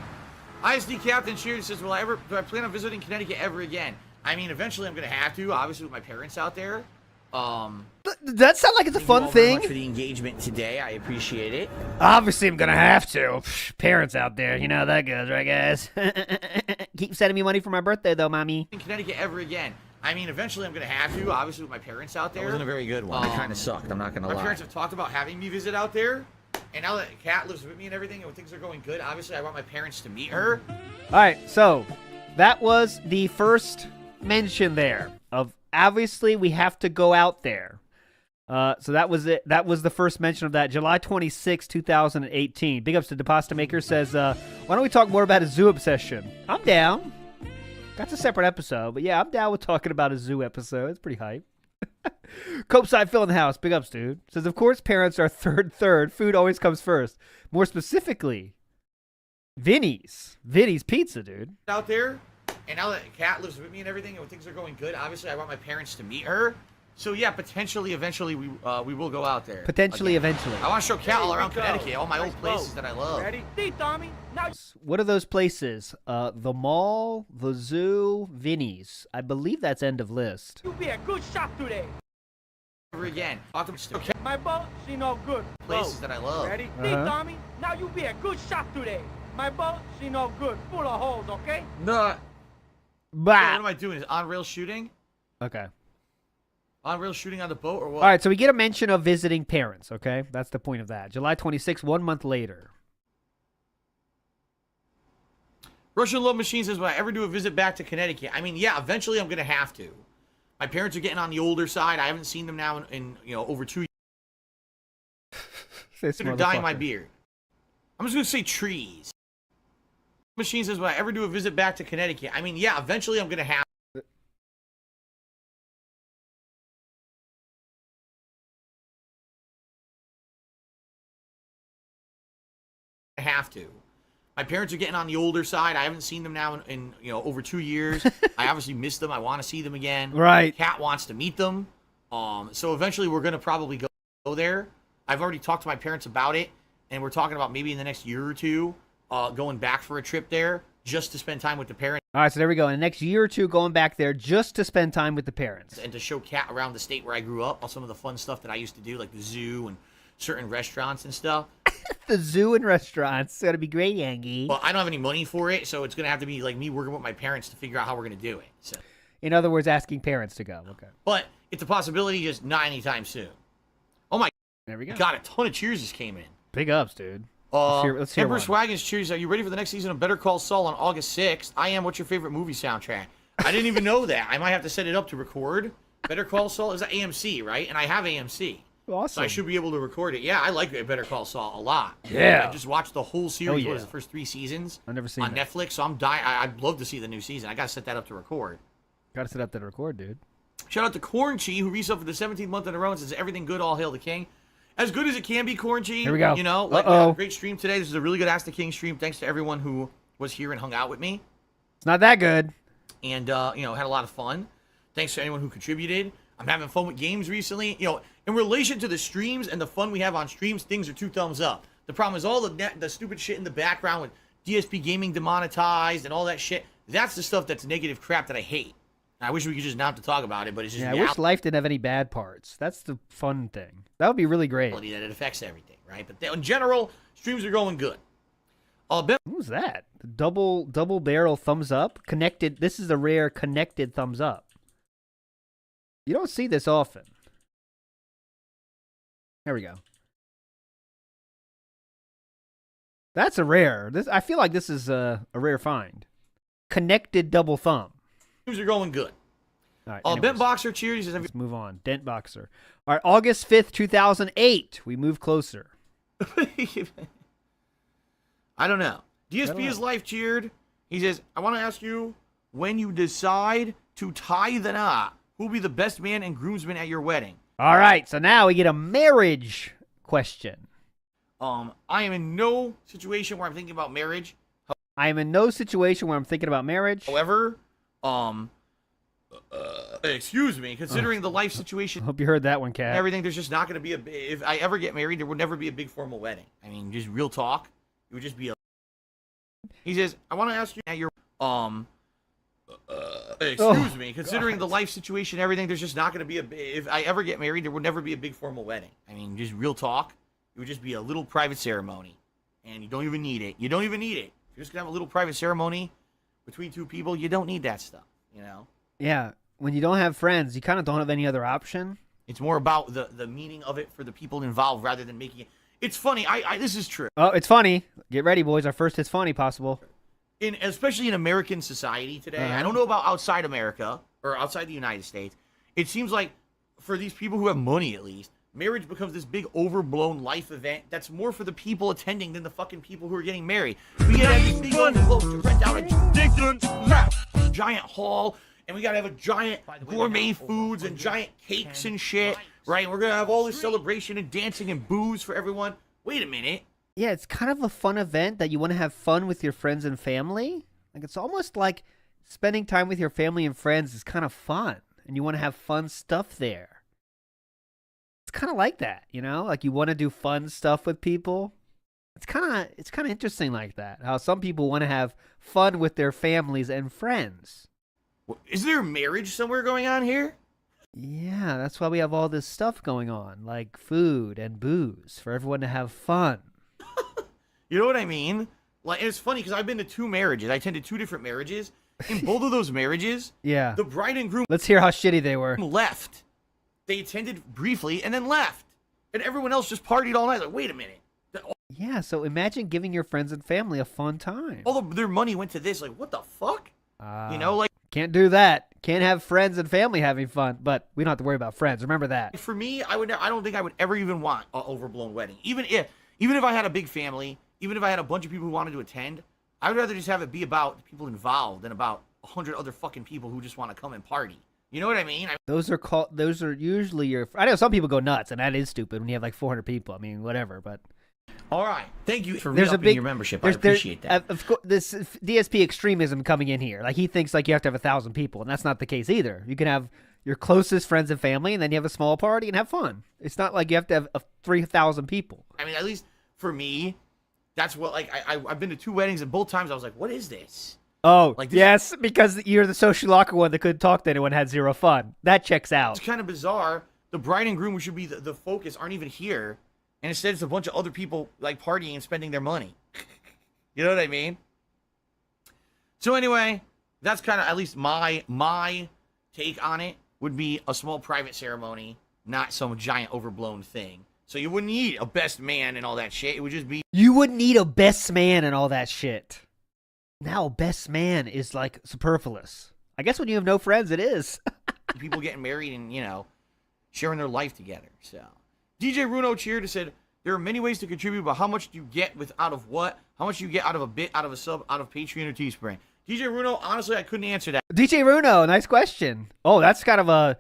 ISD Captain Cheers says, do I plan on visiting Connecticut ever again? I mean, eventually I'm going to have to, obviously with my parents out there. Does that sound like it's a fun Thank you all very thing? much for the engagement today. I appreciate it. Obviously, I'm gonna have to. Parents out there, you know how that goes, right, guys? Keep sending me money for my birthday, though, mommy. In Connecticut ever again. I mean, eventually I'm going to have to, obviously with my parents out there. That wasn't a very good one. It kind of sucked. I'm not gonna My lie. parents have talked about having me visit out there. And now that Kat lives with me and everything, and when things are going good, obviously I want my parents to meet her. All right, so that was the first mention there of obviously we have to go out there. So that was it. That was the first mention of that. July 26, 2018. Big ups to DePasta Maker says, why don't we talk more about a zoo obsession? I'm down. That's a separate episode, but yeah, I'm down with talking about a zoo episode. It's pretty hype. Copeside Phil in the house. Big ups, dude. Says, of course, parents are third. Food always comes first. More specifically, Vinny's Pizza, dude. Out there. And now that Kat lives with me and everything, and when things are going good, obviously I want my parents to meet her. So yeah, potentially, eventually, we will go out there. Potentially, again. eventually. I want to show Kat all around Connecticut, all my old places that I love. Ready? See, Tommy? Now What are those places? The mall, the zoo, Vinny's. I believe that's end of list. you be a good shot today. Ever again. Okay. My boat, she no good. Places that I love. Ready? See, Uh-huh. Tommy? Now you be a good shot today. My boat, she no good. Full of holes, okay? No. What am I doing? Is on-rail shooting? Okay. On-rail shooting on the boat or what? All right, so we get a mention of visiting parents, okay? That's the point of that. July 26, 1 month later. Russian Love Machine says, will I ever do a visit back to Connecticut? I mean, yeah, eventually I'm going to have to. My parents are getting on the older side. I haven't seen them now in over 2 years. They're dyeing my beard. I'm just going to say trees. Machine says, will I ever do a visit back to Connecticut? I mean, yeah, eventually I'm going to have to. My parents are getting on the older side. I haven't seen them now in over 2 years. I obviously miss them. I want to see them again. Right. Kat wants to meet them. So eventually we're going to probably go there. I've already talked to my parents about it, and we're talking about maybe in the next year or two going back for a trip there just to spend time with the parents. All right, so there we go. In the next year or two, going back there just to spend time with the parents. And to show Kat around the state where I grew up, all some of the fun stuff that I used to do, like the zoo and certain restaurants and stuff. The zoo and restaurants. It's going to be great, Yangi. Well, I don't have any money for it, so it's going to have to be like me working with my parents to figure out how we're going to do it. So. In other words, asking parents to go. Okay. But it's a possibility, just not anytime soon. Oh my There we go. God, a ton of cheers just came in. Big ups, dude. Let's hear Empress one. Wagons cheers. Are you ready for the next season of Better Call Saul on August 6th? I am. What's your favorite movie soundtrack? I didn't even know that. I might have to set it up to record. Better Call Saul is that AMC, right? And I have AMC. Awesome. So I should be able to record it. Yeah, I like Better Call Saul a lot. Yeah. I just watched the whole series. yeah. What is it, the first 3 seasons? I've never seen on that. Netflix. So I'm dying. I'd love to see the new season. I got to set that up to record. Got to set up that record, dude. Shout out to Corn Chi, who resubbed for the 17th month in a row and says, everything good, all hail the king. as good as it can be quarantine. Here we go. You know, like we Uh-oh. had a great stream today. This is a really good Ask the King stream. Thanks to everyone who was here and hung out with me. It's not that good. And, you know, had a lot of fun. Thanks to anyone who contributed. I'm having fun with games recently. You know, in relation to the streams and the fun we have on streams, things are 2 thumbs up. The problem is all the stupid shit in the background with DSP gaming demonetized and all that shit. That's the stuff that's negative crap that I hate. I wish we could just not have to talk about it, but it's just Yeah, I wish life didn't have any bad parts. That's the fun thing. That would be really great. reality that it affects everything, right? But in general, streams are going good. Who's that? The double barrel thumbs up? Connected. This is a rare connected thumbs up. You don't see this often. There we go. That's a rare. I feel like this is a rare find. Connected double thumb. Streams are going good. All right. Bent anyways, Boxer cheers. He says, let's move on. Dent Boxer. All right. August 5th, 2008. We move closer. I don't know. I DSP don't is know. life cheered. He says, I want to ask you, when you decide to tie the knot, who will be the best man and groomsman at your wedding? All right. So now we get a marriage question. I am in no situation where I'm thinking about marriage. I am in no situation where I'm thinking about marriage. However, excuse me, considering the life I situation hope you heard that one, and Cat. everything, there's just not going to be if I ever get married, there would never be a big formal wedding. I mean, just real talk. It would just be a. He says, I want to ask you at your, excuse me, considering the life situation and everything, there's just not going to be if I ever get married, there would never be a big formal wedding. I mean, just real talk. It would just be a little private ceremony. And you don't even need it. You don't even need it. You're just going to have a little private ceremony between 2 people. You don't need that stuff, you know? Yeah. When you don't have friends, you kind of don't have any other option. It's more about the meaning of it for the people involved rather than making it. It's funny. This is true. Oh, it's funny. Get ready, boys. Our first It's Funny possible. Especially in American society today. I don't know about outside America or outside the United States. It seems like for these people who have money, at least, marriage becomes this big overblown life event that's more for the people attending than the fucking people who are getting married. We gotta have these big envelopes to rent out a giant hall, and we gotta have a giant gourmet foods and giant cakes and shit, right? We're gonna have all this celebration and dancing and booze for everyone. Wait a minute. Yeah, it's kind of a fun event that you want to have fun with your friends and family. Like, it's almost like spending time with your family and friends is kind of fun, and you want to have fun stuff there. It's kind of like that, you know? Like, you want to do fun stuff with people. It's kind of interesting like that. How some people want to have fun with their families and friends. Is there marriage somewhere going on here? Yeah, that's why we have all this stuff going on, like food and booze for everyone to have fun. You know what I mean? Like, and it's funny because I've been to 2 marriages. I attended 2 different marriages. In both of those marriages, Yeah. the bride and groom Let's hear how shitty they were. left. They attended briefly and then left. And everyone else just partied all night. Like, wait a minute. Yeah, so imagine giving your friends and family a fun time. All of their money went to this. Like, what the fuck? You know, like, Can't do that. Can't have friends and family having fun, but we don't have to worry about friends. Remember that. for me, I don't think I would ever even want an overblown wedding. Even if I had a big family, even if I had a bunch of people who wanted to attend, I would rather just have it be about the people involved than about 100 other fucking people who just want to come and party. You know what I mean? Those are usually your. I know some people go nuts, and that is stupid when you have like 400 people. I mean, whatever, but All right. Thank you for there's a re-upping big your membership. I appreciate that. Of course, this DSP extremism coming in here. Like, he thinks like you have to have 1,000 people, and that's not the case either. You can have your closest friends and family, and then you have a small party and have fun. It's not like you have to have 3,000 people. I mean, at least for me, that's what, like, I've been to 2 weddings, and both times I was like, what is this? Oh, Like this- yes, because you're the social awkward one that couldn't talk to anyone, had zero fun. That checks out. It's kind of bizarre. The bride and groom, who should be the focus, aren't even here. And instead, it's a bunch of other people, like, partying and spending their money. You know what I mean? So anyway, that's kind of, at least my take on it, would be a small private ceremony, not some giant overblown thing. So you wouldn't need a best man and all that shit. It would just be You wouldn't need a best man and all that shit. Now, best man is like superfluous. I guess when you have no friends, it is. people getting married and, you know, sharing their life together. So DJ Runo cheered and said, there are many ways to contribute, but how much do you get out of what? How much do you get out of a bit, out of a sub, out of Patreon or Teespring? DJ Runo, honestly, I couldn't answer that DJ Runo, nice question. Oh, that's kind of a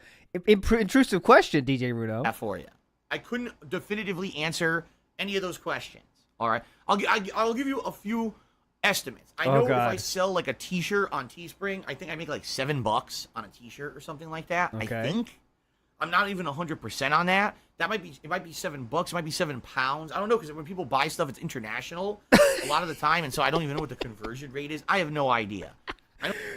intrusive question, DJ Runo. for you. I couldn't definitively answer any of those questions. All right, I'll give you a few estimates. I know if I sell like a T-shirt on Teespring, I think I make like $7 on a T-shirt or something like that. Okay. I think. I'm not even 100% on that. It might be $7. It might be 7 pounds. I don't know, because when people buy stuff, it's international a lot of the time, and so I don't even know what the conversion rate is. I have no idea.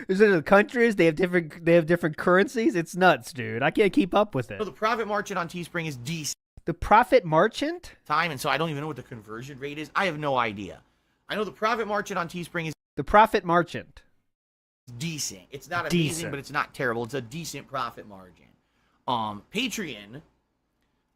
Is it the countries? They have different currencies. It's nuts, dude. I can't keep up with it. So the profit margin on Teespring is decent. The profit margin? And so I don't even know what the conversion rate is. I have no idea. I know the profit margin on Teespring is the profit margin. Decent. It's not amazing, but it's not terrible. It's a decent profit margin. Patreon,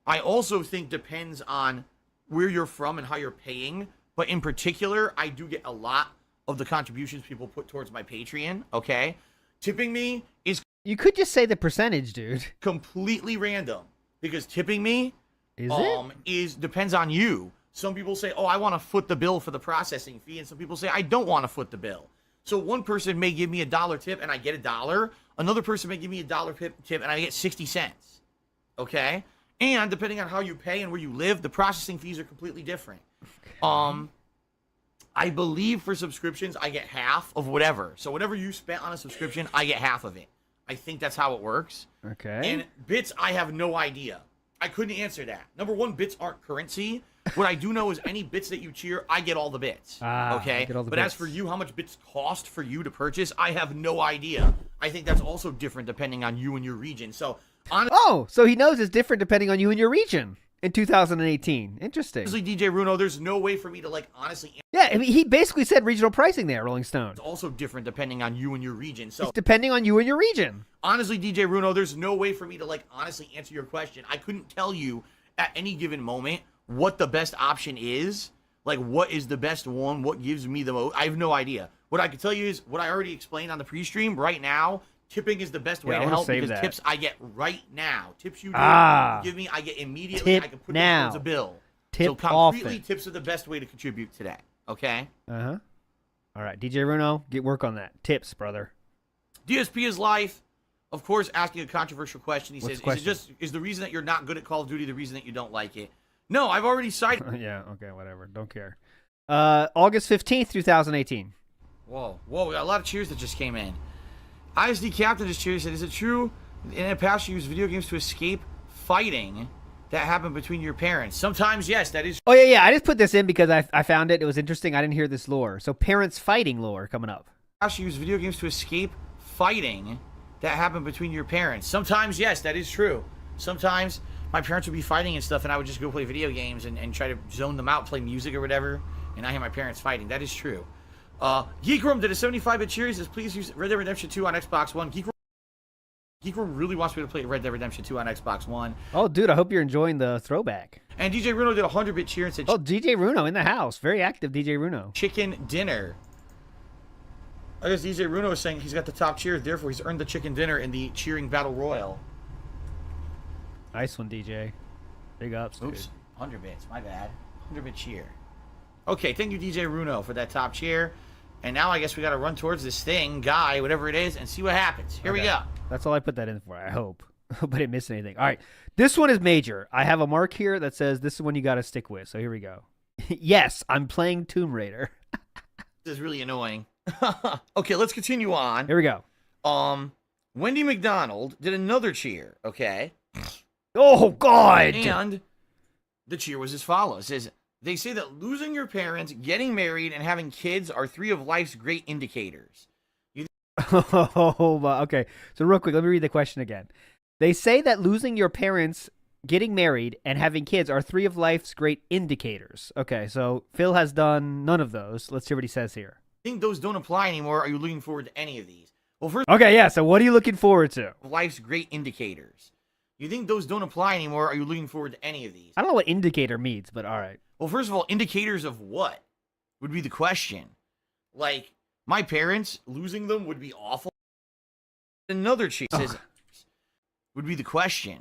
I also think depends on where you're from and how you're paying. But in particular, I do get a lot of the contributions people put towards my Patreon. Okay, tipping me is. You could just say the percentage, dude. Completely random, because tipping me depends on you. Some people say, "Oh, I want to foot the bill for the processing fee," and some people say, "I don't want to foot the bill." So one person may give me $1 tip and I get $1. Another person may give me $1 tip and I get 60 cents. Okay? And depending on how you pay and where you live, the processing fees are completely different. I believe for subscriptions, I get half of whatever. So whatever you spent on a subscription, I get half of it. I think that's how it works. Okay. And bits, I have no idea. I couldn't answer that. Number one, bits aren't currency. What I do know is any bits that you cheer, I get all the bits. Okay? But as for you, how much bits cost for you to purchase, I have no idea. I think that's also different depending on you and your region. So, so he knows it's different depending on you and your region in 2018. Interesting. Honestly, DJ Runo, there's no way for me to, like, honestly... Yeah, I mean, he basically said regional pricing there, Rolling Stone. It's also different depending on you and your region. So, it's depending on you and your region. Honestly, DJ Runo, there's no way for me to, like, honestly answer your question. I couldn't tell you at any given moment what the best option is, like what is the best one, what gives me the most. I have no idea. What I can tell you is what I already explained on the pre-stream. Right now, tipping is the best way to help, because tips I get right now. Tips you give me, I get immediately. I can put them towards a bill. So concretely, tips are the best way to contribute today. Okay? All right, DJ Runo, get work on that. Tips, brother. DSP is life. Of course, asking a controversial question. He says, is the reason that you're not good at Call of Duty the reason that you don't like it? No, I've already cited. Yeah, okay, whatever. Don't care. August 15th, 2018. Whoa, we got a lot of cheers that just came in. ISD Captain just cheers said, is it true in the past you use video games to escape fighting that happened between your parents? Sometimes, yes, that is. Oh, yeah. I just put this in because I found it. It was interesting. I didn't hear this lore. So parents fighting lore coming up. You use video games to escape fighting that happened between your parents. Sometimes, yes, that is true. Sometimes my parents would be fighting and stuff, and I would just go play video games and try to zone them out, play music or whatever, and I hear my parents fighting. That is true. Geekroom did a 75-bit cheers. Says, please use Red Dead Redemption 2 on Xbox One. Geekroom really wants me to play Red Dead Redemption 2 on Xbox One. Oh, dude, I hope you're enjoying the throwback. And DJ Runo did a 100-bit cheer and said, oh, DJ Runo in the house. Very active DJ Runo. Chicken dinner. I guess DJ Runo is saying he's got the top cheer, therefore he's earned the chicken dinner in the cheering battle royal. Nice one, DJ. Big ups, Oops, dude. 100 bits, my bad. 100-bit cheer. Okay, thank you, DJ Runo, for that top cheer. And now I guess we got to run towards this thing, guy, whatever it is, and see what happens. Here we go. That's all I put that in for, I hope. But I didn't miss anything. All right, this one is major. I have a mark here that says this is one you got to stick with. So here we go. Yes, I'm playing Tomb Raider. This is really annoying. Okay, let's continue on. Here we go. Wendy McDonald did another cheer, okay? Oh, God! And the cheer was as follows. It says, they say that losing your parents, getting married, and having kids are 3 of life's great indicators. Okay. So real quick, let me read the question again. They say that losing your parents, getting married, and having kids are 3 of life's great indicators. Okay, so Phil has done none of those. Let's hear what he says here. Think those don't apply anymore? Are you looking forward to any of these? Well, first, okay, yeah. So what are you looking forward to? Life's great indicators. You think those don't apply anymore? Are you looking forward to any of these? I don't know what indicator means, but all right. Well, first of all, indicators of what would be the question. Like, my parents, losing them would be awful. Another chick says, would be the question.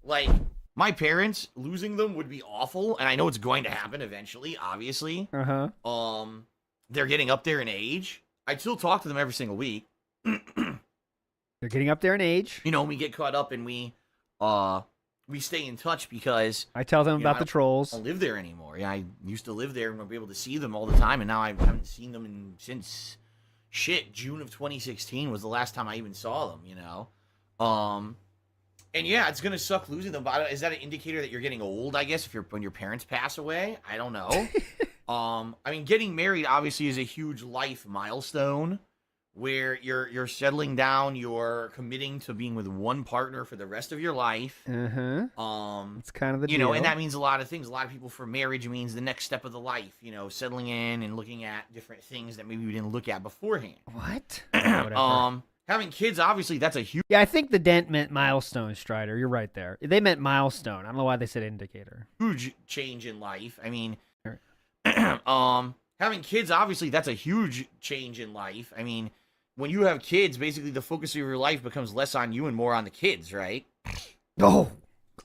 Like, my parents, losing them would be awful, and I know it's going to happen eventually, obviously. They're getting up there in age. I still talk to them every single week. They're getting up there in age. You know, we get caught up and we we stay in touch because I tell them you know, about the trolls. I don't live there anymore. Yeah, I used to live there and I'll be able to see them all the time, and now I haven't seen them since June of 2016 was the last time I even saw them. You know, and yeah, it's gonna suck losing them. But is that an indicator that you're getting old? I guess when your parents pass away, I don't know. I mean, getting married obviously is a huge life milestone where you're settling down, you're committing to being with one partner for the rest of your life. It's kind of the you deal. know, and that means a lot of things. A lot of people, for marriage, means the next step of the life. You know, settling in and looking at different things that maybe we didn't look at beforehand. What? Whatever. Having kids, obviously, that's a huge. Yeah, I think the dent meant milestone, Strider. You're right there. They meant milestone. I don't know why they said indicator. Huge change in life. I mean, having kids, obviously, that's a huge change in life. I mean, when you have kids, basically the focus of your life becomes less on you and more on the kids, right? Oh,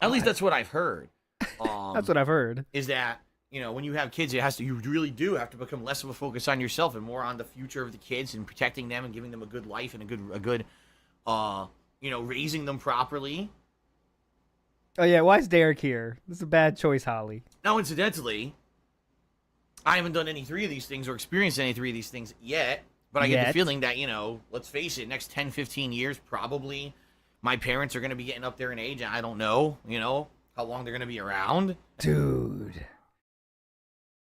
at least that's what I've heard. That's what I've heard. Is that, you know, when you have kids, you really do have to become less of a focus on yourself and more on the future of the kids and protecting them and giving them a good life and a good, you know, raising them properly. Oh yeah, why is Derek here? This is a bad choice, Holly. Now, incidentally, I haven't done any three of these things or experienced any three of these things yet. But I get the feeling that, you know, let's face it, next 10, 15 years, probably my parents are going to be getting up there in age. And I don't know, you know, how long they're going to be around. Dude.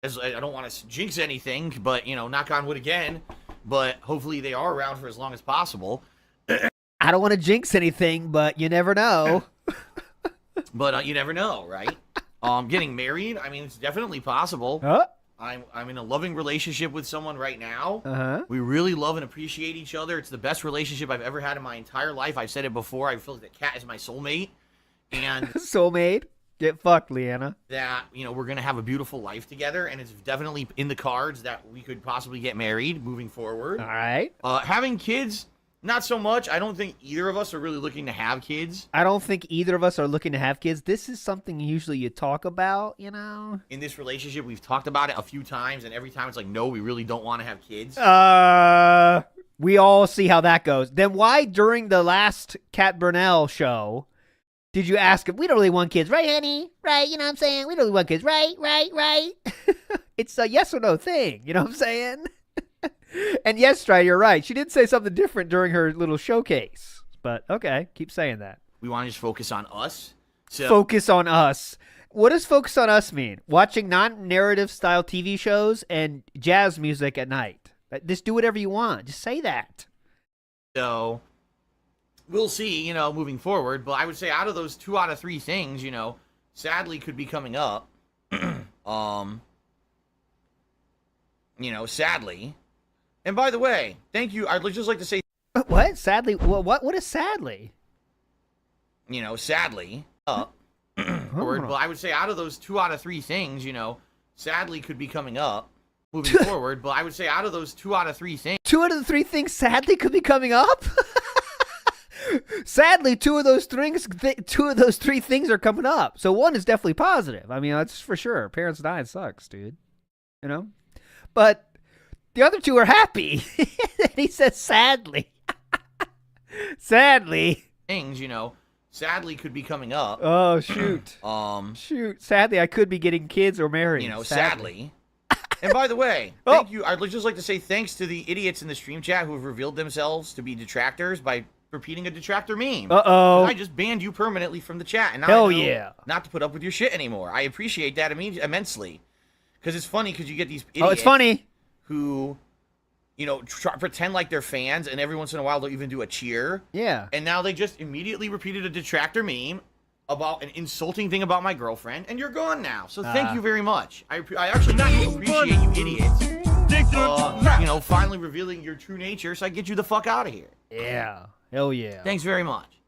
I don't want to jinx anything, but, you know, knock on wood again. But hopefully they are around for as long as possible. I don't want to jinx anything, but you never know. But you never know, right? Getting married, I mean, it's definitely possible. Huh? I'm in a loving relationship with someone right now. Uh-huh. We really love and appreciate each other. It's the best relationship I've ever had in my entire life. I've said it before. I feel like the cat is my soulmate. And soulmate? Get fucked, Leanna. That, you know, we're going to have a beautiful life together. And it's definitely in the cards that we could possibly get married moving forward. All right. Having kids, not so much. I don't think either of us are really looking to have kids. I don't think either of us are looking to have kids. This is something usually you talk about, you know? In this relationship, we've talked about it a few times, and every time it's like, no, we really don't want to have kids. We all see how that goes. Then why, during the last Kat Burnell show, did you ask if we don't really want kids, right, honey? Right, you know what I'm saying? We don't really want kids, right? It's a yes or no thing, you know what I'm saying? And yes, Stry, you're right. She did say something different during her little showcase. But, okay, keep saying that. We want to just focus on us. So, focus on us. What does focus on us mean? Watching non-narrative style TV shows and jazz music at night. Just do whatever you want. Just say that. So, we'll see, you know, moving forward. But I would say out of those 2 out of 3 things, you know, sadly could be coming up. You know, sadly. And by the way, thank you. I'd just like to say... What? Sadly? What is sadly? You know, sadly. Forward, but I would say out of those 2 out of 3 things, you know, sadly could be coming up. Moving forward, but I would say out of those 2 out of 3 things... 2 out of the 3 things sadly could be coming up? Sadly, 2 of those 3 things are coming up. So 1 is definitely positive. I mean, that's for sure. Parents dying sucks, dude. You know? But the other 2 are happy. And he says sadly. Sadly. Things, you know, sadly could be coming up. Oh, shoot. Shoot. Sadly, I could be getting kids or married. You know, sadly. And by the way, thank you. I'd just like to say thanks to the idiots in the stream chat who have revealed themselves to be detractors by repeating a detractor meme. Uh-oh. I just banned you permanently from the chat. And now Hell I know yeah. not to put up with your shit anymore. I appreciate that immensely. Because it's funny because you get these idiots. Oh, it's funny. Who, you know, pretend like they're fans, and every once in a while they'll even do a cheer. Yeah. And now they just immediately repeated a detractor meme about an insulting thing about my girlfriend, and you're gone now. So thank you very much. I actually do appreciate you idiots. You know, finally revealing your true nature, so I get you the fuck out of here. Yeah. Hell yeah. Thanks very much.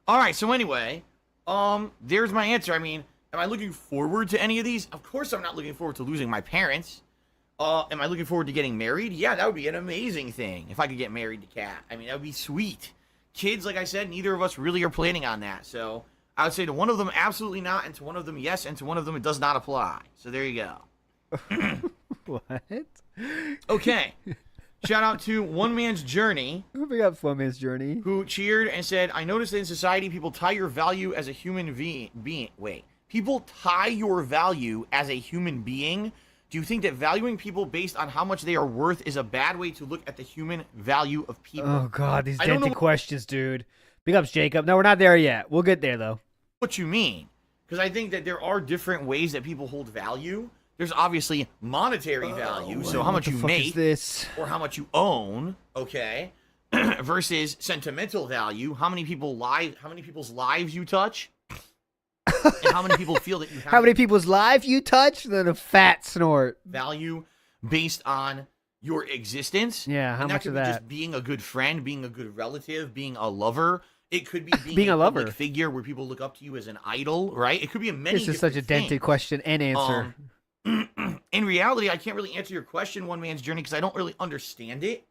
All right, so anyway, there's my answer. I mean, am I looking forward to any of these? Of course I'm not looking forward to losing my parents. Am I looking forward to getting married? Yeah, that would be an amazing thing if I could get married to Kat. I mean, that would be sweet. Kids, like I said, neither of us really are planning on that. So I would say to one of them, absolutely not, and to one of them, yes, and to one of them, it does not apply. So there you go. What? Okay. Shout out to One Man's Journey, Big up One Man's Journey. who cheered and said, I noticed that in society, people tie your value as a human being. Wait. People tie your value as a human being? Do you think that valuing people based on how much they are worth is a bad way to look at the human value of people? Oh, God, these I don't dented know questions, dude. Big ups, Jacob. No, we're not there yet. We'll get there, though. what you mean. Because I think that there are different ways that people hold value. There's obviously monetary value, so how much you make This? or how much you own, okay, versus sentimental value, how many people's lives you touch, and how many people feel that you have How many people's lives you touch? Then a fat snort. value based on your existence. Yeah, how And much could of be that? just being a good friend, being a good relative, being a lover. It could be Being a public lover. figure where people look up to you as an idol, right? It could be a many This is such a different dented things. question and answer. In reality, I can't really answer your question, One Man's Journey, because I don't really understand it.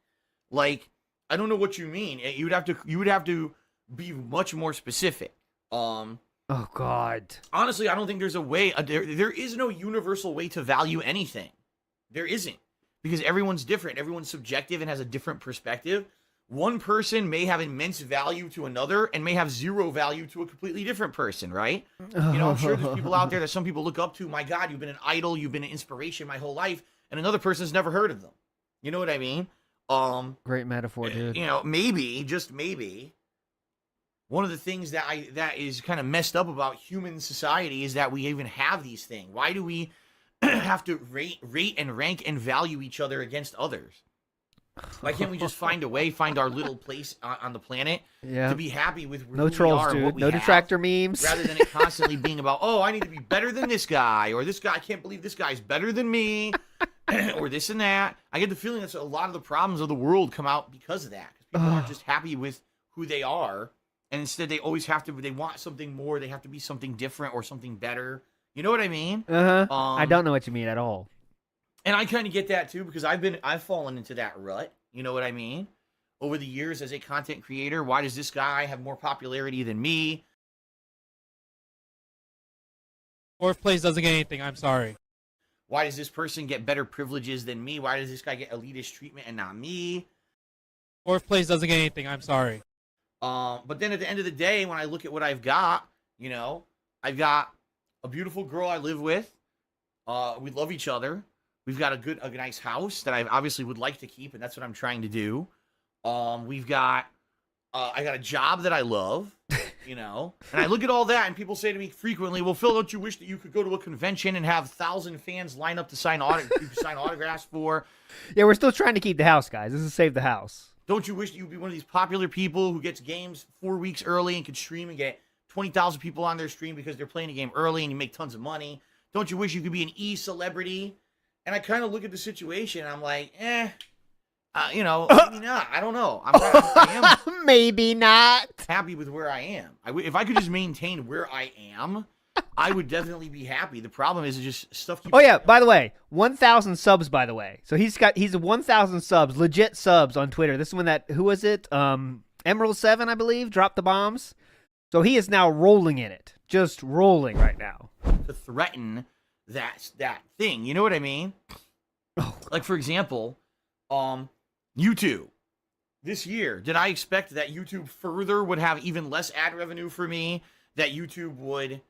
Like, I don't know what you mean. You would have to be much more specific. Oh, God. Honestly, I don't think there's a way. There is no universal way to value anything. There isn't, because everyone's different. Everyone's subjective and has a different perspective. One person may have immense value to another and may have zero value to a completely different person, right? You know, I'm sure there's people out there that some people look up to. My God, you've been an idol, you've been an inspiration my whole life, and another person's never heard of them. You know what I mean? Great metaphor, dude. You know, maybe, just maybe, one of the things that is kind of messed up about human society is that we even have these things. Why do we have to rate and rank and value each other against others? Why can't we just find a way, find our little place on the planet Yeah. to be happy with who No we trolls, are and what dude. we No have, detractor memes. rather than it constantly being about, oh, I need to be better than this guy, or this guy, I can't believe this guy's better than me, or this and that. I get the feeling that a lot of the problems of the world come out because of that. Because people aren't just happy with who they are, and instead they always have to, they want something more, they have to be something different or something better. You know what I mean? Uh-huh. I don't know what you mean at all. And I kind of get that too, because I've fallen into that rut. You know what I mean? Over the years as a content creator, why does this guy have more popularity than me? Fourth place doesn't get anything. I'm sorry. Why does this person get better privileges than me? Why does this guy get elitist treatment and not me? Fourth place doesn't get anything. I'm sorry. But then at the end of the day, when I look at what I've got, you know, I've got a beautiful girl I live with. We love each other. We've got a nice house that I obviously would like to keep, and that's what I'm trying to do. We've got, I got a job that I love, you know, and I look at all that, and people say to me frequently, well, Phil, don't you wish that you could go to a convention and have 1,000 fans line up to sign autographs for? Yeah, we're still trying to keep the house, guys. This is save the house. Don't you wish that you'd be one of these popular people who gets games 4 weeks early and could stream and get 20,000 people on their stream because they're playing a game early and you make tons of money? Don't you wish you could be an e-celebrity? And I kind of look at the situation and I'm like, you know, maybe not. I don't know. I am Maybe not. happy with where I am. If I could just maintain where I am, I would definitely be happy. The problem is just stuff keeps... Oh, yeah, by the way, 1,000 subs, by the way. So he's 1,000 subs, legit subs on Twitter. This is when who was it? Emerald7, I believe, dropped the bombs. So he is now rolling in it. Just rolling right now. to threaten that thing. You know what I mean? Oh. Like, for example, YouTube. This year, did I expect that YouTube further would have even less ad revenue for me? That YouTube would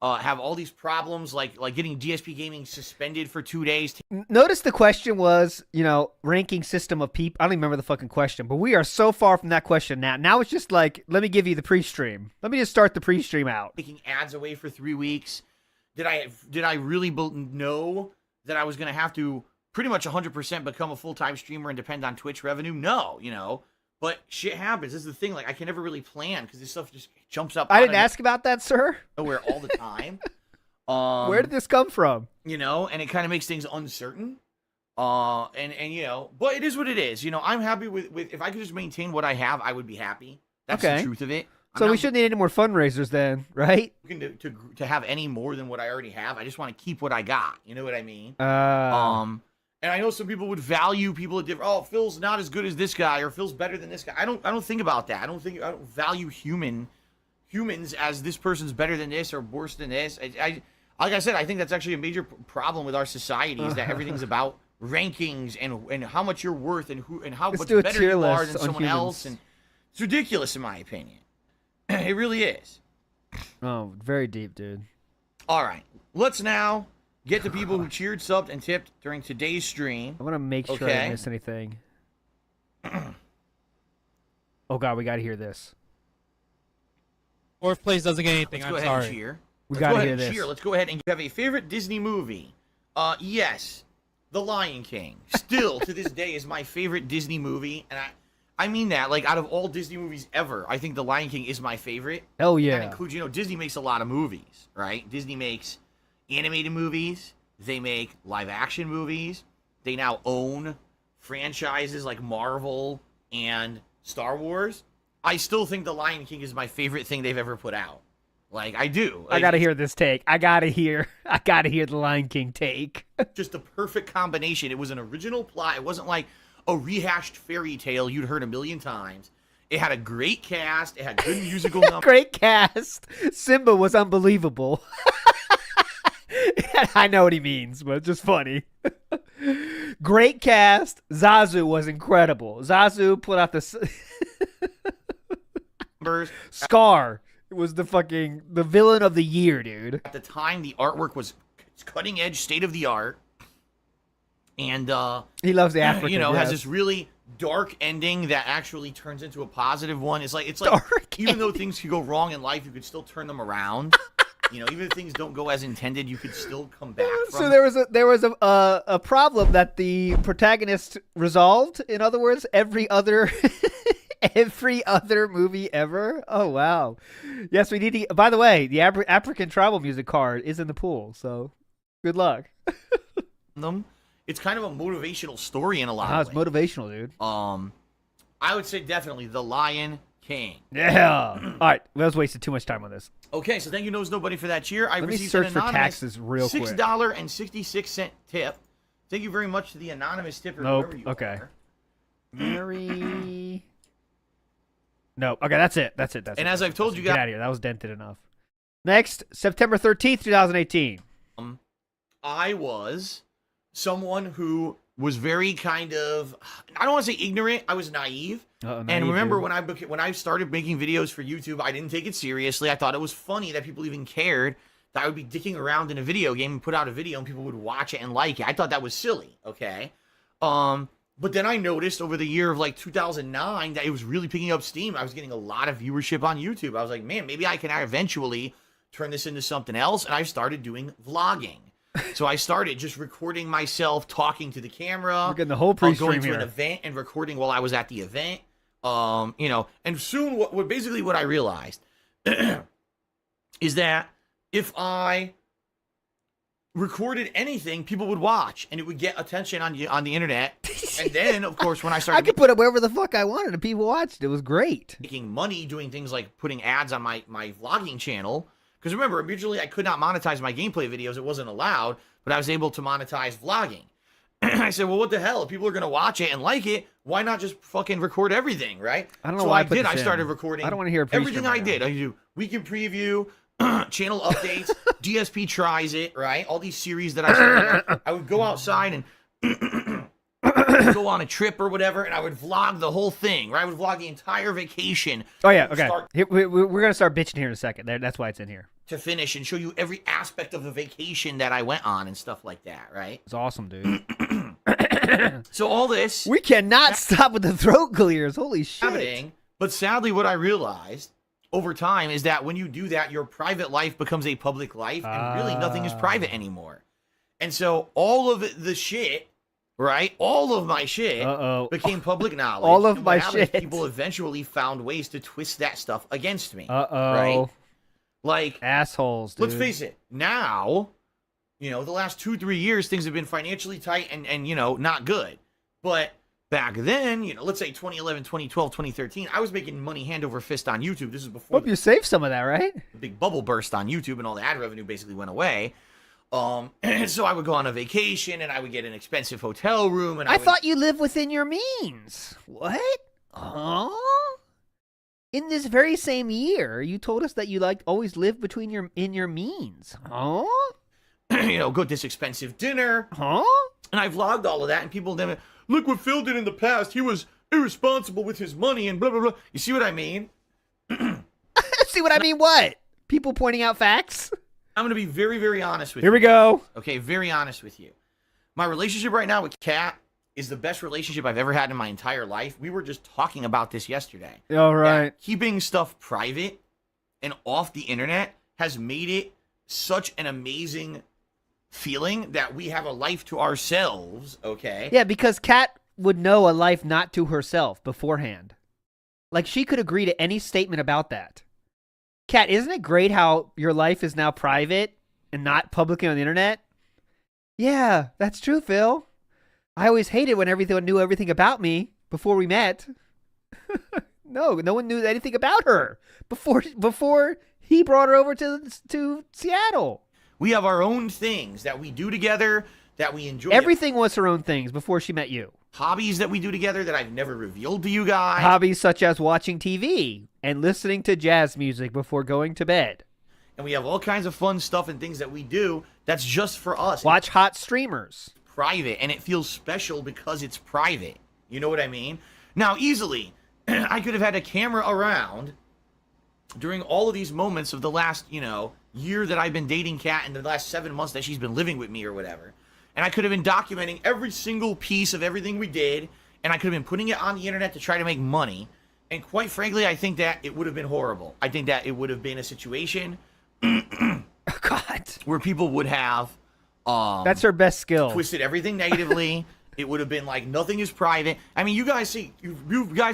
have all these problems, like getting DSP gaming suspended for 2 days? Notice the question was, you know, ranking system of people. I don't even remember the fucking question, but we are so far from that question now. Now it's just like, let me give you the pre-stream. Let me just start the pre-stream out. Taking ads away for 3 weeks. Did I really know that I was going to have to pretty much 100% become a full-time streamer and depend on Twitch revenue? No, you know. But shit happens. This is the thing. Like, I can never really plan because this stuff just jumps up. I didn't ask about that, sir. Nowhere all the time. Where did this come from? You know, and it kind of makes things uncertain. And you know, but it is what it is. You know, I'm happy with if I could just maintain what I have, I would be happy. That's Okay. the truth of it. So we shouldn't need any more fundraisers then, right? Looking to have any more than what I already have. I just want to keep what I got. You know what I mean? And I know some people would value people at different. Oh, Phil's not as good as this guy, or Phil's better than this guy. I don't think about that. I don't value humans as this person's better than this or worse than this. I like I said, I think that's actually a major problem with our society is that everything's about rankings and how much you're worth and how Let's much do a better tier you are list than on someone else, humans. and it's ridiculous in my opinion. It really is. Oh, very deep, dude. All right, let's now get to people who cheered, subbed, and tipped during today's stream. I want to make sure I Okay. don't miss anything. Oh God, we got to hear this. Fourth place doesn't get anything. Let's I'm go ahead and sorry. cheer. We Let's got go to ahead hear and this. cheer. Let's go ahead and you have a favorite Disney movie. Yes, The Lion King. Still to this day is my favorite Disney movie, and I mean that, like, out of all Disney movies ever, I think The Lion King is my favorite. Hell That yeah. includes, Disney makes a lot of movies, right? Disney makes animated movies. They make live action movies. They now own franchises like Marvel and Star Wars. I still think The Lion King is my favorite thing they've ever put out. Like, I do. I Like, got to hear this take. I got to hear the Lion King take. just the perfect combination. It was an original plot. It wasn't like a rehashed fairy tale you'd heard a million times. It had a great cast. It had good musical numbers. Great cast. Simba was unbelievable. I know what he means, but it's just funny. Great cast. Zazu was incredible. Zazu put out the Scar. It was the villain of the year, dude. At the time, the artwork was cutting edge, state of the art, and He loves the African. has yes. this really dark ending that actually turns into a positive one. It's like Dark even though things could go wrong in life, you could still turn them around. Even if things don't go as intended, you could still come back from. So there was a problem that the protagonist resolved. In other words, every other movie ever. Oh wow! Yes, we need to. By the way, the African tribal music card is in the pool. So good luck. them. It's kind of a motivational story in a lot Wow, of it's ways. motivational, dude. I would say definitely The Lion King. Yeah. All right, we was wasted too much time on this. Okay, so thank you, Knows Nobody, for that cheer. I Let me received search an for anonymous taxes real quick. $6.66 tip. Thank you very much to the anonymous tipper. Nope. whoever you Okay. are. Mary. No. Okay, that's it. That's it. And as I've told you Get guys- out of here. That was dented enough. Next, September 13th, 2018. I was someone who was very kind of, I don't want to say ignorant, I was naive. And remember when I started making videos for YouTube, I didn't take it seriously. I thought it was funny that people even cared that I would be dicking around in a video game and put out a video and people would watch it and like it. I thought that was silly, okay? But then I noticed over the year of like 2009 that it was really picking up steam. I was getting a lot of viewership on YouTube. I was like, man, maybe I can eventually turn this into something else. And I started doing vlogging. So I started just recording myself talking to the camera. We're getting the whole pre-stream going to here. an event and recording while I was at the event. And soon what I realized is that if I recorded anything, people would watch and it would get attention on the internet. And then, of course, when I I started could put it wherever the fuck I wanted and people watched. It was great. making money doing things like putting ads on my vlogging channel, because remember, originally I could not monetize my gameplay videos. It wasn't allowed, but I was able to monetize vlogging. I said, well, what the hell? If people are going to watch it and like it, why not just fucking record everything, right? I don't know so why I I put did. this I started in. recording I don't wanna hear a pre-stream everything I right did. now. I do weekend preview, channel updates, DSP tries it, right? All these series that I started. I would go outside and go on a trip or whatever, and I would vlog the whole thing, right? I would vlog the entire vacation. Oh, yeah. Okay. Start Here, we're going to start bitching here in a second. That's why it's in here. to finish and show you every aspect of the vacation that I went on and stuff like that, right? It's awesome, dude. So all this We cannot stop with the throat clears. Holy shit. happening, but sadly what I realized over time is that when you do that, your private life becomes a public life, and really nothing is private anymore. And so all of the shit, right? All of my shit became public knowledge. All of and my what happened is shit. people eventually found ways to twist that stuff against me. Uh-oh. Right? Like, assholes, dude. let's face it, now, the last 2-3 years, things have been financially tight and not good. But back then, let's say 2011, 2012, 2013, I was making money hand over fist on YouTube. This is before Hope you saved some of that, right? the big bubble burst on YouTube and all the ad revenue basically went away. And so I would go on a vacation and I would get an expensive hotel room. And I would, thought you lived within your means. What? Huh? In this very same year, you told us that you always lived in your means. Huh? go to this expensive dinner. Huh? And I vlogged all of that, and people then, look what Phil did in the past. He was irresponsible with his money and blah, blah, blah. You see what I mean? See what I mean? What? People pointing out facts? I'm going to be very, very honest with Here you. we go. Okay, very honest with you. My relationship right now with Kat is the best relationship I've ever had in my entire life. We were just talking about this yesterday. All right. That keeping stuff private and off the internet has made it such an amazing feeling that we have a life to ourselves, okay? Yeah, because Kat would know a life not to herself beforehand. Like, she could agree to any statement about that. Kat, isn't it great how your life is now private and not publicly on the internet? Yeah, that's true, Phil. I always hated when everyone knew everything about me before we met. No one knew anything about her before he brought her over to Seattle. We have our own things that we do together, that we enjoy. Everything was her own things before she met you. Hobbies that we do together that I've never revealed to you guys. Hobbies such as watching TV and listening to jazz music before going to bed. And we have all kinds of fun stuff and things that we do that's just for us. Watch hot streamers. It's private, and it feels special because it's private. You know what I mean? Now, easily, I could have had a camera around during all of these moments of the last, year that I've been dating Kat and the last 7 months that she's been living with me or whatever. And I could have been documenting every single piece of everything we did, and I could have been putting it on the internet to try to make money. And quite frankly, I think that it would have been horrible. I think that it would have been a situation God. where people would have That's her best skill. twisted everything negatively. It would have been like nothing is private. I mean, you guys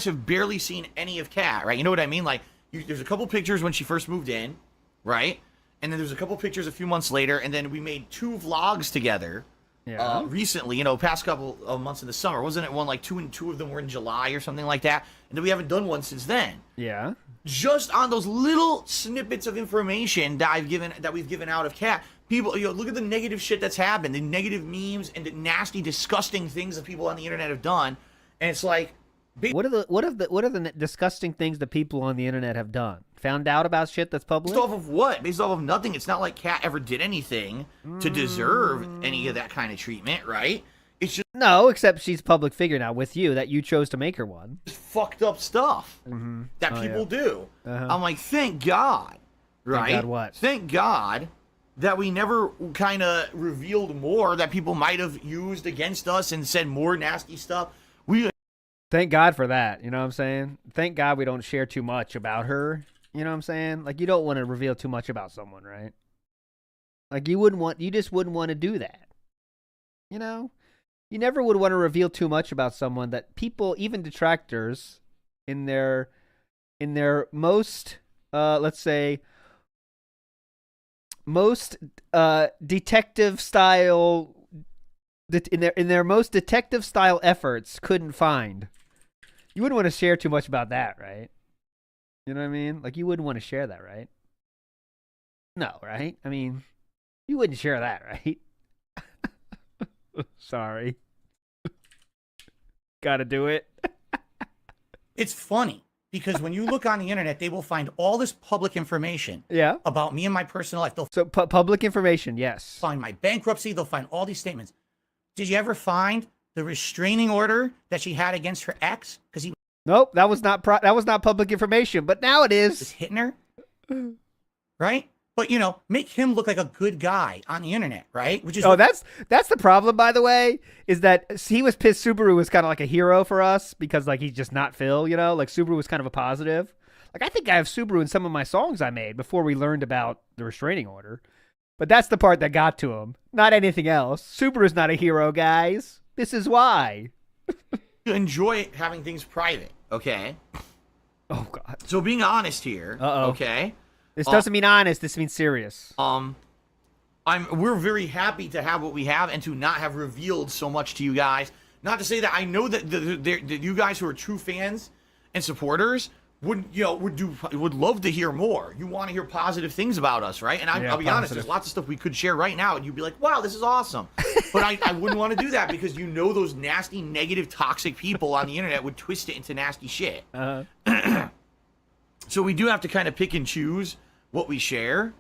have barely seen any of Kat, right? You know what I mean? Like, there's a couple pictures when she first moved in, right? And then there's a couple pictures a few months later, and then we made 2 vlogs together. Yeah. Recently, past couple of months in the summer. Wasn't it one like 2 of them were in July or something like that? And then we haven't done one since then. Yeah. Just on those little snippets of information that we've given out of Kat, people, look at the negative shit that's happened, the negative memes and the nasty, disgusting things that people on the internet have done, and it's like, What are the disgusting things that people on the internet have done? Found out about shit that's public? based off of what? Based off of nothing. It's not like Kat ever did anything to deserve any of that kind of treatment, right? It's just No, except she's a public figure now with you that you chose to make her one. fucked up stuff that Oh, people yeah. do. Uh-huh. I'm like, thank God, right? God what? Thank God that we never kind of revealed more that people might have used against us and said more nasty stuff. Thank God for that. You know what I'm saying? Thank God we don't share too much about her. You know what I'm saying? Like, you don't want to reveal too much about someone, right? Like, you just wouldn't want to do that. You know? You never would want to reveal too much about someone that people, even detractors, in their most, let's say, most detective style, in their most detective style efforts, couldn't find. You wouldn't want to share too much about that, right? You know what I mean? Like, you wouldn't want to share that, right? No, right? I mean, you wouldn't share that, right? Sorry. Gotta do it. It's funny because when you look on the internet, they will find all this public information Yeah. about me and my personal life. They'll So public information, yes. find my bankruptcy. They'll find all these statements. Did you ever find the restraining order that she had against her ex because he Nope, that was not public information, but now it was is. hitting her? Right? But, make him look like a good guy on the internet, right? Which is Oh, that's the problem, by the way, is that he was pissed Subaru was kind of like a hero for us because, like, he's just not Phil, Like, Subaru was kind of a positive. Like, I think I have Subaru in some of my songs I made before we learned about the restraining order. But that's the part that got to him, not anything else. Subaru's not a hero, guys. This is why. enjoy having things private, okay? Oh, God. So being honest here, Uh-oh. okay? This doesn't mean honest. This means serious. We're very happy to have what we have and to not have revealed so much to you guys. Not to say that I know that that you guys who are true fans and supporters would love to hear more. You want to hear positive things about us, right? And I'll be honest, there's lots of stuff we could share right now, and you'd be like, "Wow, this is awesome." But I wouldn't want to do that because those nasty, negative, toxic people on the internet would twist it into nasty shit. So we do have to kind of pick and choose what we share.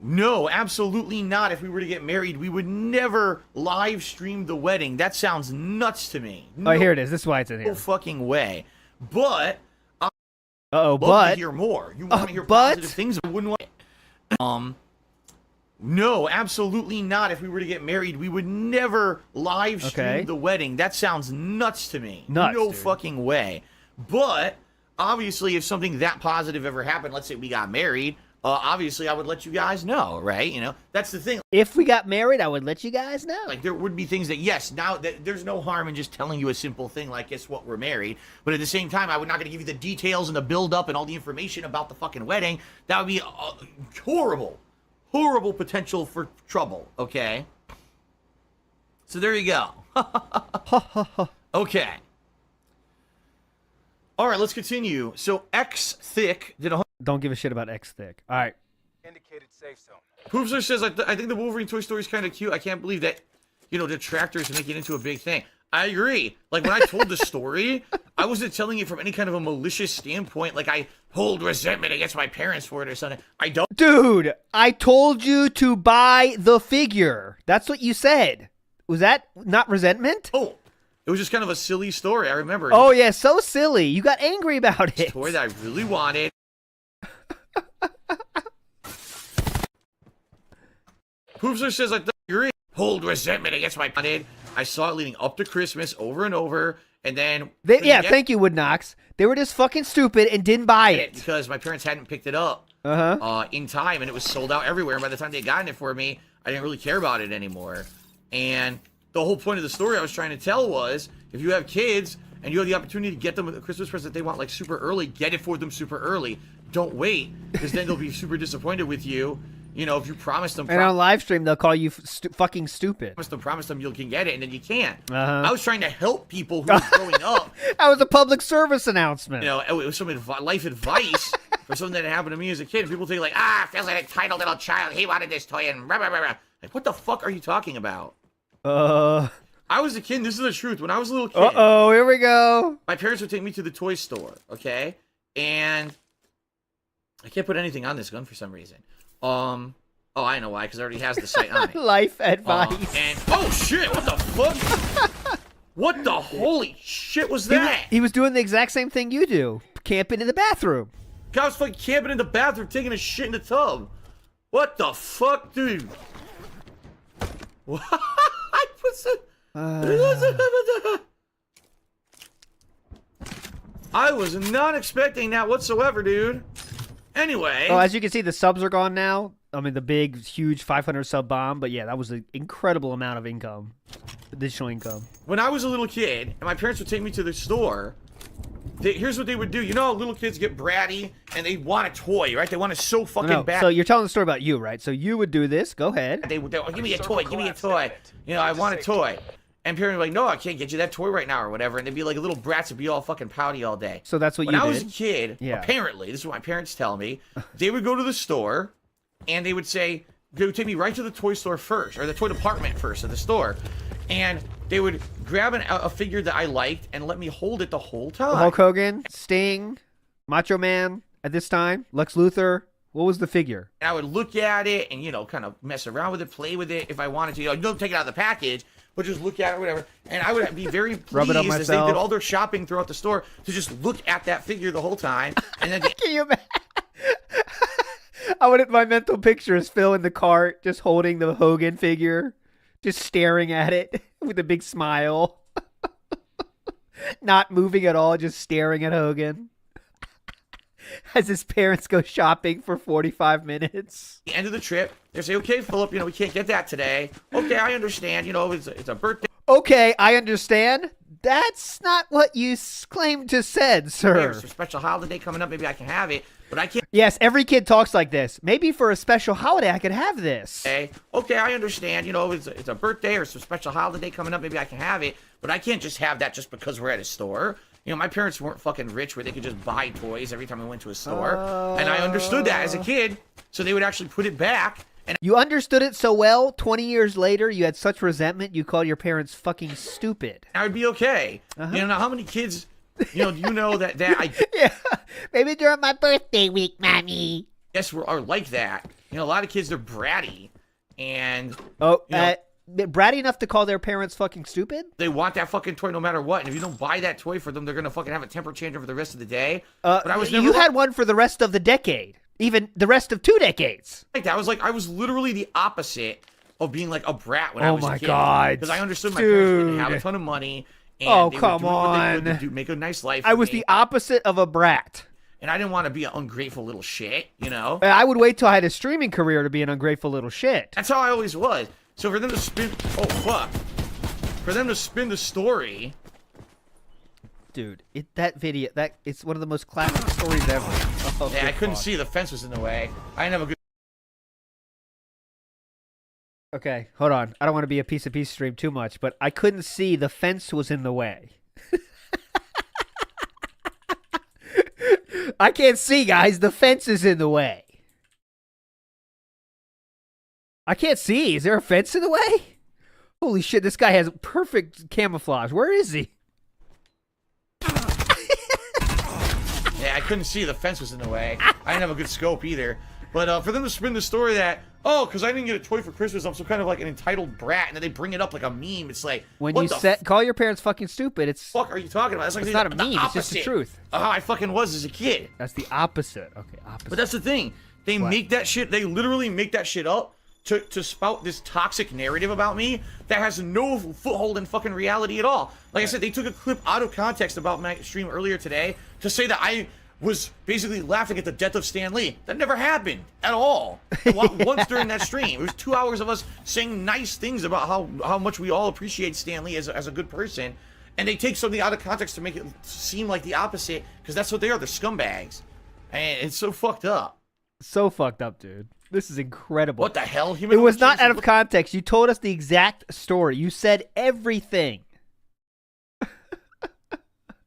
No, absolutely not. If we were to get married, we would never live stream the wedding. That sounds nuts to me. Oh, here it is. This is why it's in No here. fucking way. But Uh-oh, love but to hear more. You want to hear but- positive things? I wouldn't want. No, absolutely not. If we were to get married, we would never live stream Okay. the wedding. That sounds nuts to me. Nuts, no dude. fucking way. But obviously, if something that positive ever happened, let's say we got married, obviously I would let you guys know, right? You know, that's the thing. if we got married, I would let you guys know. Like, there would be things that, yes, now there's no harm in just telling you a simple thing like, guess what, we're married. But at the same time, I would not going to give you the details and the build-up and all the information about the fucking wedding. That would be horrible potential for trouble, okay? So there you go. Okay. All right, let's continue. So X Thick did a Don't give a shit about X Thick. All right. Indicated safe zone. Poopster says, I think the Wolverine Toy Story is kind of cute. I can't believe that, detractors make it into a big thing. I agree. Like, when I told the story, I wasn't telling it from any kind of a malicious standpoint, like I hold resentment against my parents for it or something. I don't. Dude, I told you to buy the figure. That's what you said. Was that not resentment? Oh, it was just kind of a silly story. I remember. Oh, yeah, so silly. You got angry about it. Toy that I really wanted. Poopster says, I agree. Hold resentment against my parents. I saw it leading up to Christmas over and over, and then Thank you, Woodnox. They were just fucking stupid and didn't buy it. because my parents hadn't picked it up in time, and it was sold out everywhere. And by the time they had gotten it for me, I didn't really care about it anymore. And the whole point of the story I was trying to tell was, if you have kids and you have the opportunity to get them a Christmas present they want like super early, get it for them super early. Don't wait, because then they'll be super disappointed with you. If you promise them. And on live stream, they'll call you fucking stupid. Promise them you can get it, and then you can't. Uh-huh. I was trying to help people who were growing up. That was a public service announcement. It was some life advice for something that happened to me as a kid. And people think like, feels like a entitled little child. He wanted this toy, and rah, rah, rah, rah. Like, what the fuck are you talking about? I was a kid. This is the truth. When I was a little kid, here we go. my parents would take me to the toy store, okay? And I can't put anything on this gun for some reason. Oh, I know why, because it already has the sight on it. Life advice. And oh shit, what the fuck? What the holy shit was that? He was doing the exact same thing you do, camping in the bathroom. I was fucking camping in the bathroom, taking a shit in the tub. What the fuck, dude? What? What's it? I was not expecting that whatsoever, dude. Anyway. Oh, as you can see, the subs are gone now. I mean, the big, huge 500 sub bomb. But yeah, that was an incredible amount of income. Additional income. When I was a little kid, and my parents would take me to the store, here's what they would do. You know how little kids get bratty, and they want a toy, right? They want it so fucking bad. So you're telling the story about you, right? So you would do this. Go ahead. They would, give me a toy, give me a toy. I want a toy. And parents were like, no, I can't get you that toy right now or whatever. And they'd be like little brats and be all fucking pouty all day. So that's what when you I did. was a kid, apparently, this is what my parents tell me, they would go to the store and they would say, they would take me right to the toy store first, or the toy department first of the store. And they would grab a figure that I liked and let me hold it the whole time. Hulk Hogan, Sting, Macho Man at this time, Lex Luthor. What was the figure? And I would look at it and, kind of mess around with it, play with it if I wanted to. Don't take it out of the package, but just look at it or whatever. And I would be very Rub it up pleased as they myself. did all their shopping throughout the store to just look at that figure the whole time. And then Can you imagine? My mental picture is Phil in the cart, just holding the Hogan figure, just staring at it with a big smile. Not moving at all, just staring at Hogan. As his parents go shopping for 45 minutes. the end of the trip, they say, okay, Philip, we can't get that today. Okay, I understand. It's a birthday. Okay, I understand. That's not what you claimed to said, sir. There's a special holiday coming up. Maybe I can have it, but I can't. Yes, every kid talks like this. Maybe for a special holiday, I could have this. Okay, I understand. It's a birthday or some special holiday coming up. Maybe I can have it, but I can't just have that just because we're at a store. My parents weren't fucking rich where they could just buy toys every time I went to a store. And I understood that as a kid. So they would actually put it back. And You understood it so well, 20 years later, you had such resentment, you called your parents fucking stupid. I would be okay. Now how many kids, do you know that I Yeah, maybe during my birthday week, mommy. guess are like that. You know, a lot of kids, they're bratty. And, Oh, you know, bratty enough to call their parents fucking stupid? they want that fucking toy no matter what. And if you don't buy that toy for them, they're going to fucking have a temper change over the rest of the day. But I was never you had one for the rest of the decade. Even the rest of 2 decades. like that. I was literally the opposite of being like a brat when I Oh was a my kid. God, Because I understood my parents didn't have a dude. ton of money. And Oh, they were come doing what they could on. to make a nice life I for was me. the opposite of a brat. And I didn't want to be an ungrateful little shit, you know? I would wait till I had a streaming career to be an ungrateful little shit. That's how I always was. So for them to spin... Oh, fuck. For them to spin the story... Dude, that video, it's one of the most classic stories ever. Oh, Yeah, I good couldn't fuck. see the fence was in the way. I didn't have a good... Okay, hold on. I don't want to be a piece of piece stream too much, but I couldn't see the fence was in the way. I can't see, guys. The fence is in the way. I can't see. Is there a fence in the way? Holy shit, this guy has perfect camouflage. Where is he? Yeah, I couldn't see the fence was in the way. I didn't have a good scope either. But for them to spin the story that, oh, because I didn't get a toy for Christmas, I'm some kind of like an entitled brat, and then they bring it up like a meme. It's like, When what you the call your parents fucking stupid, it's fuck are you talking about? That's like It's not a the meme, it's just the opposite truth. of how I fucking was as a kid. that's the opposite. Okay, opposite. But that's the thing. They What? make that shit, they literally make that shit up to spout this toxic narrative about me that has no foothold in fucking reality at all. Like I said, they took a clip out of context about my stream earlier today to say that I was basically laughing at the death of Stan Lee. That never happened at all. Once during that stream. It was 2 hours of us saying nice things about how much we all appreciate Stan Lee as a good person. And they take something out of context to make it seem like the opposite, because that's what they are. They're scumbags. And it's so fucked up. So fucked up, dude. This is incredible. What the hell? It was not out of context. You told us the exact story. You said everything.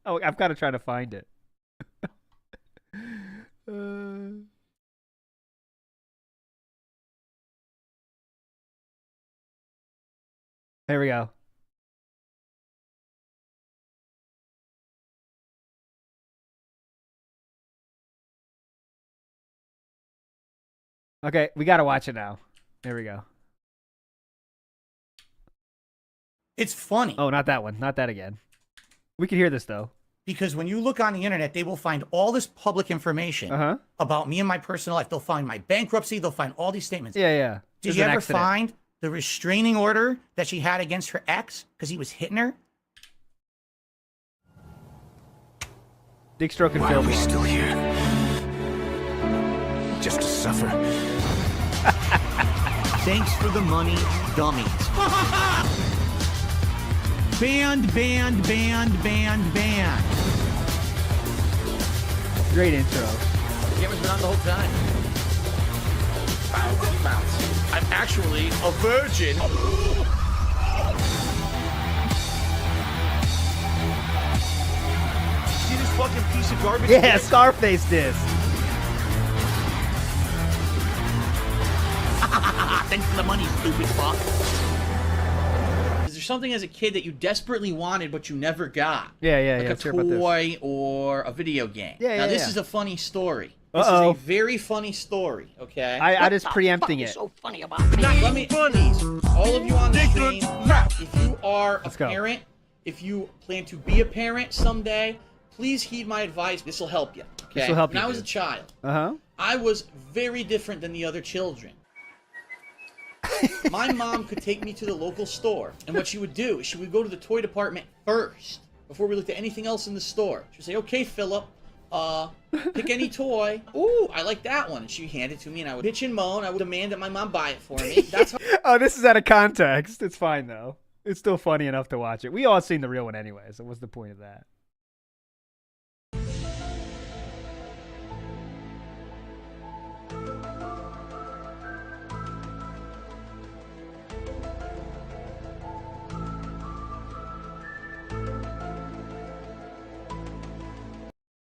Oh, I've got to try to find it. Here we go. Okay, we gotta watch it now. There we go. It's funny. Oh, not that one. Not that again. We can hear this though. Because when you look on the internet, they will find all this public information about me and my personal life. They'll find my bankruptcy. They'll find all these statements. Yeah, yeah. Did There's you an ever accident. find the restraining order that she had against her ex because he was hitting her? Dick stroke and Why are film. we still here? Just to suffer? Thanks for the money, dummies. Band. Great intro. The camera's been on the whole time. Bounce. I'm actually a virgin. See this fucking piece of garbage? Yeah, Scarface this. Thanks for the money, stupid fuck. Is there something as a kid that you desperately wanted but you never got? Yeah, yeah, like yeah. a Let's hear about this. toy or a video game. Yeah, now yeah, this yeah. is a funny story. This Uh-oh. is a very funny story. Okay. I just preempting it. Let me please, all of you on the stream, if you are a Let's go. parent, if you plan to be a parent someday, please heed my advice. This will help you. Okay. This'll help when you, I was a dude. child, Uh-huh. I was very different than the other children. My mom could take me to the local store, and what she would do is she would go to the toy department first before we looked at anything else in the store. She'd say, "Okay, Philip, pick any toy. Ooh, I like that one." And she'd hand it to me, and I would bitch and moan. I would demand that my mom buy it for me. That's how Oh, this is out of context. It's fine though. It's still funny enough to watch it. We all seen the real one anyway, so what's the point of that?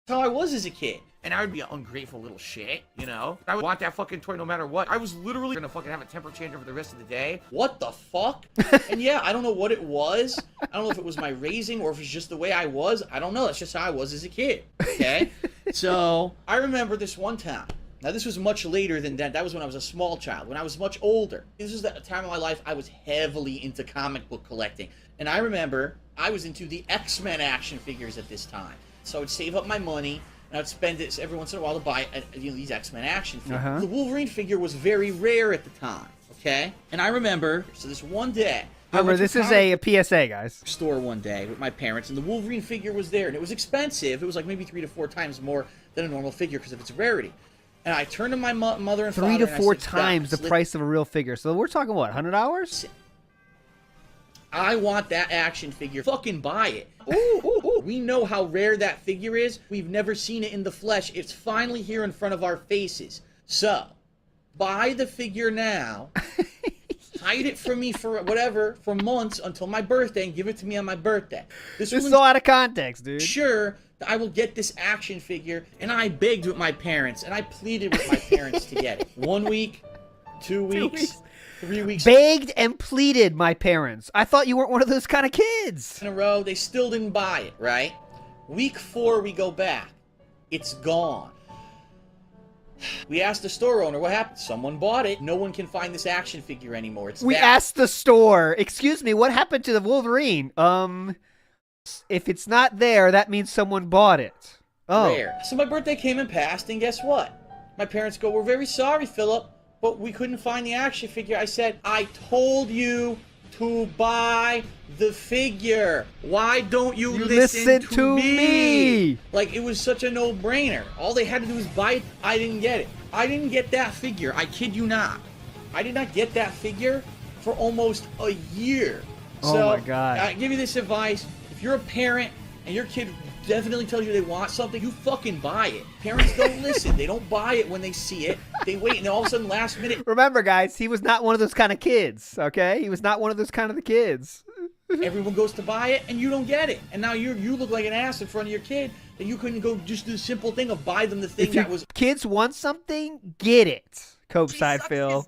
how I was as a kid. And I would be an ungrateful little shit, you know? I would want that fucking toy no matter what. I was literally gonna fucking have a temper change over the rest of the day. What the fuck? And yeah, I don't know what it was. I don't know if it was my raising or if it's just the way I was. I don't know. That's just how I was as a kid. Okay? So I remember this one time. Now, this was much later than that. That was when I was a small child. When I was much older, this was the time of my life I was heavily into comic book collecting. And I remember I was into the X-Men action figures at this time. So I would save up my money, and I'd spend it every once in a while to buy these X-Men action figures. The Wolverine figure was very rare at the time, okay? And I remember, so this one day... Remember, this is a PSA, guys. Store one day with my parents, and the Wolverine figure was there, and it was expensive. It was like maybe 3 to 4 times more than a normal figure because of its rarity. And I turned to my mother and father. 3 to 4 and I said, times the price of a real figure. So we're talking what, $100? I want that action figure. Fucking buy it. Ooh. We know how rare that figure is. We've never seen it in the flesh. It's finally here in front of our faces. So, buy the figure now. Hide it from me for whatever, for months until my birthday, and give it to me on my birthday. This is all out of context, dude. Sure, I will get this action figure, and I begged with my parents, and I pleaded with my parents to get it. 1 week, 2 weeks, 3 weeks. Begged and pleaded, my parents. I thought you weren't one of those kind of kids. In a row, they still didn't buy it, right? Week 4, we go back. It's gone. We asked the store owner what happened. Someone bought it. No one can find this action figure anymore. We asked the store, excuse me, what happened to the Wolverine? If it's not there, that means someone bought it. Oh. Rare. So my birthday came and passed, and guess what? My parents go, we're very sorry, Philip, but we couldn't find the action figure. I said, I told you to buy the figure. Why don't you listen to me? Like, it was such a no-brainer. All they had to do was buy it. I didn't get it. I didn't get that figure. I kid you not. I did not get that figure for almost a year. Oh my God. I give you this advice. If you're a parent and your kid definitely tells you they want something, you fucking buy it. Parents don't listen. They don't buy it when they see it. They wait, and then all of a sudden, last minute... Remember, guys, he was not one of those kind of kids, okay? He was not one of those kind of the kids. Everyone goes to buy it, and you don't get it. And now you look like an ass in front of your kid, and you couldn't go just do the simple thing of buy them the thing that was... Kids want something, get it. Copeside Phil.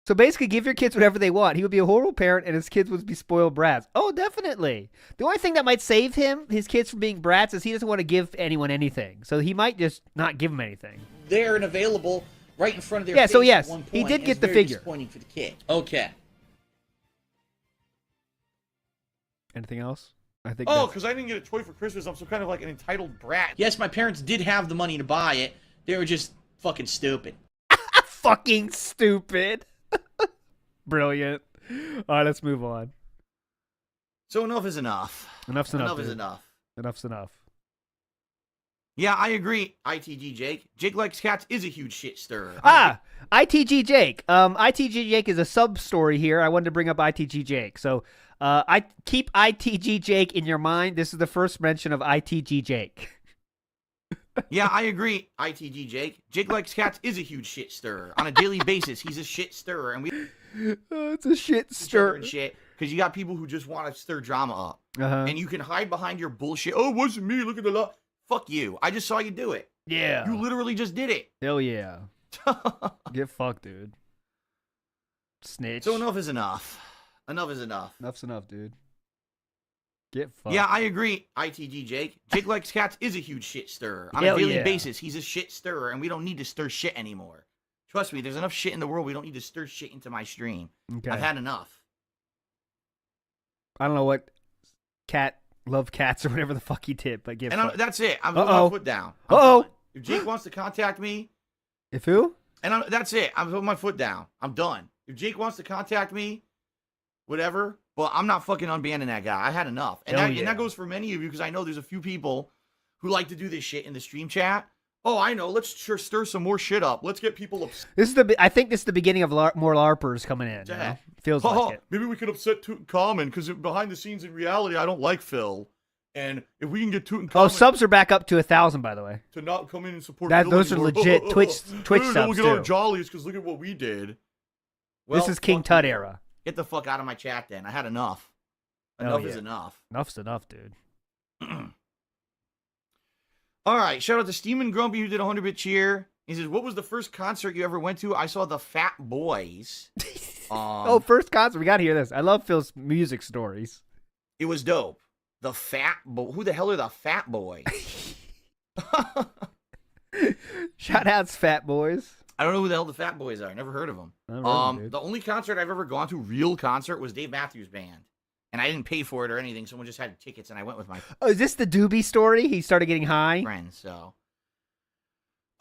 So basically, give your kids whatever they want. He would be a horrible parent, and his kids would be spoiled brats. Oh, definitely. The only thing that might save his kids from being brats, is he doesn't want to give anyone anything. So he might just not give them anything. There and available right in front of their face. So yes, at one point, he did and get it's the very figure. Disappointing for the kid. Okay. Anything else? I think. Oh, because I didn't get a toy for Christmas, I'm some kind of like an entitled brat. Yes, my parents did have the money to buy it. They were just fucking stupid. Fucking stupid. Brilliant. All right, let's move on. So enough is enough. Enough's enough. Enough is dude. enough. Enough's enough. Yeah, I agree. ITG Jake. Jake Likes Cats is a huge shit stirrer. ITG Jake. ITG Jake is a sub-story here. I wanted to bring up ITG Jake. So I keep ITG Jake in your mind. This is the first mention of ITG Jake. Yeah, I agree. ITG Jake. Jake Likes Cats is a huge shit stirrer. On a daily basis, he's a shit stirrer. And we It's a shit stir. and shit. Because you got people who just want to stir drama up. Uh-huh. And you can hide behind your bullshit. Oh, it wasn't me. Look at the lot. Fuck you. I just saw you do it. Yeah. You literally just did it. Hell yeah. Get fucked, dude. Snitch. So enough is enough. Enough is enough. Enough's enough, dude. Get fucked. Yeah, I agree. ITG Jake. Jake Likes Cats is a huge shit stirrer. On Hell a daily yeah. basis, he's a shit stirrer, and we don't need to stir shit anymore. Trust me, there's enough shit in the world. We don't need to stir shit into my stream. Okay. I've had enough. I don't know what love cats or whatever the fuck he did, but get And fucked. that's it. I'm putting my foot down. I'm Uh-oh. done. If Jake wants to contact me, If who? and that's it. I'm putting my foot down. I'm done. If Jake wants to contact me, whatever, but I'm not fucking unbanning that guy. I had enough. And, Hell and yeah. that goes for many of you, because I know there's a few people who like to do this shit in the stream chat. Oh, I know. Let's stir some more shit up. Let's get people upset. I think this is the beginning of more LARPers coming in. You know? Feels like it. Maybe we could upset Tutankhamun, because behind the scenes in reality, I don't like Phil. And if we can get Tutankhamun Oh, subs are back up to 1,000, by the way. to not come in and support Phil Those are anymore. legit Twitch We'll subs get all too. jollies because look at what we did. This is King fuck Tut you. era. Get the fuck out of my chat then. I had enough. Hell Enough is yeah. enough. Enough's enough, dude. All right. Shout out to Steamin' Grumpy, who did a 100-bit cheer. He says, what was the first concert you ever went to? I saw the Fat Boys. Oh, first concert. We got to hear this. I love Phil's music stories. It was dope. The Fat Boy. Who the hell are the Fat Boys? Shout outs, Fat Boys. I don't know who the hell the Fat Boys are. Never heard of them. Never heard of 'em, dude. The only concert I've ever gone to, real concert, was Dave Matthews Band. And I didn't pay for it or anything. Someone just had tickets, and I went with my Oh, is this the Doobie story? He started getting high? friends. So,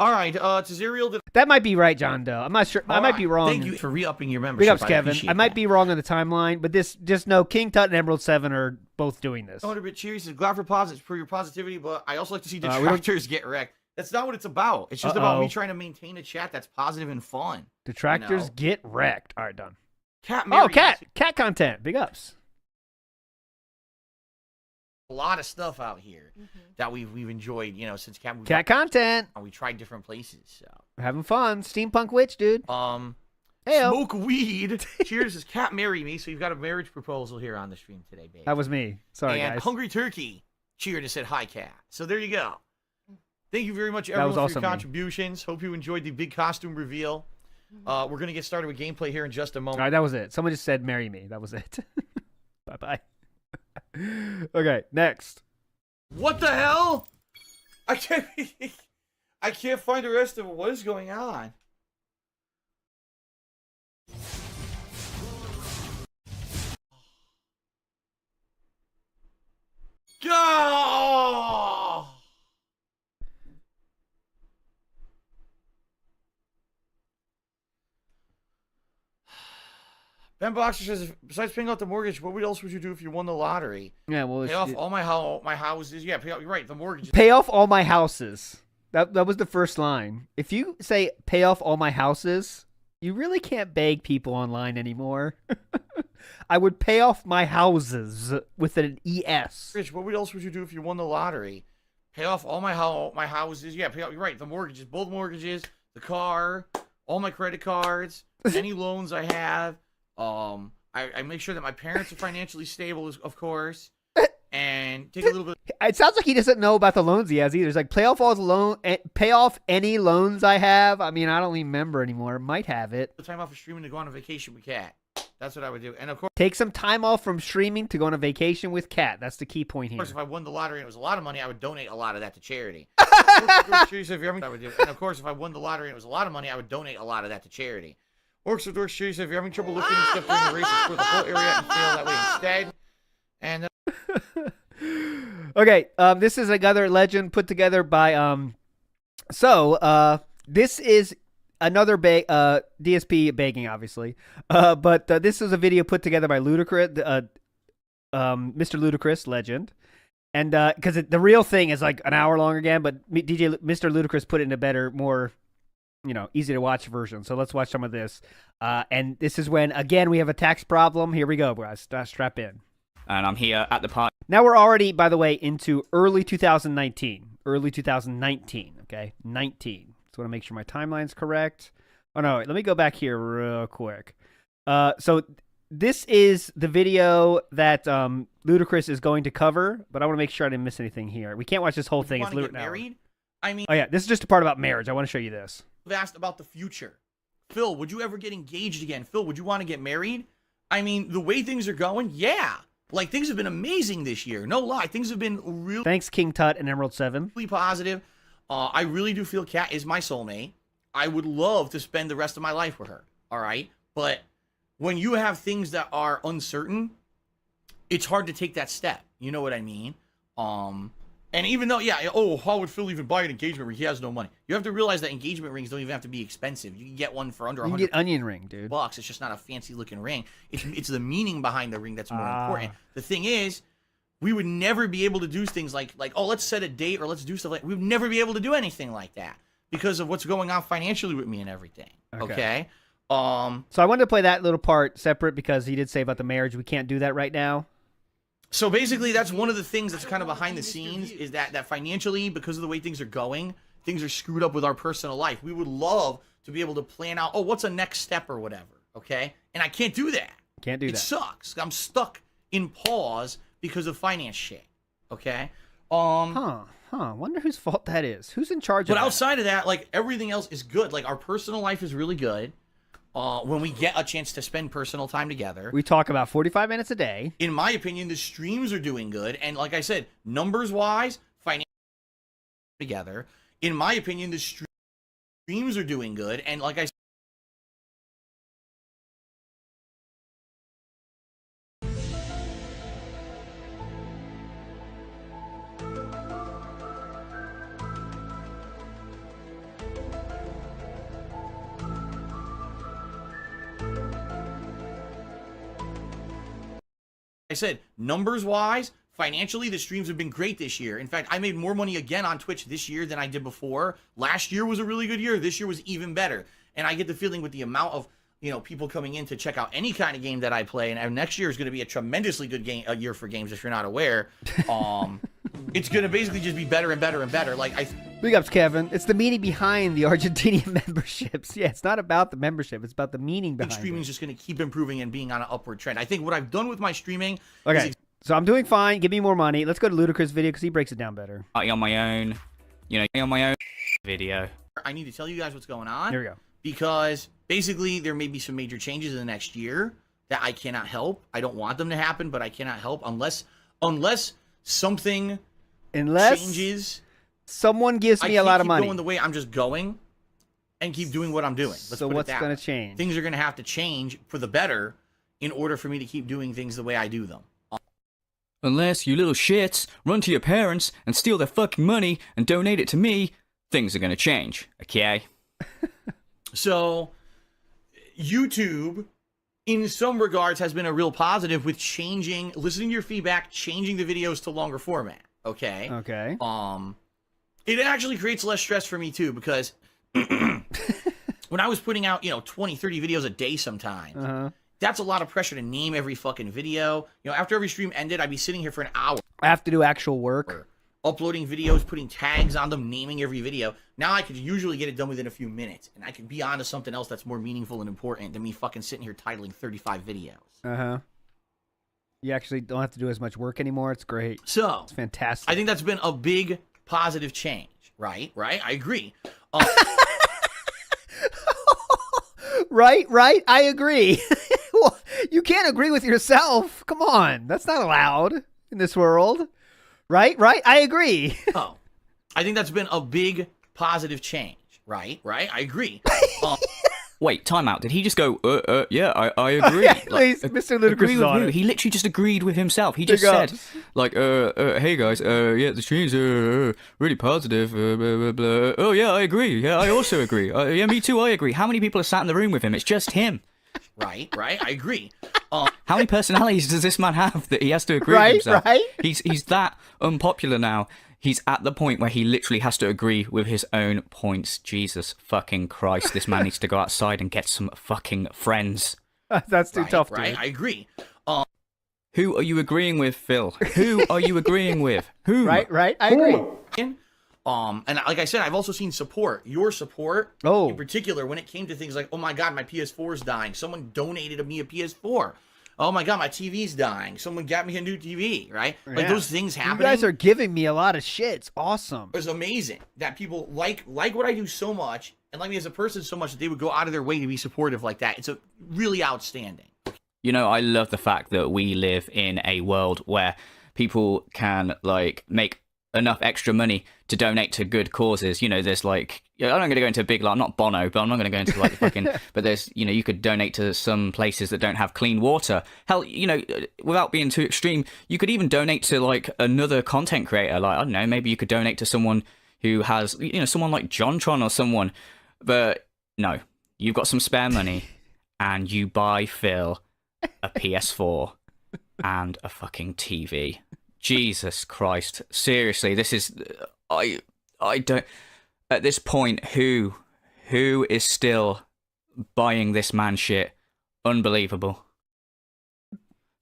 all right, to Zerial. That might be right, John Doe. I'm not sure. I might be wrong. Thank you for re-upping your Big membership. ups, Kevin. I might be wrong on the timeline, but this just know King Tut and Emerald 7 are both doing this. 100 bit cheers. Glad for your positivity, but I also like to see we don't- detractors get wrecked. That's not what it's about. It's just about me Uh-oh. trying to maintain a chat that's positive and fun. Detractors know? get wrecked. All right, done. Cat Oh, cat content. Big ups. A lot of stuff out here that we've enjoyed, since Cat. Cat content. We tried different places, so. We're having fun. Steampunk Witch, dude. Heyo. Heyo. Smoke weed. Cheers, says Cat marry me. So you've got a marriage proposal here on the stream today, babe. That was me. Sorry, and guys. Hungry Turkey cheered and said hi, Cat. So there you go. Thank you very much, That everyone, was for also your me. contributions. Hope you enjoyed the big costume reveal. We're going to get started with gameplay here in just a All moment. right, that was it. Someone just said marry me. That was it. Bye-bye. Okay, next. What the hell? I can't find the rest of it. What is going on? Go! Ben Boxer says, besides paying out the mortgage, what else would you do if you won the lottery? Yeah, well, Pay off all my houses. Yeah, pay off, you're right. The mortgage. pay off all my houses. That was the first line. If you say pay off all my houses, you really can't beg people online anymore. I would pay off my houses with an ES. Rich, what else would you do if you won the lottery? Pay off all my houses. Yeah, pay off. You're right. The mortgages, both mortgages, the car, all my credit cards, any loans I have. I make sure that my parents are financially stable, of course, and take a little bit. It sounds like he doesn't know about the loans he has either. It's like pay off all the pay off any loans I have. I mean, I don't remember anymore. Might have it. The time off of streaming to go on a vacation with Cat. That's what I would do. And of course, Take some time off from streaming to go on a vacation with Kat. That's the key point here. if I won the lottery and it was a lot of money, I would donate a lot of that to charity. I would do. And of course, if I won the lottery and it was a lot of money, I would donate a lot of that to charity. Orcs with Dorks Cheese, if you're having trouble lifting stuff during the races for the whole area and fail that way instead. And Okay, this is another legend put together by this is another DSP begging, obviously, but this is a video put together by Mr. Ludacris, legend, and because the real thing is like an hour long again, but Mr. Ludacris put it in a better, more easy to watch version. So let's watch some of this, and this is when again we have a tax problem. Here we go, guys. Strap in. And I'm here at the park. Now we're already, by the way, into early 2019. Early 2019, okay? 19. So I want to make sure my timeline's correct. Oh, no, let me go back here real quick. So this is the video that Ludacris is going to cover, but I want to make sure I didn't miss anything here. We can't watch this whole thing. want It's to get now. married? I mean, Oh, yeah, this is just a part about marriage. I want to show you this. I've asked about the future. Phil, would you ever get engaged again? Phil, would you want to get married? I mean, the way things are going, yeah. Like, things have been amazing this year. No lie. Things have been really Thanks, King Tut and Emerald 7. positive. I really do feel Kat is my soulmate. I would love to spend the rest of my life with her. All right? But when you have things that are uncertain, it's hard to take that step. You know what I mean? And even though, how would Phil even buy an engagement ring? He has no money. You have to realize that engagement rings don't even have to be expensive. You can get one for under You can $100. get onion ring, dude. Bucks. It's just not a fancy looking ring. It's the meaning behind the ring that's more important. The thing is, we would never be able to do things like let's set a date or let's do stuff like we would never be able to do anything like that because of what's going on financially with me and everything. Okay. So I wanted to play that little part separate because he did say about the marriage. We can't do that right now. So basically, that's one of the things that's kind of behind the scenes is that financially, because of the way things are going, things are screwed up with our personal life. We would love to be able to plan out, what's a next step or whatever, okay? And I can't do that. Can't do that. It sucks. I'm stuck in pause because of finance shit, okay? Wonder whose fault that is. Who's in charge of But that? outside of that, like, everything else is good. Like, our personal life is really good. When we get a chance to spend personal time together. We talk about 45 minutes a day. In my opinion, the streams are doing good. And like I said, numbers-wise, financially together. in my opinion, the streams are doing good. And like I said, numbers-wise, financially, the streams have been great this year. In fact, I made more money again on Twitch this year than I did before. Last year was a really good year. This year was even better. And I get the feeling with the amount of, people coming in to check out any kind of game that I play, and next year is going to be a tremendously good year for games, if you're not aware. It's going to basically just be better and better and better. Big ups, Kevin. It's the meaning behind the Argentinian memberships. Yeah, it's not about the membership. It's about the meaning behind streaming it. is just going to keep improving and being on an upward trend. I think what I've done with my streaming Okay, so I'm doing fine. Give me more money. Let's go to Ludacris' video because he breaks it down better. On my own, on my own video. I need to tell you guys what's going on. Here we go. Because basically there may be some major changes in the next year that I cannot help. I don't want them to happen, but I cannot help unless something changes. Someone gives me a lot of money. Going the way I'm just going and keep doing what I'm doing. So what's going to change? Things are going to have to change for the better in order for me to keep doing things the way I do them. Unless you little shits run to your parents and steal their fucking money and donate it to me, things are going to change, okay? So, YouTube, in some regards, has been a real positive with listening to your feedback, changing the videos to longer format. Okay. Okay. It actually creates less stress for me too, because when I was putting out, 20, 30 videos a day sometimes, that's a lot of pressure to name every fucking video. After every stream ended, I'd be sitting here for an hour. I have to do actual work. Uploading videos, putting tags on them, naming every video. Now I could usually get it done within a few minutes, and I could be on to something else that's more meaningful and important than me fucking sitting here titling 35 videos. You actually don't have to do as much work anymore. It's great. So it's fantastic. I think that's been a big positive change, right? I agree. Right. I agree. Well, you can't agree with yourself. Come on. That's not allowed in this world. Right. I agree. I think that's been a big positive change, right? I agree. Wait, time out. Did he just go, yeah, I agree? Yeah, please, Mr. Ludacris is on it. He literally just agreed with himself. He just said, hey guys, yeah, the streams are really positive, blah, blah, blah. Oh, yeah, I agree. Yeah, I also agree. Yeah, me too, I agree. How many people are sat in the room with him? It's just him. Right, I agree. How many personalities does this man have that he has to agree with himself? Right. He's that unpopular now. He's at the point where he literally has to agree with his own points. Jesus fucking Christ. This man needs to go outside and get some fucking friends. That's too tough, dude. I agree. Who are you agreeing with, Phil? Who are you agreeing with? Who? Right. I agree. And like I said, I've also seen your support in particular, when it came to things like, oh my God, my PS4 is dying. Someone donated me a PS4. Oh my God, my TV's dying. Someone got me a new TV, right? Like those things happening. You guys are giving me a lot of shit. It's awesome. It's amazing that people like what I do so much and like me as a person so much that they would go out of their way to be supportive like that. It's really outstanding. I love the fact that we live in a world where people can make enough extra money to donate to good causes. There's I'm not going to go into a big, I'm not Bono, but I'm not going to go into the fucking, but there's, you could donate to some places that don't have clean water. Hell, without being too extreme, you could even donate to another content creator. I don't know, maybe you could donate to someone who has, someone like JonTron or someone, but no, you've got some spare money and you buy Phil a PS4 and a fucking TV. Jesus Christ. Seriously, this is... I don't... At this point, who is still buying this man shit? Unbelievable.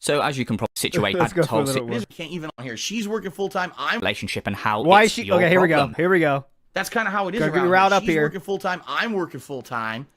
So, as you can probably situate... Let's go for a little can't even on here. She's working full-time. I'm... Relationship and how Why it's is she... your Okay, here problem. we go. That's kind of how it is Gotta around be riled here. up She's here. working full-time. I'm working full-time.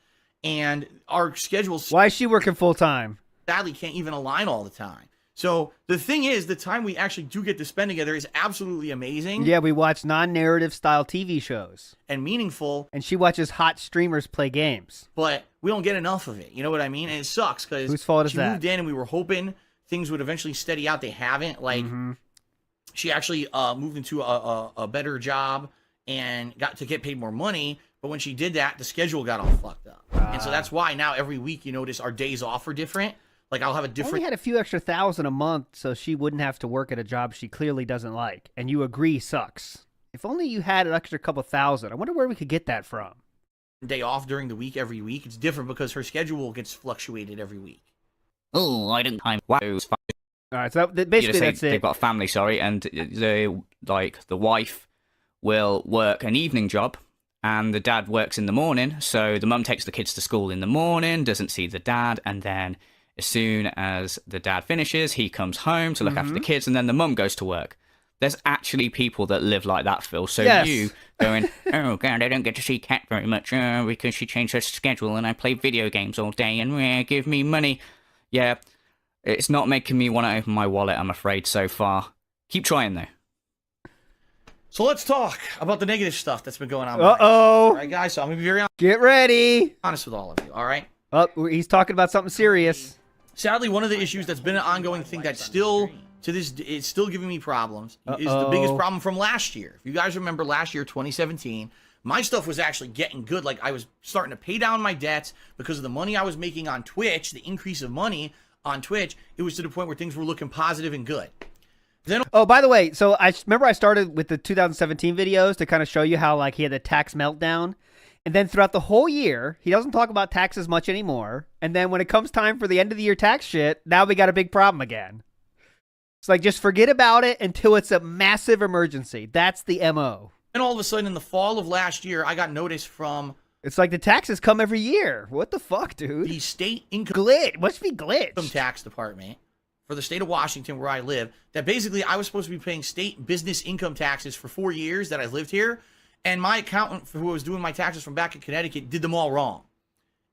And our schedules... Why is she working full-time? Sadly can't even align all the time. So the thing is, the time we actually do get to spend together is absolutely amazing. Yeah, we watch non-narrative style TV shows. And meaningful. And she watches hot streamers play games. But we don't get enough of it. You know what I mean? And it sucks because whose fault is she that? moved in and we were hoping things would eventually steady out. They haven't. She actually moved into a better job and got to get paid more money. But when she did that, the schedule got all fucked up. And so that's why now every week you notice our days off are different. Like I'll have a different. Only had a few extra $1,000 a month so she wouldn't have to work at a job she clearly doesn't like. And you agree sucks. If only you had an extra couple $1,000. I wonder where we could get that from. Day off during the week every week. It's different because her schedule gets fluctuated every week. Oh, I didn't time. Wow. All right, so basically that's it. They've got a family, sorry, and the wife will work an evening job, and the dad works in the morning. So the mum takes the kids to school in the morning, doesn't see the dad, and then as soon as the dad finishes, he comes home to look after the kids, and then the mum goes to work. There's actually people that live like that, Phil. So you going, oh God, I don't get to see Kat very much because she changed her schedule, and I play video games all day, and give me money. Yeah, it's not making me want to open my wallet, I'm afraid, so far. Keep trying, though. So let's talk about the negative stuff that's been going on. Uh-oh. All right, guys, so I'm going to be very Get ready. honest with all of you, all right? Oh, he's talking about something serious. Sadly, one of the issues that's been an ongoing thing that's still, to this, it's still giving me problems, is the biggest problem from last year. If you guys remember last year, 2017, my stuff was actually getting good. Like, I was starting to pay down my debts because of the money I was making on Twitch, the increase of money on Twitch. It was to the point where things were looking positive and good. Then, Oh, by the way, so I remember I started with the 2017 videos to kind of show you how like he had the tax meltdown. And then throughout the whole year, he doesn't talk about taxes much anymore. And then when it comes time for the end of the year tax shit, now we got a big problem again. It's like, just forget about it until it's a massive emergency. That's the MO. and all of a sudden, in the fall of last year, I got notice from It's like the taxes come every year. What the fuck, dude? the state income Must be glitch. tax department for the state of Washington, where I live, that basically I was supposed to be paying state business income taxes for 4 years that I lived here. And my accountant who was doing my taxes from back in Connecticut did them all wrong.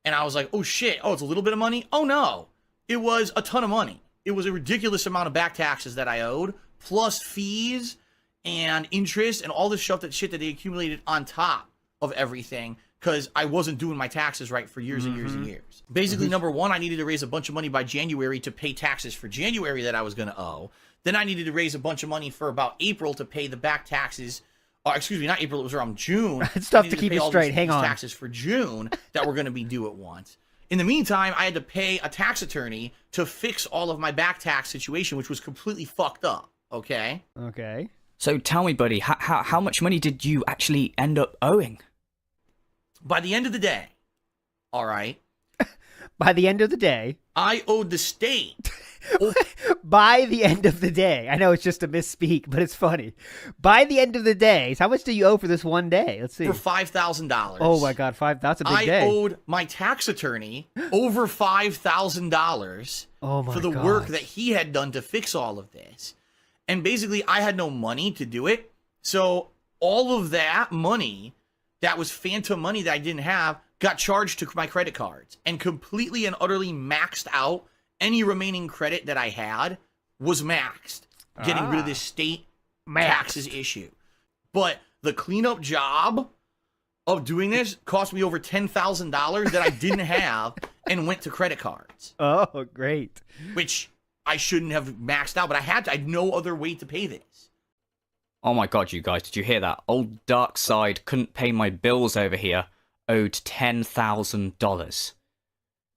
And I was like, oh shit, oh, it's a little bit of money? Oh no, it was a ton of money. It was a ridiculous amount of back taxes that I owed, plus fees and interest and all this shit that they accumulated on top of everything, because I wasn't doing my taxes right for years and years and years. Basically, number one, I needed to raise a bunch of money by January to pay taxes for January that I was going to owe. Then I needed to raise a bunch of money for about April to pay the back taxes. Excuse me, not April, it was around June. It's tough I to needed keep pay it all straight. these Hang on. taxes for June that were going to be due at once. In the meantime, I had to pay a tax attorney to fix all of my back tax situation, which was completely fucked up. Okay? Okay. So tell me, buddy, how much money did you actually end up owing? By the end of the day, all right, By the end of the day. I owed the state By the end of the day. I know it's just a misspeak, but it's funny. By the end of the day. So how much do you owe for this one day? Let's see. for $5,000. Oh my God, that's a big I day. owed my tax attorney over $5,000 Oh my for the work gosh. that he had done to fix all of this. And basically, I had no money to do it. So all of that money, that was phantom money that I didn't have, got charged to my credit cards and completely and utterly maxed out. Any remaining credit that I had was maxed, getting rid of this state taxes issue. But the cleanup job of doing this cost me over $10,000 that I didn't have and went to credit cards, Oh, great. which I shouldn't have maxed out, but I had no other way to pay this. Oh my God, you guys, did you hear that? Old Dark Side couldn't pay my bills over here, owed $10,000.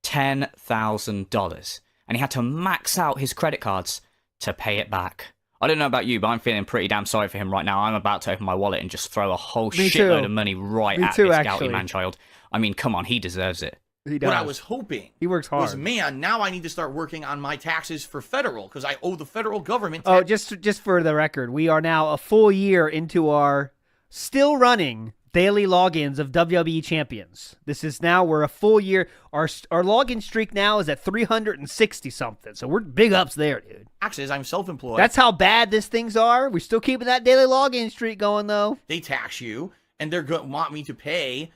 $10,000. And he had to max out his credit cards to pay it back. I don't know about you, but I'm feeling pretty damn sorry for him right now. I'm about to open my wallet and just throw a whole Me shitload too. of money right Me at too, this actually. gouty man-child. I mean, come on, he deserves it. He does. What I was hoping He works hard. was, man, now I need to start working on my taxes for federal, because I owe the federal government. Oh, just for the record, we are now a full year into our still running daily logins of WWE champions. This is now, we're a full year. Our login streak now is at 360 something. So we're big ups there, dude. taxes. I'm self-employed. That's how bad these things are. We're still keeping that daily login streak going though. They tax you, and they're going to want me to pay,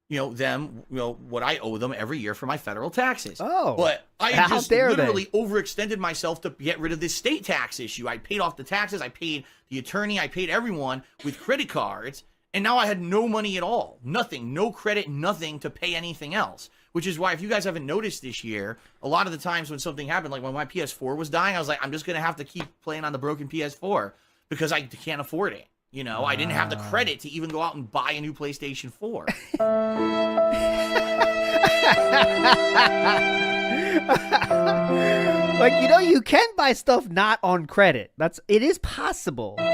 them, what I owe them every year for my federal taxes. Oh, But I how just dare they. literally overextended myself to get rid of this state tax issue. I paid off the taxes. I paid the attorney. I paid everyone with credit cards. And now I had no money at all. Nothing. No credit, nothing to pay anything else. Which is why, if you guys haven't noticed this year, a lot of the times when something happened, like when my PS4 was dying, I was like, I'm just going to have to keep playing on the broken PS4 because I can't afford it. You know, I didn't have the credit to even go out and buy a new PlayStation 4. Like, you know, you can buy stuff not on credit. It is possible. Let's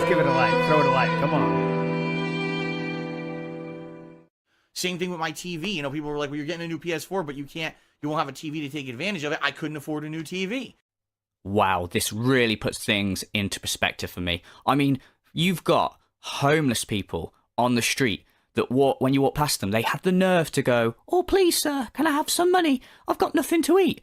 give it a like. Throw it a like. Come on. Same thing with my TV. You know, people were like, well, you're getting a new PS4, but you won't have a TV to take advantage of it. I couldn't afford a new TV. Wow, this really puts things into perspective for me. I mean, you've got homeless people on the street that when you walk past them, they have the nerve to go, "Oh, please, sir, can I have some money? I've got nothing to eat."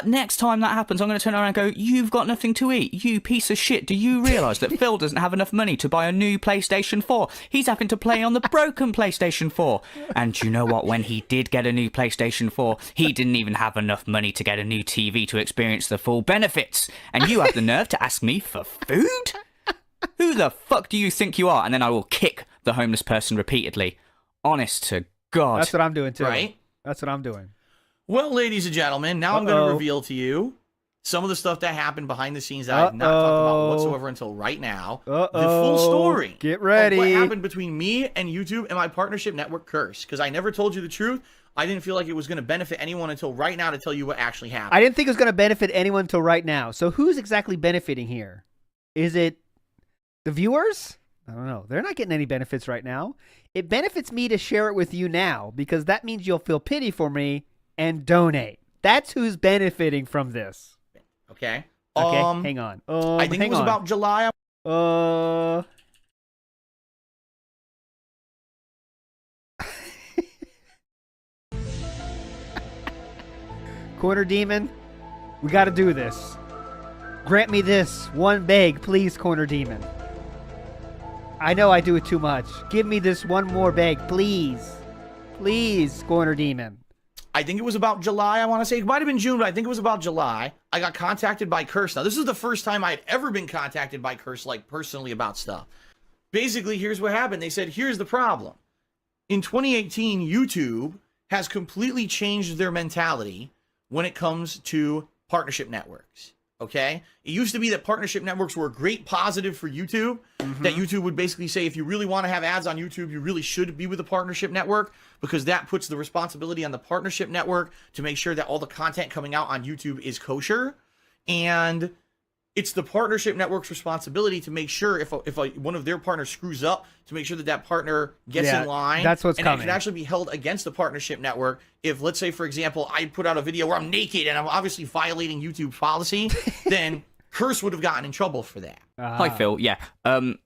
Next time that happens, I'm going to turn around and go, "You've got nothing to eat, you piece of shit. Do you realise that Phil doesn't have enough money to buy a new PlayStation 4? He's having to play on the broken PlayStation 4. And you know what? When he did get a new PlayStation 4, he didn't even have enough money to get a new TV to experience the full benefits. And you have the nerve to ask me for food? Who the fuck do you think you are?" And then I will kick the homeless person repeatedly. Honest to God. That's what I'm doing too. Right? That's what I'm doing. Well, ladies and gentlemen, now I'm going to reveal to you some of the stuff that happened behind the scenes that I've not talked about whatsoever until right now. The full story. Get ready. Of what happened between me and YouTube and my partnership network, Curse. Because I never told you the truth. I didn't feel like it was going to benefit anyone until right now to tell you what actually happened. I didn't think it was going to benefit anyone until right now. So who's exactly benefiting here? Is it the viewers? I don't know. They're not getting any benefits right now. It benefits me to share it with you now because that means you'll feel pity for me and donate. That's who's benefiting from this. Okay. Okay, hang on. I think it was about July. Corner Demon, we got to do this. Grant me this one beg, please, Corner Demon. I know I do it too much. Give me this one more beg, please. Please, Corner Demon. I think it was about July, I want to say. It might have been June, but I think it was about July. I got contacted by Curse. Now, this is the first time I had ever been contacted by Curse, like, personally about stuff. Basically, here's what happened. They said, here's the problem. In 2018, YouTube has completely changed their mentality when it comes to partnership networks. Okay? It used to be that partnership networks were a great positive for YouTube. That YouTube would basically say, if you really want to have ads on YouTube, you really should be with a partnership network because that puts the responsibility on the partnership network to make sure that all the content coming out on YouTube is kosher. And it's the partnership network's responsibility to make sure if one of their partners screws up, to make sure that that partner gets in line. That's what's coming. And it can actually be held against the partnership network if, let's say, for example, I put out a video where I'm naked and I'm obviously violating YouTube's policy, then Curse would have gotten in trouble for that. Hi, Phil. Yeah. On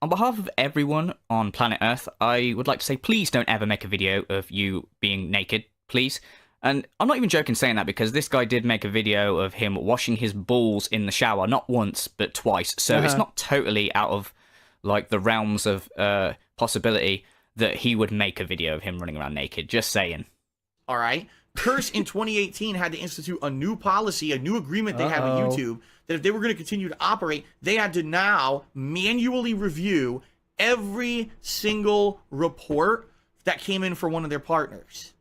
behalf of everyone on planet Earth, I would like to say, please don't ever make a video of you being naked, please. And I'm not even joking saying that because this guy did make a video of him washing his balls in the shower, not once, but twice. So it's not totally out of, like, the realms of possibility that he would make a video of him running around naked. Just saying. All right. Curse in 2018 had to institute a new policy, a new agreement they had with YouTube, that if they were going to continue to operate, they had to now manually review every single report that came in for one of their partners.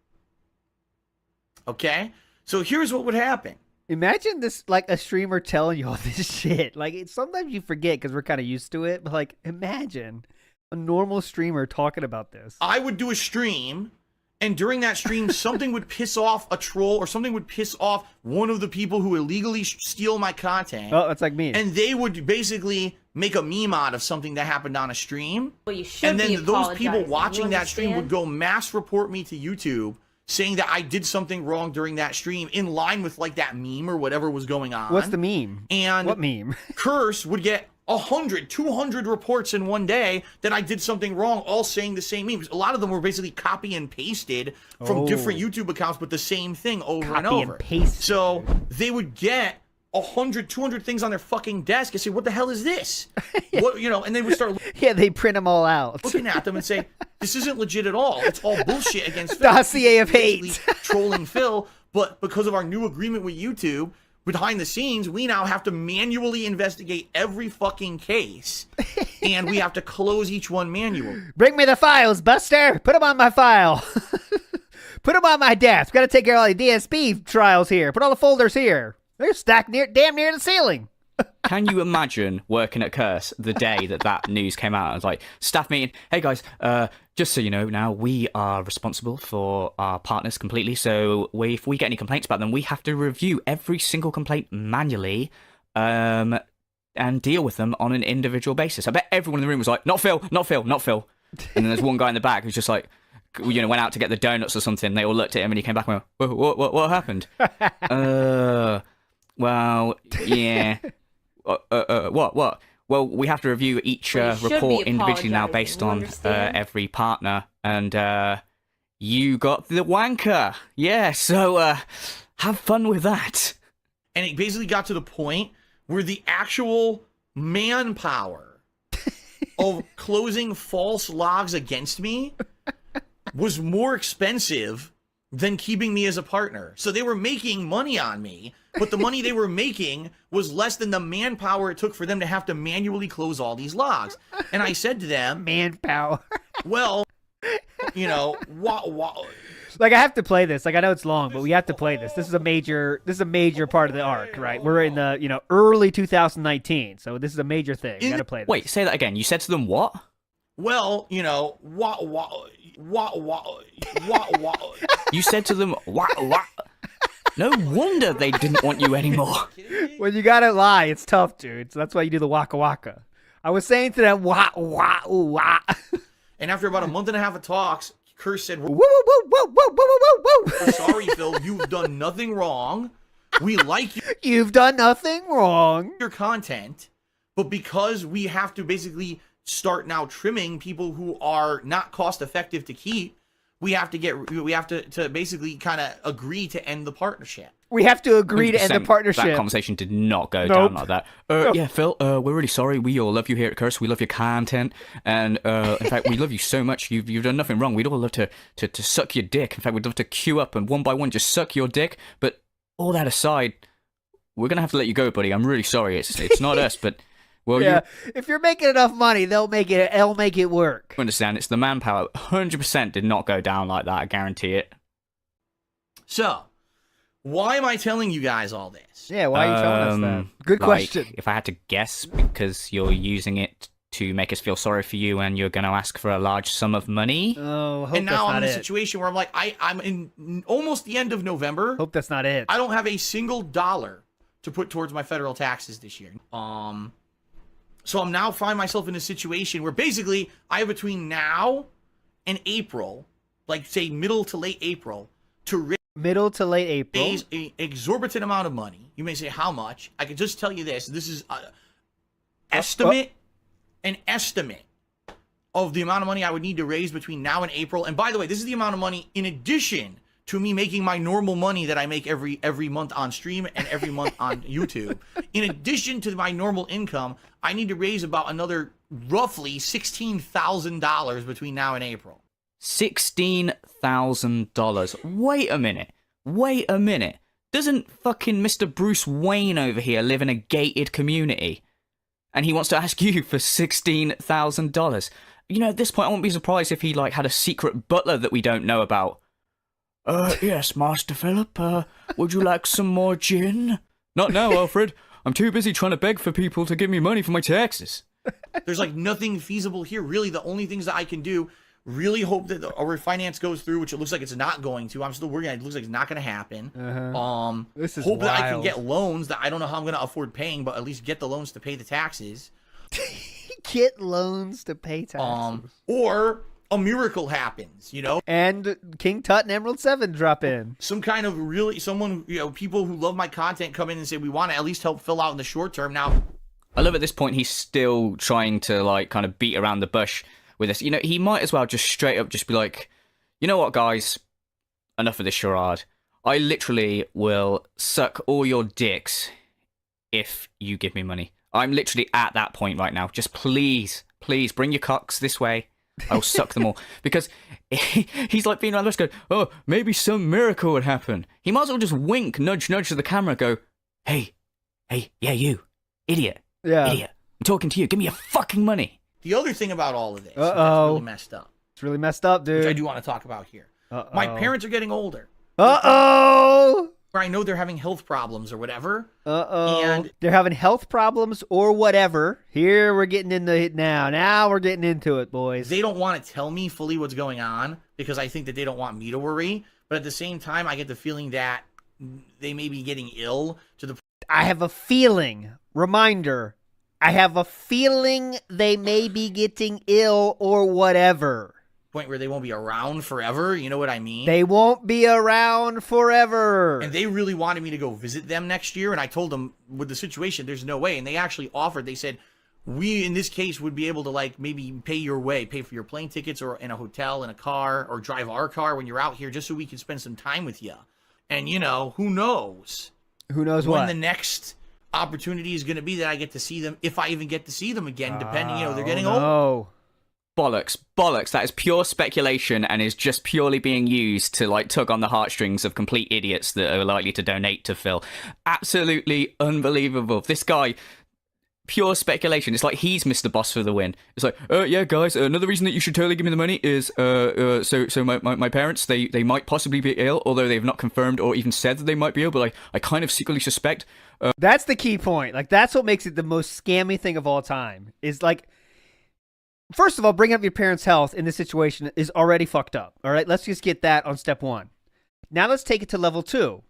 Okay? So here's what would happen. Imagine this, like, a streamer telling you all this shit. Like, sometimes you forget because we're kind of used to it. But, like, imagine a normal streamer talking about this. I would do a stream, and during that stream, something would piss off a troll or something would piss off one of the people who illegally steal my content. Oh, that's like me. And they would basically make a meme out of something that happened on a stream. Well, you should and then those people watching that stream understand? would go mass report me to YouTube, saying that I did something wrong during that stream in line with, like, that meme or whatever was going on. What's the meme? And what meme? Curse would get 100, 200 reports in one day that I did something wrong, all saying the same memes. A lot of them were basically copy and pasted from different YouTube accounts, but the same thing over and over. And paste. So they would get 100, 200 things on their fucking desk and say, what the hell is this? What, you know, and they would start Yeah, they print them all out. looking at them and say, this isn't legit at all. It's all bullshit against Phil. Dossier of Basically hate. trolling Phil, but because of our new agreement with YouTube, behind the scenes, we now have to manually investigate every fucking case, and we have to close each one manually. Bring me the files, Buster. Put them on my file. Put them on my desk. Got to take care of all the DSP trials here. Put all the folders here. They're stacked damn near the ceiling. Can you imagine working at Curse the day that news came out? It was like, staff meeting. Hey guys, just so you know, now we are responsible for our partners completely. So if we get any complaints about them, we have to review every single complaint manually, and deal with them on an individual basis. I bet everyone in the room was like, not Phil, not Phil, not Phil. And then there's one guy in the back who's just like, went out to get the donuts or something. They all looked at him and he came back and went, what happened? Well, yeah. What? Well, we have to review each report individually now based on every partner. And you got the wanker. Yeah, so have fun with that. And it basically got to the point where the actual manpower of closing false logs against me was more expensive than keeping me as a partner. So they were making money on me, but the money they were making was less than the manpower it took for them to have to manually close all these logs. And I said to them, manpower. Well, Like, I have to play this. Like, I know it's long, but we have to play this. This is a major part of the arc, right? We're in the, early 2019, so this is a major thing. You got to play this. Wait, say that again. You said to them what? Well, You said to them what? No wonder they didn't want you anymore. When you gotta lie, it's tough, dude. So that's why you do the waka waka. I was saying to them, wah, wah, wah. And after about a month and a half of talks, Curse said, Woo, woo, woo, woo, woo, woo, woo, woo. "We're sorry, Phil, you've done nothing wrong. We like you. You've done nothing wrong. Your content, but because we have to basically start now trimming people who are not cost effective to keep, we have to basically kind of agree to end the partnership. We have to agree to end the partnership. That conversation did not go Nope. down like that. Yeah, Phil, we're really sorry. We all love you here at Curse. We love your content. And in fact, we love you so much. You've done nothing wrong. We'd all love to suck your dick. In fact, we'd love to queue up and one by one just suck your dick. But all that aside, we're going to have to let you go, buddy. I'm really sorry. It's not us, but... Well, yeah, if you're making enough money, they'll make it work. You understand, it's the manpower. 100% did not go down like that, I guarantee it. So, why am I telling you guys all this? Yeah, why are you telling us that? Good question. If I had to guess, because you're using it to make us feel sorry for you and you're going to ask for a large sum of money. Oh, hope and now I'm in a it. situation where I'm like, I'm in almost the end of November. Hope that's not it. I don't have a single dollar to put towards my federal taxes this year. So I'm now find myself in a situation where basically I have between now and April, like say middle to late April, to raise an exorbitant amount of money. You may say, how much? I can just tell you this. This is an estimate of the amount of money I would need to raise between now and April. And by the way, this is the amount of money in addition to me making my normal money that I make every month on stream and every month on YouTube. In addition to my normal income, I need to raise about another roughly $16,000 between now and April. $16,000. Wait a minute. Doesn't fucking Mr. Bruce Wayne over here live in a gated community? And he wants to ask you for $16,000. At this point, I won't be surprised if he had a secret butler that we don't know about. Yes, Master Philip, would you like some more gin? Not now, Alfred. I'm too busy trying to beg for people to give me money for my taxes. There's nothing feasible here. Really, the only things that I can do, really hope that our finance goes through, which it looks like it's not going to. I'm still working on it. It looks like it's not going to happen. This is hope that I can wild. get loans that I don't know how I'm going to afford paying, but at least get the loans to pay the taxes. Get loans to pay taxes. Or a miracle happens, And King Tut and Emerald 7 drop in. Some kind of people who love my content come in and say, we want to at least help fill out in the short term. Now, I love at this point, he's still trying to kind of beat around the bush with this. He might as well just straight up just be like, you know what, guys? Enough of this charade. I literally will suck all your dicks if you give me money. I'm literally at that point right now. Just please bring your cocks this way. I'll suck them all. Because he's being around the bush going, oh, maybe some miracle would happen. He might as well just wink, nudge to the camera, go, hey, yeah, you, idiot. Yeah. Idiot. I'm talking to you. Give me your fucking money. the other thing about all of this, that's really messed up. It's really messed up, dude. Which I do want to talk about here. My parents are getting older. Uh-oh! Where I know they're having health problems or whatever. Uh-oh. And they're having health problems or whatever. Here we're getting into it now. Now we're getting into it, boys. they don't want to tell me fully what's going on because I think that they don't want me to worry. But at the same time, I get the feeling that they may be getting ill to the I have a feeling. Reminder. I have a feeling they may be getting ill or whatever. point where they won't be around forever. You know what I mean? They won't be around forever. And they really wanted me to go visit them next year. And I told them with the situation, there's no way. And they actually offered, they said, we, in this case, would be able to like maybe pay your way, pay for your plane tickets or in a hotel, in a car, or drive our car when you're out here just so we can spend some time with you. And, you know, who knows? Who knows when what? the next opportunity is going to be that I get to see them, if I even get to see them again, depending, you know, they're getting old. Oh, Bollocks. That is pure speculation and is just purely being used to like tug on the heartstrings of complete idiots that are likely to donate to Phil. Absolutely unbelievable. This guy, pure speculation. It's like he's Mr. Boss for the win. It's like, yeah, guys, another reason that you should totally give me the money is, so my parents, they might possibly be ill, although they've not confirmed or even said that they might be ill, but I kind of secretly suspect. that's the key point. Like, that's what makes it the most scammy thing of all time. Is like, first of all, bringing up your parents' health in this situation is already fucked up. All right, let's just get that on step one. Now let's take it to level two.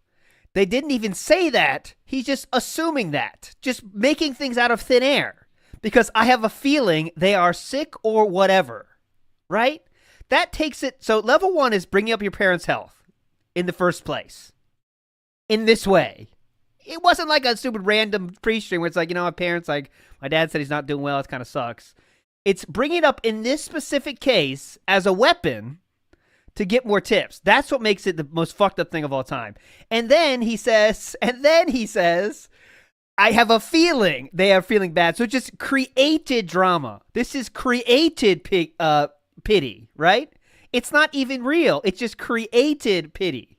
They didn't even say that. He's just assuming that. Just making things out of thin air. Because I have a feeling they are sick or whatever. Right? That takes it. So level one is bringing up your parents' health in the first place. In this way. It wasn't like a stupid random pre-stream where it's like, you know, my parents, like, my dad said he's not doing well. It kind of sucks. It's bringing it up in this specific case as a weapon to get more tips. That's what makes it the most fucked up thing of all time. And then he says, I have a feeling they are feeling bad. So it just created drama. This is created pity, right? It's not even real. It just created pity.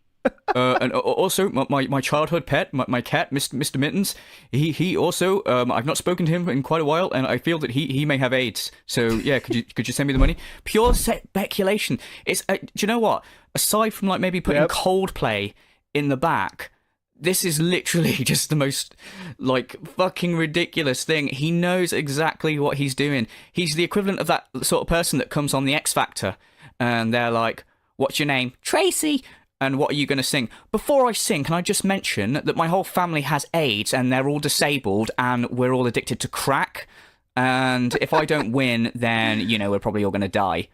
And also, my childhood pet, my cat, Mr. Mittens, he also, I've not spoken to him in quite a while, and I feel that he may have AIDS. So, yeah, could you send me the money? Pure speculation. It's, do you know what? Aside from, like, maybe putting Coldplay in the back, this is literally just the most, like, fucking ridiculous thing. He knows exactly what he's doing. He's the equivalent of that sort of person that comes on the X Factor, and they're like, what's your name? Tracy! And what are you going to sing? Before I sing, can I just mention that my whole family has AIDS and they're all disabled and we're all addicted to crack. And if I don't win, then, you know, we're probably all going to die.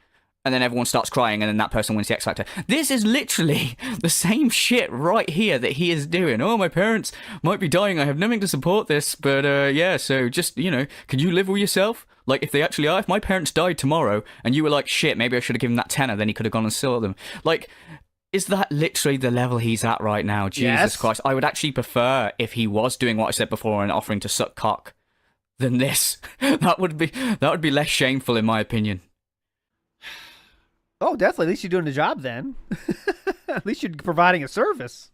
And then everyone starts crying and then that person wins the X Factor. This is literally the same shit right here that he is doing. Oh, my parents might be dying. I have nothing to support this. But, yeah, so just, you know, can you live with yourself? Like, if they actually are, if my parents died tomorrow and you were like, shit, maybe I should have given that tenner, then he could have gone and saw them. Like, is that literally the level he's at right now? Jesus Christ. I would actually prefer if he was doing what I said before and offering to suck cock than this. That would be less shameful in my opinion. Oh, definitely. At least you're doing the job then. At least you're providing a service.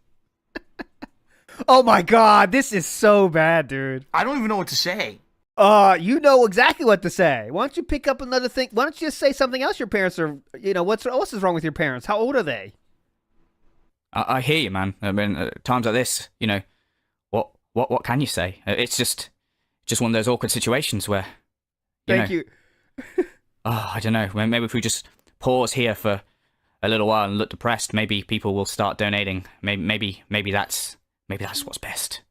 Oh my God, this is so bad, dude. I don't even know what to say. You know exactly what to say. Why don't you pick up another thing? Why don't you just say something else your parents are, you know, what's wrong with your parents? How old are they? I hear you, man. I mean, at times like this, you know, what can you say? It's just one of those awkward situations where, Thank you. I don't know. Maybe if we just pause here for a little while and look depressed, maybe people will start donating. Maybe that's what's best.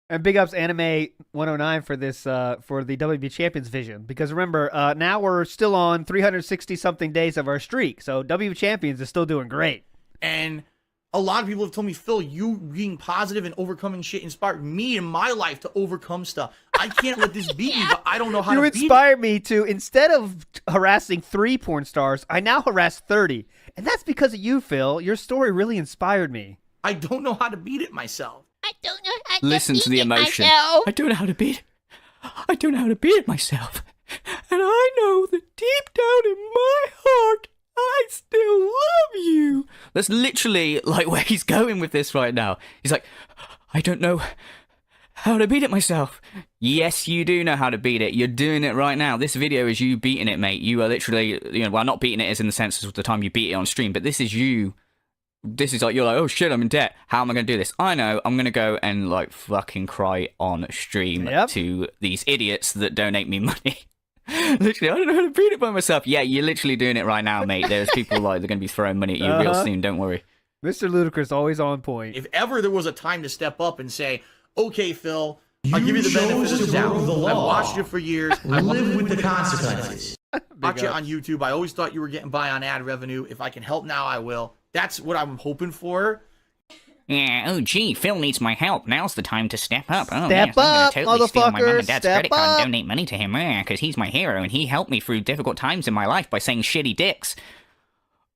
And big ups Anime 109 for this, for the WB Champions vision. Because remember, now we're still on 360 something days of our streak. So WB Champions is still doing great. And a lot of people have told me, Phil, you being positive and overcoming shit inspired me in my life to overcome stuff. I can't let this beat me, but I don't know how to beat it. You inspired me to, instead of harassing 3 porn stars, I now harass 30. And that's because of you, Phil. Your story really inspired me. I don't know how to beat it myself. I don't know how to Listen beat to the it emotion. myself. I don't know how to beat it. I don't know how to beat it myself. And I know that deep down in my heart, I still love you. That's literally like where he's going with this right now. He's like, I don't know how to beat it myself. Yes, you do know how to beat it. You're doing it right now. This video is you beating it, mate. You are literally, you know, well, not beating it as in the sense of the time you beat it on stream, but this is you this is like, you're like, oh shit, I'm in debt. How am I going to do this? I know, I'm going to go and like fucking cry on stream to these idiots that donate me money. Literally, I don't know how to read it by myself. Yeah, you're literally doing it right now, mate. There's people like they're going to be throwing money at you real soon. Don't worry. Mr. Ludacris always on point. If ever there was a time to step up and say, okay, Phil, I'll give you the benefit of the doubt. I've watched you for years. I live with the consequences. Watch it on YouTube. I always thought you were getting by on ad revenue. If I can help now, I will. That's what I'm hoping for. Yeah, oh gee, Phil needs my help. Now's the time to step up. Oh, step yes, I'm up, gonna totally steal my mum and dad's step credit card up. and donate money to him, because he's my hero and he helped me through difficult times in my life by saying shitty dicks.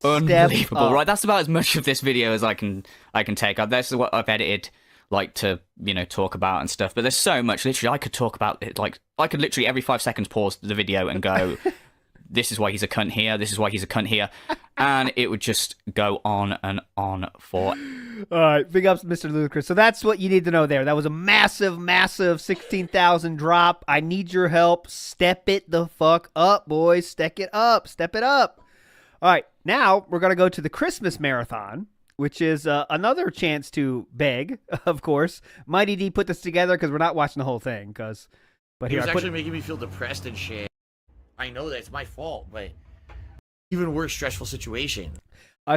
Unbelievable, right? That's about as much of this video as I can take up. That's what I've edited, like, to, you know, talk about and stuff. But there's so much. Literally, I could talk about it. Like, I could literally every 5 seconds pause the video and go, this is why he's a cunt here. This is why he's a cunt here. And it would just go on and on for. All right, big ups, Mr. Ludacris. So that's what you need to know there. That was a massive, massive 16,000 drop. I need your help. Step it the fuck up, boys. Step it up. Step it up. All right, now we're going to go to the Christmas Marathon, which is another chance to beg, of course. Mighty D put this together because we're not watching the whole thing. But It here, was I put actually making me feel depressed and shit. I know that it's my fault, but even worse stressful situation.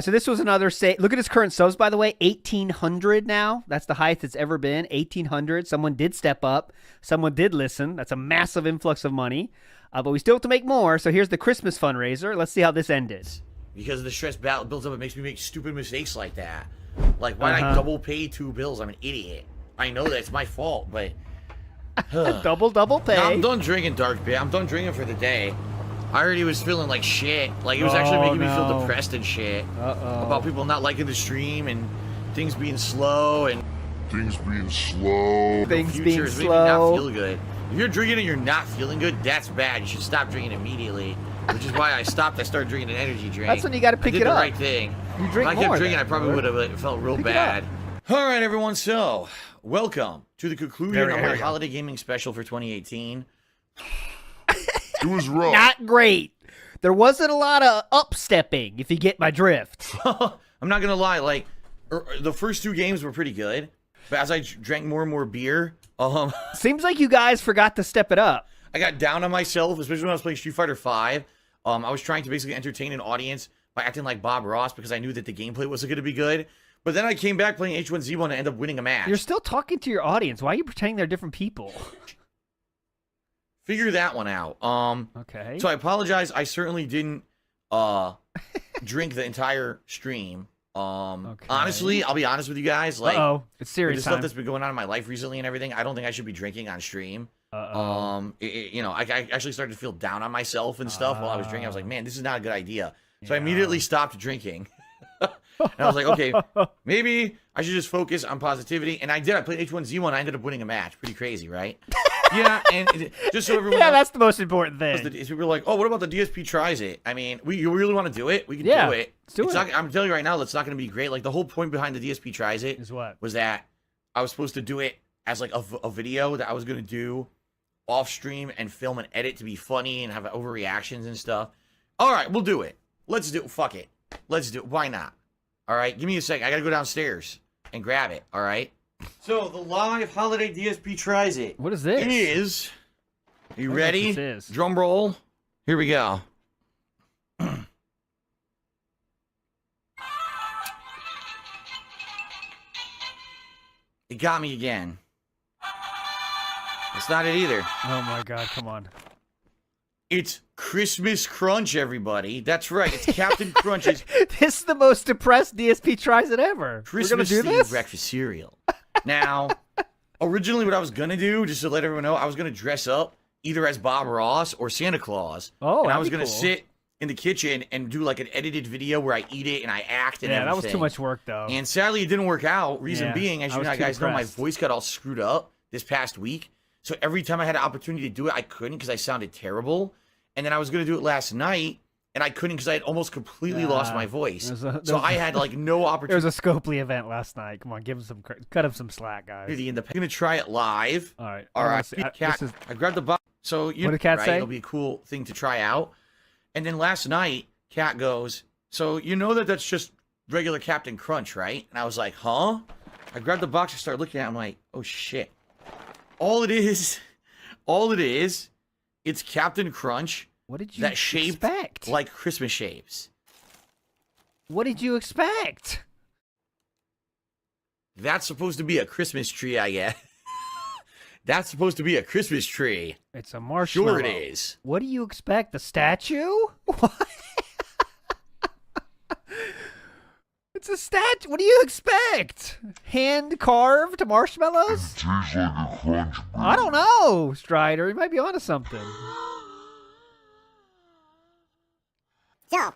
So this was another look at his current subs, by the way, 1,800 now. That's the highest it's ever been, 1,800. Someone did step up. Someone did listen. That's a massive influx of money. But we still have to make more. So here's the Christmas fundraiser. Let's see how this ended. Because of the stress builds up, it makes me make stupid mistakes like that. Like, why did I double pay 2 bills? I'm an idiot. I know that it's my fault, but... double pay. No, I'm done drinking, Dark Bear. I'm done drinking for the day. I already was feeling like shit. Like, it was actually making me feel depressed and shit. About people not liking the stream and things being slow and... Things being slow. Things future being is making me not slow. feel good. If you're drinking and you're not feeling good, that's bad. You should stop drinking immediately. Which is why I stopped. I started drinking an energy drink. That's when you got to pick I it did up. the right thing. You drink if I kept more drinking, then, I probably would have felt real Pick it bad. All right, everyone. So, welcome to the conclusion of my holiday gaming special for 2018. It was rough. Not great. There wasn't a lot of upstepping, if you get my drift. I'm not gonna lie. Like, the first 2 games were pretty good, but as I drank more and more beer, Seems like you guys forgot to step it up. I got down on myself, especially when I was playing Street Fighter V. I was trying to basically entertain an audience by acting like Bob Ross because I knew that the gameplay wasn't going to be good. But then I came back playing H1Z1 and ended up winning a match. You're still talking to your audience. Why are you pretending they're different people? Figure that one out. Okay. So I apologize. I certainly didn't drink the entire stream. Honestly, I'll be honest with you guys. Like, it's with serious the time. stuff that's been going on in my life recently and everything, I don't think I should be drinking on stream. You know, I actually started to feel down on myself and stuff while I was drinking. I was like, man, this is not a good idea. So I immediately stopped drinking. And I was like, okay, maybe I should just focus on positivity. And I did. I played H1Z1. I ended up winning a match. Pretty crazy, right? Yeah, and just so everyone knows, that's the most important thing. people were like, oh, what about the DSP tries it? I mean, you really want to do it? We can Yeah, do it. let's do it. Not, I'm telling you right now, it's not going to be great. Like, the whole point behind the DSP tries it Is what? was that I was supposed to do it as like a video that I was going to do off stream and film and edit to be funny and have overreactions and stuff. All right, we'll do it. Let's do it. Fuck it. Let's do it. Why not? All right, give me a second. I got to go downstairs and grab it. All right. So the live holiday DSP tries it. What is this? It is. Are you I don't know what ready? this is. Drum roll. Here we go. It got me again. It's not it either. Oh my god, come on. It's Christmas Crunch, everybody. That's right. It's Captain Crunch's This is the most depressed DSP tries it ever. Christmas We're gonna do themed this? breakfast cereal. Now, originally what I was going to do, just to let everyone know, I was going to dress up either as Bob Ross or Santa Claus. Oh, and I that'd was be going to cool. sit in the kitchen and do like an edited video where I eat it and I act and Yeah, everything. that was too much work though. And sadly, it didn't work out. Reason Yeah, being, as I you was too guys know, my depressed. voice got all screwed up this past week. So every time I had an opportunity to do it, I couldn't because I sounded terrible. And then I was going to do it last night, and I couldn't because I had almost completely lost my voice. So I had like no There opportunity. was a Scopely event last night. Come on, give him some cut him some slack, guys. I'm going to try it live. All right. All right. Cat, Cat, I grabbed the box. So you What did Cat right, say? It'll be a cool thing to try out. And then last night, Cat goes, so you know that that's just regular Captain Crunch, right? And I was like, huh? I grabbed the box and started looking at it. I'm like, oh shit. All it is, it's Captain Crunch. What did you that shaped expect? like Christmas shapes. What did you expect? That's supposed to be a Christmas tree, I guess. That's supposed to be a Christmas tree. It's a marshmallow. Sure it is. What do you expect? The statue? What? It's a statue. What do you expect? Hand carved marshmallows? It tastes like a crunch. I don't know, Strider. You might be onto something. So, what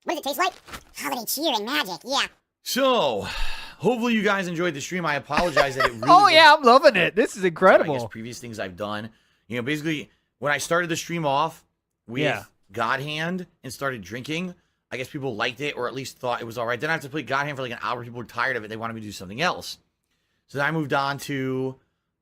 does it taste like? Holiday cheer and magic, yeah. So, hopefully you guys enjoyed the stream. I apologize that it really Oh, yeah, I'm loving it. This is incredible. I guess previous things I've done. You know, basically, when I started the stream off with God Hand and started drinking, I guess people liked it or at least thought it was all right. Then I have to play God Hand for like an hour. People were tired of it. They wanted me to do something else. So then I moved on to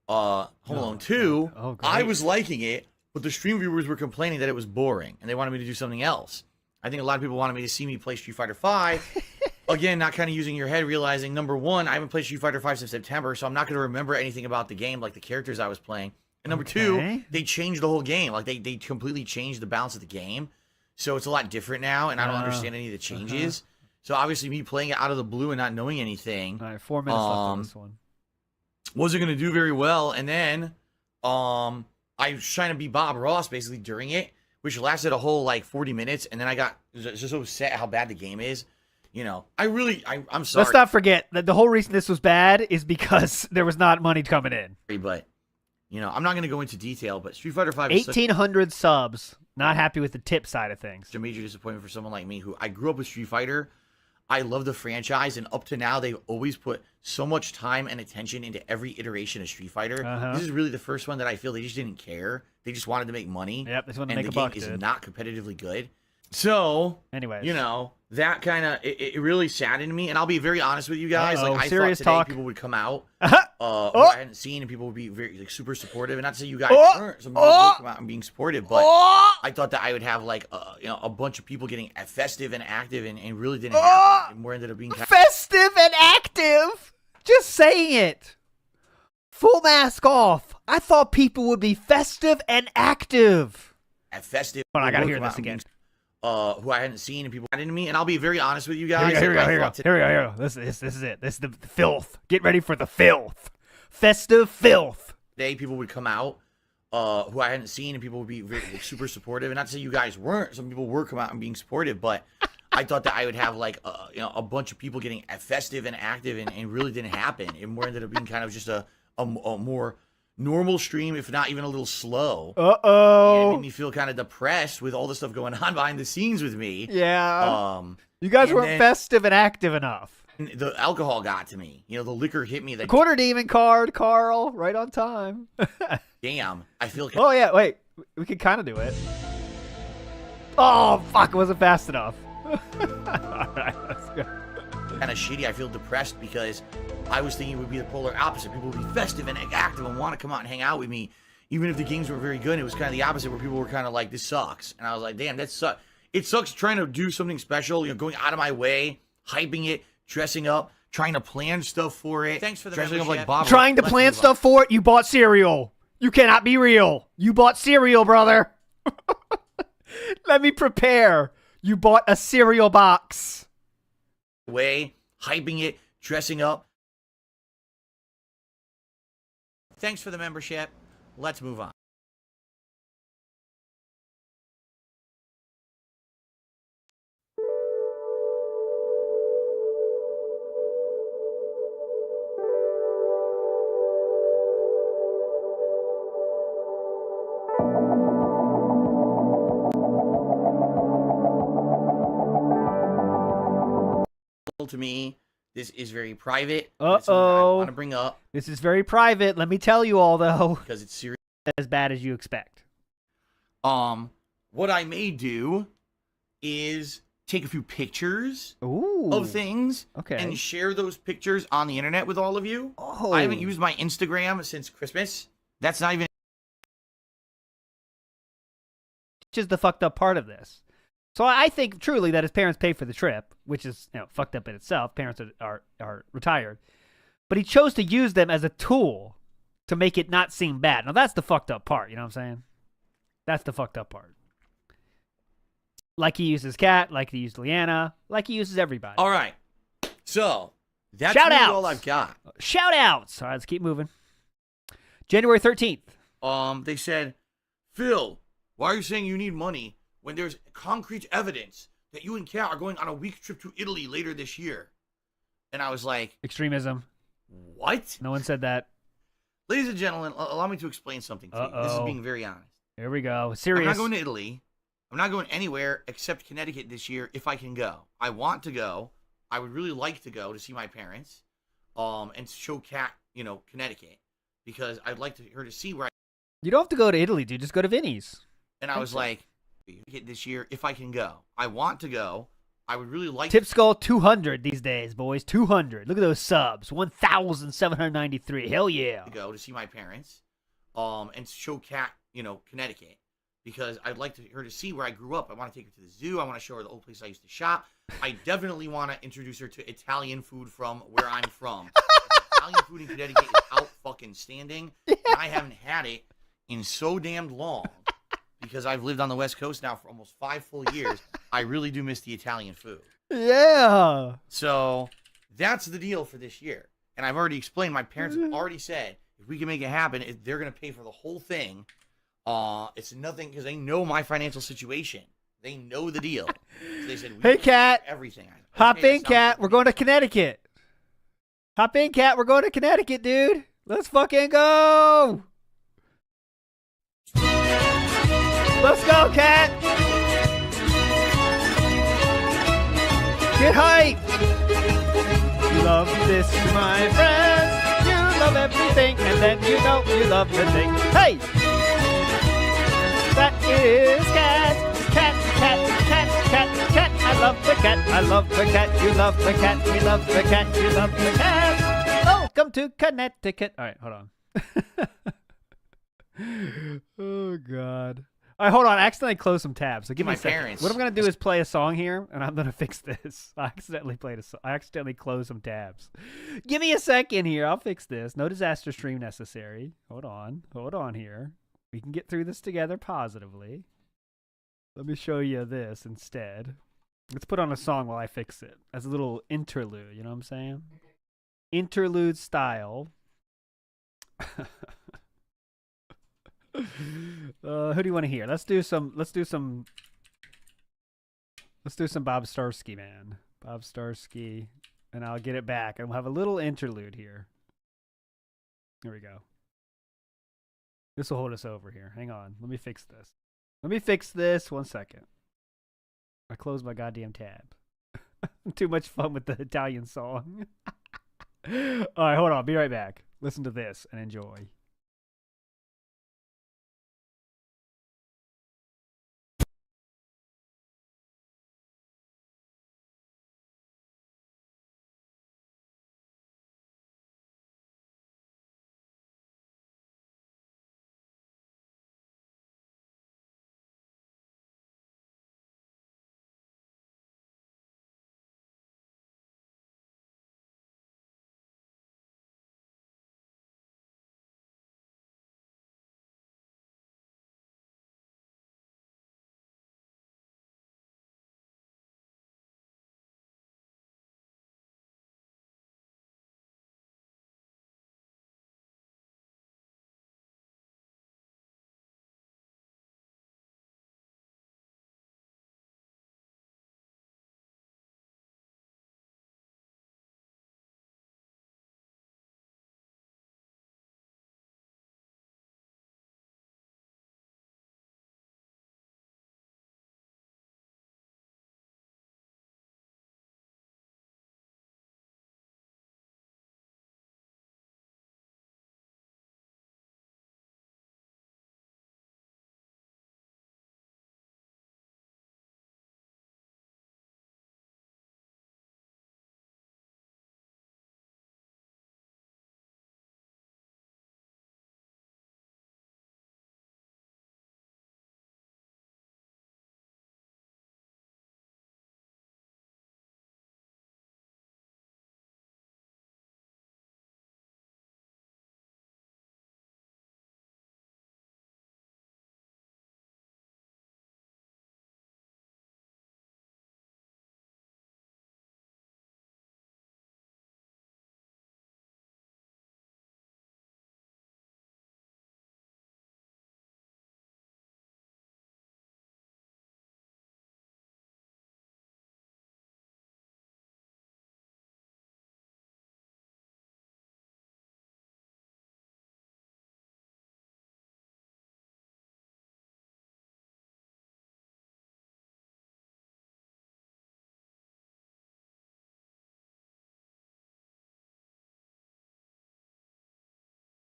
Home Alone 2. Oh, great. I was liking it, but the stream viewers were complaining that it was boring and they wanted me to do something else. I think a lot of people wanted me to see me play Street Fighter V. Again, not kind of using your head, realizing, number one, I haven't played Street Fighter V since September, so I'm not going to remember anything about the game, like the characters I was playing. And number two, they changed the whole game. Like, they completely changed the balance of the game. So it's a lot different now, and I don't understand any of the changes. So obviously, me playing it out of the blue and not knowing anything. All right, 4 minutes left on this one. Wasn't going to do very well. And then I was trying to be Bob Ross, basically, during it, which lasted a whole, like, 40 minutes. And then I got just so upset how bad the game is. You know, I'm sorry. Let's not forget that the whole reason this was bad is because there was not money coming in. But, you know, I'm not going to go into detail, but Street Fighter V is 1,800 subs. Not happy with the tip side of things. It's a major disappointment for someone like me who I grew up with Street Fighter. I love the franchise, and up to now, they've always put so much time and attention into every iteration of Street Fighter. This is really the first one that I feel they just didn't care. They just wanted to make money. Yep, they just wanted to and make a the buck, game is dude. not competitively good. So, anyways, you know, that kind of, it really saddened me. And I'll be very honest with you guys. Like, I serious thought today talk. people would come out who I hadn't seen, and people would be very, like, super supportive. And not to say you guys weren't. Some people would come out and being supportive, but I thought that I would have, like, you know, a bunch of people getting festive and active, and really didn't happen. And more ended up being kind of festive and active. Just saying it. Full mask off. I thought people would be festive and active. festive. Hold on, I gotta would hear come this out and again. Who I hadn't seen, and people got into me. And I'll be very honest with you guys. Here we go. This is it. This is the filth. Get ready for the filth. Festive filth. Today, people would come out who I hadn't seen, and people would be very, like, super supportive. And not to say you guys weren't. Some people were come out and being supportive, but I thought that I would have, like, you know, a bunch of people getting festive and active, and really didn't happen. It more ended up being kind of just a more normal stream, if not even a little slow. And it made me feel kind of depressed with all the stuff going on behind the scenes with me. Yeah. You guys weren't festive and active enough. The alcohol got to me. You know, the liquor hit me. The quarter demon card, Carl, right on time. Damn, I feel. Oh yeah, wait, we could kind of do it. Oh fuck, it wasn't fast enough. All right, let's go. Kind of shitty. I feel depressed because I was thinking it would be the polar opposite. People would be festive and active and want to come out and hang out with me, even if the games were very good. It was kind of the opposite, where people were kind of like, "This sucks," and I was like, "Damn, that sucks." It sucks trying to do something special. You know, going out of my way, hyping it, dressing up, trying to plan stuff for it. Thanks for the dressing up membership. like Bob. Trying to plan stuff for it. You bought cereal. You cannot be real. You bought cereal, brother. Let me prepare. You bought a cereal box. Way, hyping it, dressing up. Thanks for the membership. Let's move on. To me, this is very private. It's something that I want to bring up This is very private. Let me tell you all, though. because it's serious. As bad as you expect. What I may do is take a few pictures Ooh. of things Okay. and share those pictures on the internet with all of you. Oh. I haven't used my Instagram since Christmas. That's not even. Which is the fucked up part of this. So I think truly that his parents paid for the trip, which is fucked up in itself. Parents are retired, but he chose to use them as a tool to make it not seem bad. Now that's the fucked up part. You know what I'm saying? That's the fucked up part. Like he uses Kat, like he used Leanna, like he uses everybody. All right. So that's Shout really outs. all I've got. Shout outs. All right, let's keep moving. January 13th. They said, Phil, why are you saying you need money when there's concrete evidence that you and Kat are going on a week trip to Italy later this year? And I was like, Extremism. what? No one said that. Ladies and gentlemen, allow me to explain something to you. This is being very honest. Here we go. Serious. I'm not going to Italy. I'm not going anywhere except Connecticut this year if I can go. I want to go. I would really like to go to see my parents and show Kat, Connecticut, because I'd like her to see where You don't have to go to Italy, dude. Just go to Vinny's. And I was like, this year if I can go. I want to go. I would really like Tip Skull 200 these days, boys. 200. Look at those subs. 1,793. Hell yeah. to go to see my parents and show Kat, Connecticut, because I'd like her to see where I grew up. I want to take her to the zoo. I want to show her the old place I used to shop. I definitely want to introduce her to Italian food from where I'm from. Italian food in Connecticut is out fucking standing. And I haven't had it in so damned long because I've lived on the West Coast now for almost 5 full years. I really do miss the Italian food. Yeah. So that's the deal for this year. And I've already explained, my parents have already said, if we can make it happen, they're going to pay for the whole thing. It's nothing because they know my financial situation. They know the deal. So they said, Hey, Kat. Everything. Hop in, Kat. We're going to Connecticut. Hop in, Kat. We're going to Connecticut, dude. Let's fucking go. Let's go, Kat. Get hype. You love this, my friends. You love everything, and then you love the thing. Hey! That is Kat. Kat, cat, cat, cat, cat. I love the cat. I love the cat. You love the cat. We love the cat. You love the cat. Welcome to Connecticut. All right, hold on. Oh, God. All right, hold on. I accidentally closed some tabs. So give me My a second. parents. What I'm going to do is play a song here, and I'm going to fix this. I accidentally closed some tabs. Give me a second here. I'll fix this. No disaster stream necessary. Hold on. Hold on here. We can get through this together positively. Let me show you this instead. Let's put on a song while I fix it. As a little interlude, you know what I'm saying? Interlude style. Who do you want to hear? Let's do some Bob Starsky, man. Bob Starsky, and I'll get it back, and we'll have a little interlude here. Here we go. This will hold us over here. Hang on. Let me fix this. One second. I closed my goddamn tab. Too much fun with the Italian song. All right, hold on. Be right back. Listen to this and enjoy.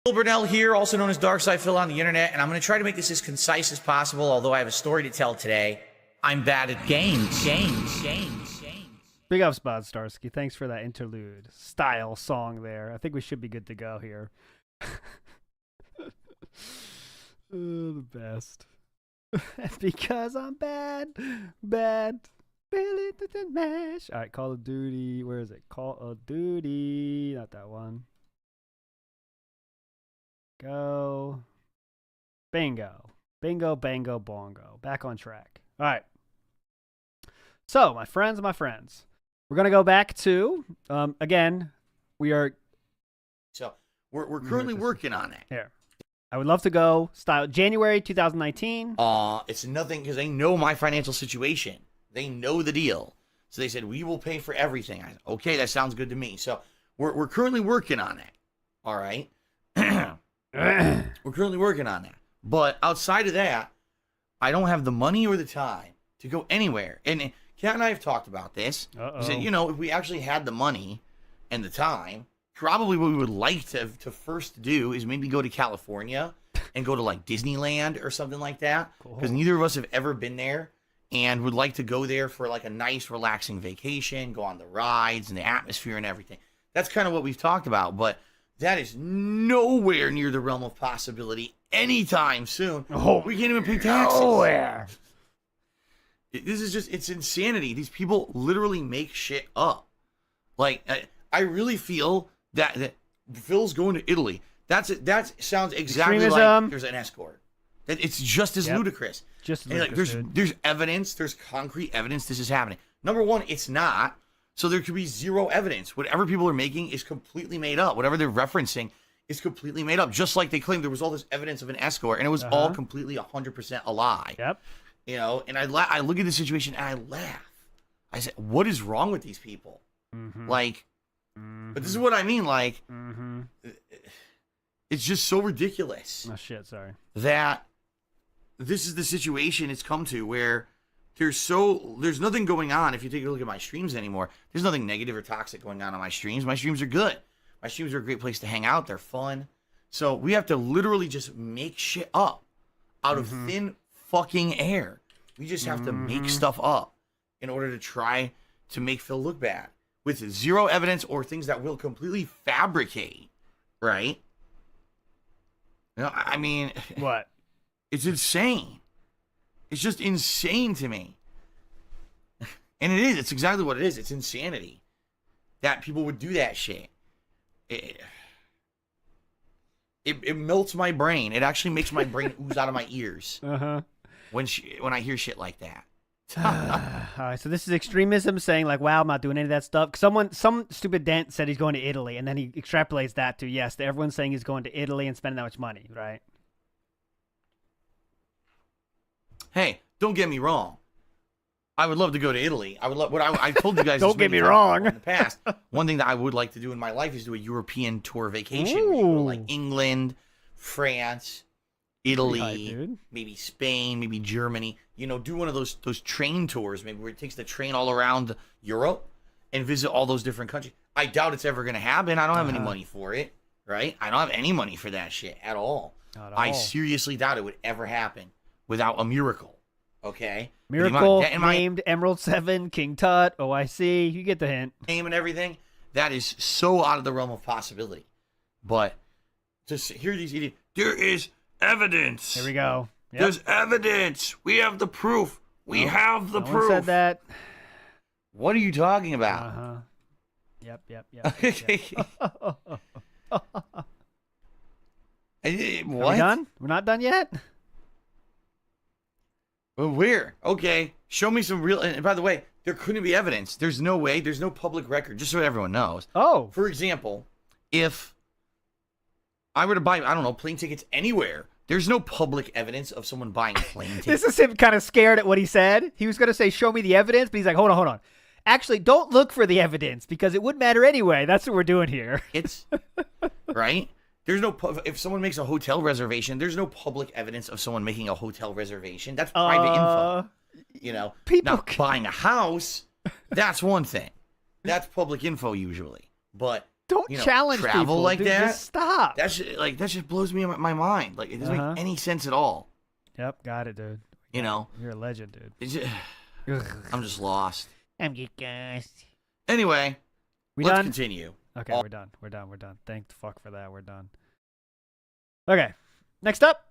Phil Burnell here, also known as Darkside Phil on the internet, and I'm going to try to make this as concise as possible, although I have a story to tell today. I'm bad at games. Big up, Spot Starsky. Thanks for that interlude style song there. I think we should be good to go here. Oh, the best. Because I'm bad. Really didn't mash. All right, Call of Duty. Where is it? Call of Duty. Not that one. Go. Bingo. Bingo, bango, bongo. Back on track. All right. So, my friends, we're going to go back to, again, we are... So, we're currently working on it. Here. I would love to go style January 2019. It's nothing because they know my financial situation. They know the deal. So they said, we will pay for everything. I said, okay, that sounds good to me. So we're currently working on it. All right. We're currently working on that. But outside of that, I don't have the money or the time to go anywhere. And Kat and I have talked about this. We said, you know, if we actually had the money and the time, probably what we would like to first do is maybe go to California and go to like Disneyland or something like that. Because neither of us have ever been there and would like to go there for like a nice, relaxing vacation, go on the rides and the atmosphere and everything. That's kind of what we've talked about. But that is nowhere near the realm of possibility anytime soon. Oh, we can't even pay taxes. Nowhere. This is just, it's insanity. These people literally make shit up. Like, I really feel that Phil's going to Italy. That sounds exactly Extremism. like there's an escort. It's just as ludicrous. Just as and ludicrous, like, there's evidence, there's concrete evidence this is happening. Number one, it's not. So there could be zero evidence. Whatever people are making is completely made up. Whatever they're referencing is completely made up. Just like they claimed there was all this evidence of an escort, and it was all completely 100% a lie. Yep. You know, and I look at the situation and I laugh. I say, what is wrong with these people? Like, but this is what I mean. Like, it's just so ridiculous. Oh shit! Sorry. That this is the situation it's come to where there's nothing going on. If you take a look at my streams anymore, there's nothing negative or toxic going on my streams. My streams are good. My streams are a great place to hang out. They're fun. So we have to literally just make shit up out of thin fucking air. We just have to make stuff up in order to try to make Phil look bad with zero evidence or things that will completely fabricate, right? You know, I mean, what? It's insane. It's just insane to me. And it is. It's exactly what it is. It's insanity that people would do that shit. It melts my brain. It actually makes my brain ooze out of my ears when I hear shit like that. All right, so this is extremism saying like, wow, I'm not doing any of that stuff. Some stupid dent said he's going to Italy, and then he extrapolates that to, yes, everyone's saying he's going to Italy and spending that much money, right? Hey, don't get me wrong. I would love to go to Italy. I would love what I told you guys. Don't get me wrong. In the past, one thing that I would like to do in my life is do a European tour vacation. Where you go to, like England, France, Italy, maybe Spain, maybe Germany. You know, do one of those train tours, maybe where it takes the train all around Europe and visit all those different countries. I doubt it's ever going to happen. I don't have any money for it, right? I don't have any money for that shit at all. Not at all. I seriously doubt it would ever happen without a miracle. Okay? Miracle named Emerald 7, King Tut, OIC. You get the hint. Name and everything. That is so out of the realm of possibility. But to hear these idiots, there is evidence. Here we go. Yep. There's evidence. We have the proof. We have the no proof. One said that. What are you talking about? Yep. What? Are we done? We're not done yet? Well, where? Okay. Show me some real... And by the way, there couldn't be evidence. There's no way. There's no public record, just so everyone knows. Oh. For example, if I were to buy, I don't know, plane tickets anywhere, there's no public evidence of someone buying plane tickets. This is him kind of scared at what he said. He was going to say, show me the evidence, but he's like, hold on. Actually, don't look for the evidence because it wouldn't matter anyway. That's what we're doing here. It's... Right? There's no... If someone makes a hotel reservation, there's no public evidence of someone making a hotel reservation. That's private info. You know? Now, buying a house, that's one thing. That's public info usually. But Don't challenge travel people, like dude, that. Just stop. That just blows me my mind. Like, it doesn't make any sense at all. Yep, got it, dude. You know, You're a legend, dude. it's just, I'm just lost. I'm just lost. Anyway, We let's done? continue. Okay, we're done. We're done. Thank the fuck for that. We're done. Okay, next up,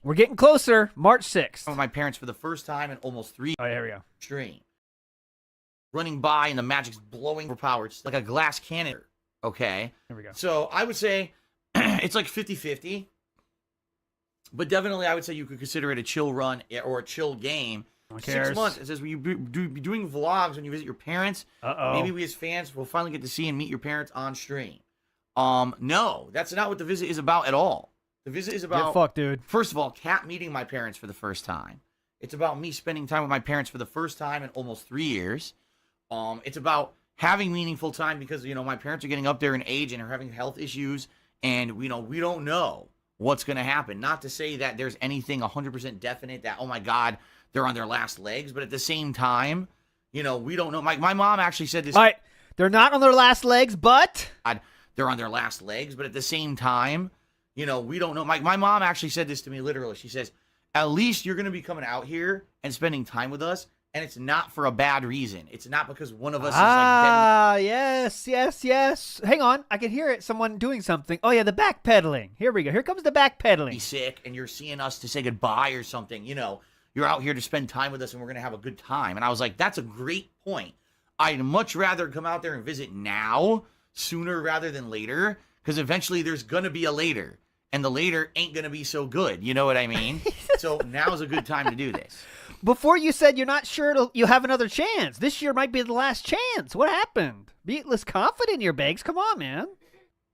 we're getting closer. March 6th. With my parents for the first time in almost 3 years. Oh, here we go. Stream. Running by and the magic's blowing overpowered. It's like a glass cannon. Okay. Here we go. So I would say it's like 50-50. But definitely I would say you could consider it a chill run or a chill game. Who 6 cares? months. It says will you be doing vlogs when you visit your parents? Uh-oh. Maybe we as fans will finally get to see and meet your parents on stream. No, that's not what the visit is about at all. The visit is about, Get fucked, dude. first of all, Kat meeting my parents for the first time. It's about me spending time with my parents for the first time in almost 3 years. It's about having meaningful time because, my parents are getting up there in age and are having health issues. And, we don't know what's going to happen. Not to say that there's anything 100% definite that, oh my God, they're on their last legs. But at the same time, we don't know. My mom actually said this. All right, they're not on their last legs, but They're on their last legs. But at the same time, we don't know. My mom actually said this to me literally. She says, at least you're going to be coming out here and spending time with us. And it's not for a bad reason. It's not because one of us is like yes. Hang on, I can hear it. Someone doing something. Oh yeah, the backpedaling. Here we go. Here comes the backpedaling. sick and you're seeing us to say goodbye or something. You're out here to spend time with us and we're going to have a good time. And I was like, that's a great point. I'd much rather come out there and visit now, sooner rather than later, because eventually there's going to be a later. And the later ain't going to be so good. You know what I mean? So now's a good time to do this. Before you said you're not sure you'll have another chance. This year might be the last chance. What happened? Be less confident in your bags. Come on, man.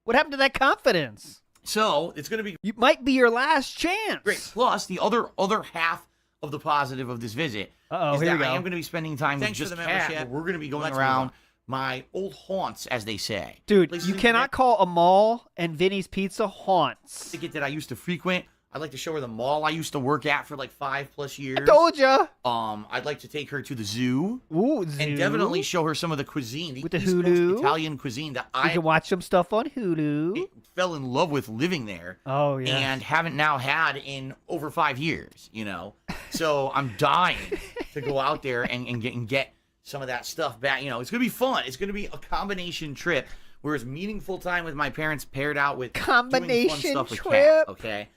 What happened to that confidence? So it's going to be You might be your last chance. great. Plus, the other half of the positive of this visit Uh-oh, is here that we go. I am going to be spending time Thanks with for just the Kat, membership. but we're going to be going Let's move around on. my old haunts, as they say. Dude, Places you in cannot call a mall and Vinny's Pizza haunts. Connecticut that I used to frequent. I'd like to show her the mall I used to work at for like 5+ years. I told ya. I'd like to take her to the zoo. Ooh, And definitely show her some of the cuisine, the With the East Coast Hulu. Italian cuisine that You I can watch some stuff on Hulu. fell in love with living there. Oh, yeah. And haven't now had in over 5 years, So I'm dying to go out there and get some of that stuff back. It's going to be fun. It's going to be a combination trip where it's meaningful time with my parents paired out with doing fun Combination stuff with trip. Kat, okay?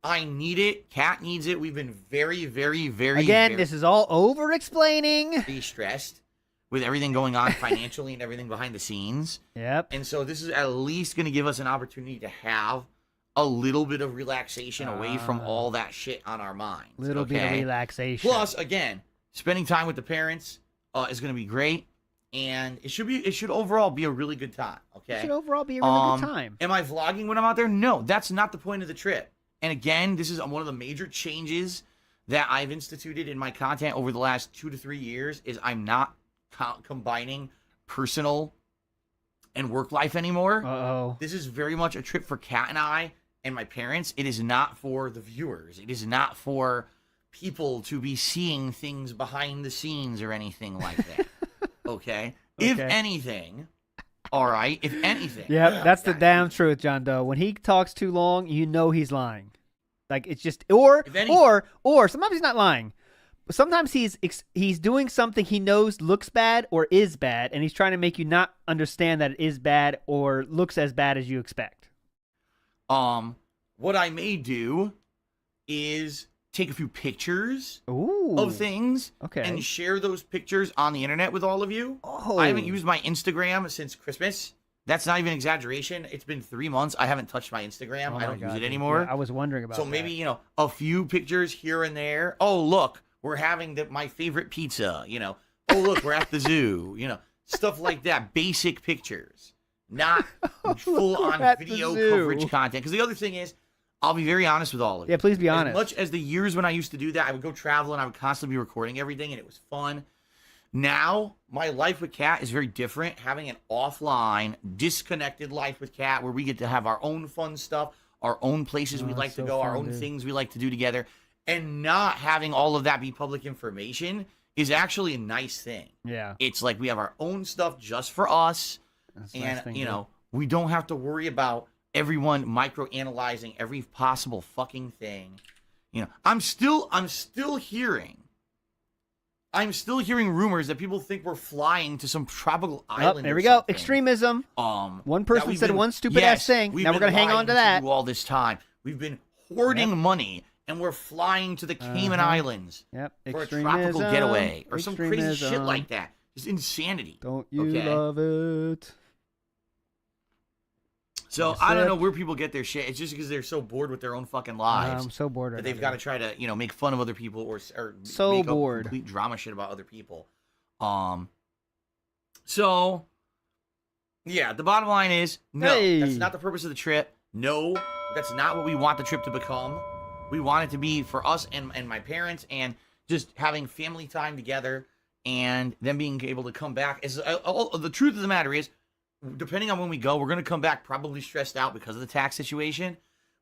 I need it. Kat needs it. We've been very, very, very, Again, very, this is all over-explaining. very stressed with everything going on financially and everything behind the scenes. Yep. And so this is at least going to give us an opportunity to have a little bit of relaxation away from all that shit on our minds. Little bit of okay? relaxation. Plus, again, spending time with the parents is going to be great, and it should overall be a really good time. Okay. It should overall be a really good time. Am I vlogging when I'm out there? No, that's not the point of the trip. And again, this is one of the major changes that I've instituted in my content over the last 2 to 3 years. Is I'm not combining personal and work life anymore. Uh-oh. This is very much a trip for Kat and I and my parents. It is not for the viewers. It is not for people to be seeing things behind the scenes or anything like that. Okay? If anything, all right, if anything. Yep, that's the damn truth, John Doe. When he talks too long, you know he's lying. Like, it's just, or sometimes he's not lying. Sometimes he's doing something he knows looks bad or is bad, and he's trying to make you not understand that it is bad or looks as bad as you expect. What I may do is take a few pictures of things and share those pictures on the internet with all of you. I haven't used my Instagram since Christmas. That's not even exaggeration. It's been 3 months. I haven't touched my Instagram. I don't use it anymore. Yeah, I was wondering about that. So maybe, a few pictures here and there. Oh, look, we're having my favorite pizza. Oh, look, we're at the zoo. Stuff like that. Basic pictures. Not full-on video coverage content. Because the other thing is, I'll be very honest with all of you. Yeah, please be honest. As much as the years when I used to do that, I would go travel and I would constantly be recording everything, and it was fun. Now, my life with Kat is very different. Having an offline, disconnected life with Kat where we get to have our own fun stuff, our own places we like to go, our own things we like to do together, and not having all of that be public information is actually a nice thing. Yeah. It's like we have our own stuff just for us. That's a nice thing, We don't have to worry about everyone micro-analyzing every possible fucking thing. You know, I'm still hearing rumors that people think we're flying to some tropical island. There or we go. something. Extremism. One person said one stupid ass thing. Now we're gonna hang on to that. All this time, we've been hoarding money, and we're flying to the Cayman Islands for a tropical getaway or some crazy shit like that. It's insanity. Don't you love it? So I don't know where people get their shit. It's just because they're so bored with their own fucking lives. I'm so bored. That they've got to try to, you know, make fun of other people or so make bored. Up complete drama shit about other people. So yeah, the bottom line is no. That's not the purpose of the trip. No, that's not what we want the trip to become. We want it to be for us and my parents and just having family time together and them being able to come back. The truth of the matter is, depending on when we go, we're going to come back probably stressed out because of the tax situation,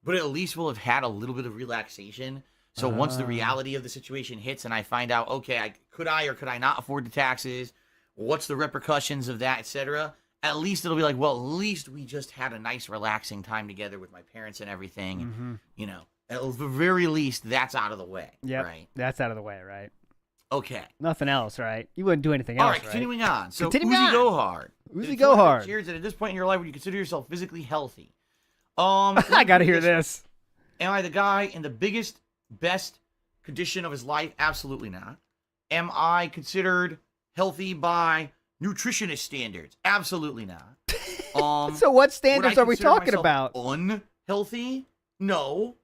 but at least we'll have had a little bit of relaxation. So once the reality of the situation hits and I find out, okay, could I or could I not afford the taxes? What's the repercussions of that, etc.? At least it'll be like, well, at least we just had a nice relaxing time together with my parents and everything. You know, at the very least, that's out of the way. Yeah, right? That's out of the way, right? Okay. Nothing else, right? You wouldn't do anything else, All right, continuing on. So Uzi Go Hard. Uzi Go Hard. Cheers. At this point in your life, would you consider yourself physically healthy? I gotta hear this. Am I the guy in the biggest, best condition of his life? Absolutely not. Am I considered healthy by nutritionist standards? Absolutely not. So what standards are we talking about? Unhealthy? No.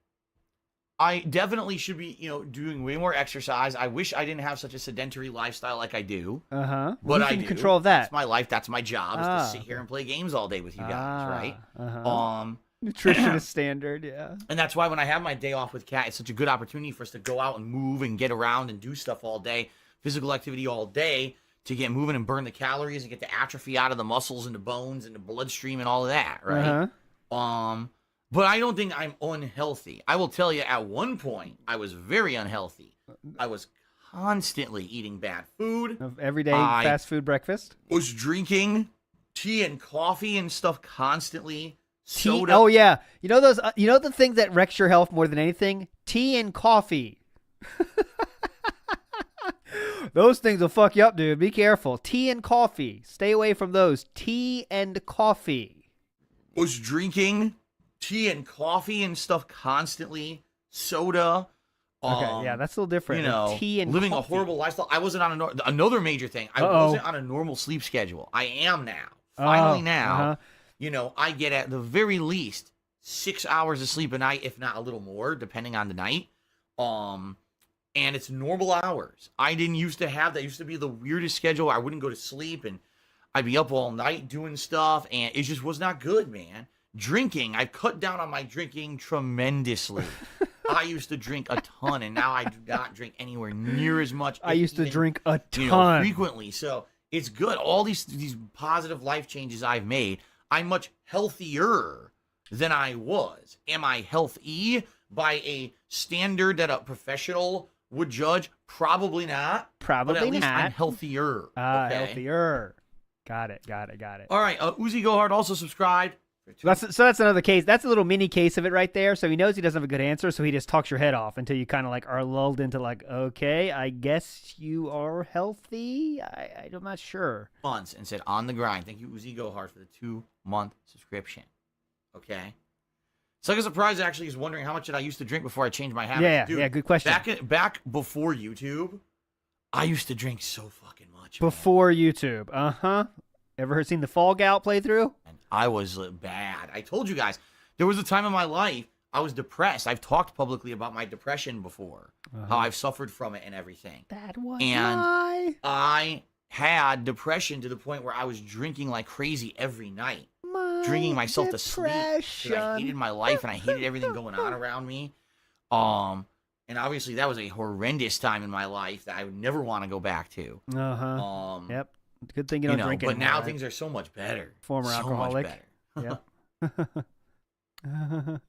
I definitely should be, you know, doing way more exercise. I wish I didn't have such a sedentary lifestyle like I do. But I do. Control that. That's my life. That's my job. Is to sit here and play games all day with you guys, right? Nutritionist standard, yeah. And that's why when I have my day off with Kat, it's such a good opportunity for us to go out and move and get around and do stuff all day, physical activity all day, to get moving and burn the calories and get the atrophy out of the muscles and the bones and the bloodstream and all of that, right? But I don't think I'm unhealthy. I will tell you, at one point, I was very unhealthy. I was constantly eating bad food. Everyday fast food breakfast. Was drinking tea and coffee and stuff constantly. Soda. Oh yeah, you know those. You know the thing that wrecks your health more than anything? Tea and coffee. Those things will fuck you up, dude. Be careful. Tea and coffee. Stay away from those. Tea and coffee. Was drinking tea and coffee and stuff constantly. Soda. Okay, yeah, that's a little different. You know, tea and living coffee. a horrible lifestyle. I wasn't on another major thing. I wasn't on a normal sleep schedule. I am now. Finally now. You know, I get at the very least 6 hours of sleep a night, if not a little more, depending on the night. And it's normal hours. I didn't used to have that. It used to be the weirdest schedule. I wouldn't go to sleep and I'd be up all night doing stuff, and it just was not good, man. Drinking, I've cut down on my drinking tremendously. I used to drink a ton, and now I do not drink anywhere near as much. I used to drink a ton. You know, frequently. So it's good. All these positive life changes I've made. I'm much healthier than I was. Am I healthy by a standard that a professional would judge? Probably not. Probably but at least not. I'm healthier. Okay? Healthier. Got it. All right. Uzi Go Hard also subscribed. That's another case. That's a little mini case of it right there. So he knows he doesn't have a good answer, so he just talks your head off until you kind of like are lulled into like, okay, I guess you are healthy. I'm not sure. Months and said on the grind. Thank you, Uzi Go Hard, for the 2-month subscription. Okay. It's like a surprise. Actually, is wondering how much did I used to drink before I changed my habits. Yeah, Dude, yeah, good question. Back before YouTube, I used to drink so fucking much. Before YouTube, Ever seen the Fall Gout playthrough? And I was bad. I told you guys, there was a time in my life I was depressed. I've talked publicly about my depression before, how I've suffered from it and everything. That was and I had depression to the point where I was drinking like crazy every night, drinking myself to sleep because I hated my life and I hated everything going on around me. And obviously that was a horrendous time in my life that I would never want to go back to. Yep. Good thing you don't drink but anymore, now right? things are so much better. Former alcoholic. Much better. Yep.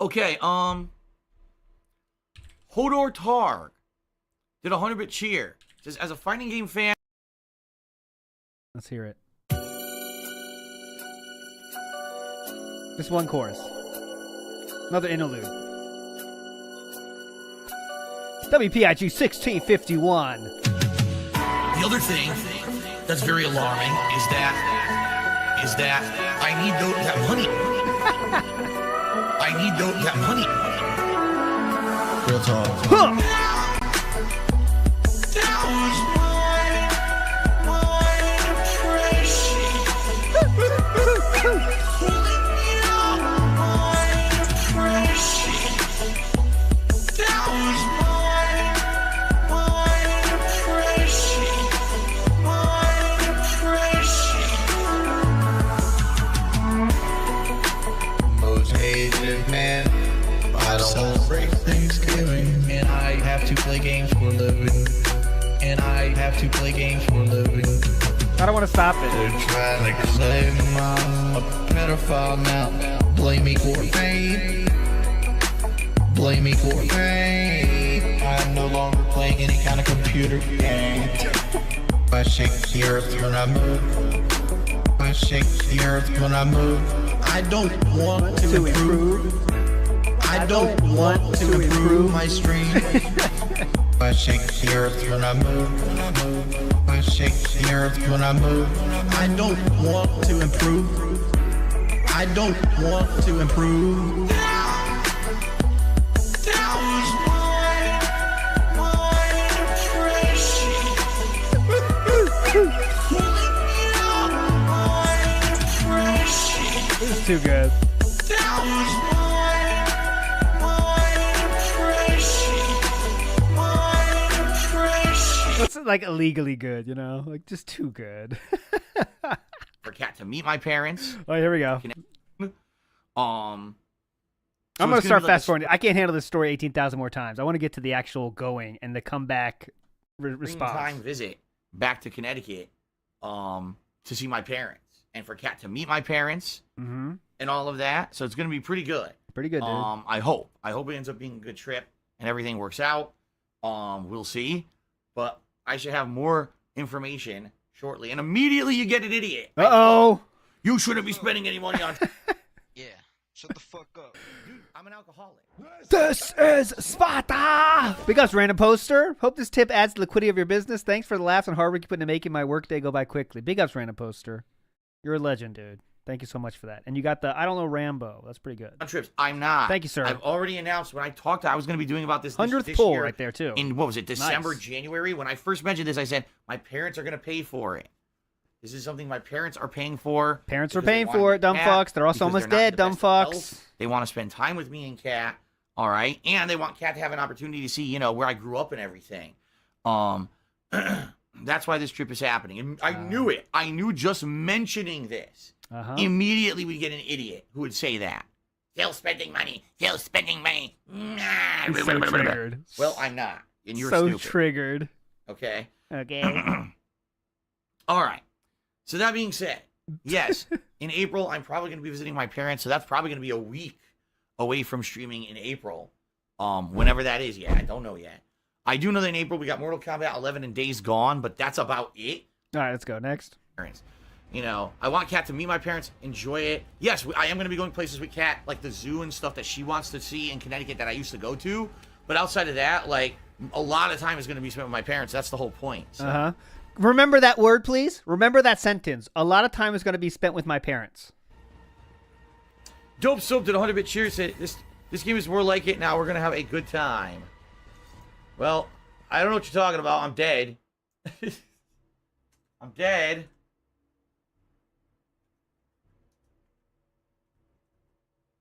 Okay, Hodor Targ did a 100-bit cheer. Says, as a fighting game fan. Let's hear it. Just one chorus. Another interlude. WPIG 1651. The other thing that's very alarming is that I need that money. I need that money. Real talk. Huh. I don't celebrate Thanksgiving, and I have to play games for a living. I don't want to stop it. They're trying to claim I'm a pedophile now. Blame me for fame. I'm no longer playing any kind of computer game. I shake the earth when I move. I don't want to improve. I don't want to improve my stream. I shake the earth when I move. I don't want to improve. This is too good. What's like illegally good, you know? Like just too good. For Kat to meet my parents. Oh, here we go. I'm gonna start fast forwarding. I can't handle this story 18,000 more times. I want to get to the actual going and the comeback response. Time visit back to Connecticut, to see my parents, and for Kat to meet my parents, and all of that. So it's gonna be pretty good. Pretty good, dude. I hope it ends up being a good trip and everything works out. We'll see, but I should have more information shortly. And immediately you get an idiot. Uh-oh. You shouldn't be spending any money on. Yeah. Shut the fuck up. Dude, I'm an alcoholic. This is Sparta! Big ups, random poster. Hope this tip adds to the liquidity of your business. Thanks for the laughs and hard work you put into making my workday go by quickly. Big ups, random poster. You're a legend, dude. Thank you so much for that. And you got the I don't know Rambo. That's pretty good. On trips. I'm not. Thank you, sir. I've already announced when I talked I was going to be doing about this 100th pull year right there, too. In, what was it, December, Nice. January? When I first mentioned this, I said, my parents are going to pay for it. This is something my parents are paying for. Parents are because they paying want for me it, dumb Kat, fucks. They're also because almost they're not in dead, the dumb best fucks. health. They want to spend time with me and Kat. All right. And they want Kat to have an opportunity to see, you know, where I grew up and everything. That's why this trip is happening. And I knew it. I knew just mentioning this. Immediately we get an idiot who would say that. Still spending money. He's so triggered. Well, I'm not. And you're so stupid. triggered. Okay. Okay. All right. So that being said, yes, in April, I'm probably going to be visiting my parents. So that's probably going to be a week away from streaming in April. Whenever that is. Yeah, I don't know yet. I do know that in April we got Mortal Kombat 11 and Days Gone, but that's about it. All right, let's go. Next. Parents. You know, I want Kat to meet my parents, enjoy it. Yes, I am going to be going places with Kat, like the zoo and stuff that she wants to see in Connecticut that I used to go to. But outside of that, like, a lot of time is going to be spent with my parents. That's the whole point. So. Remember that word, please. Remember that sentence. A lot of time is going to be spent with my parents. Dope Soap did 100-bit cheers. Said, this game is more like it. Now we're going to have a good time. Well, I don't know what you're talking about. I'm dead. I'm dead.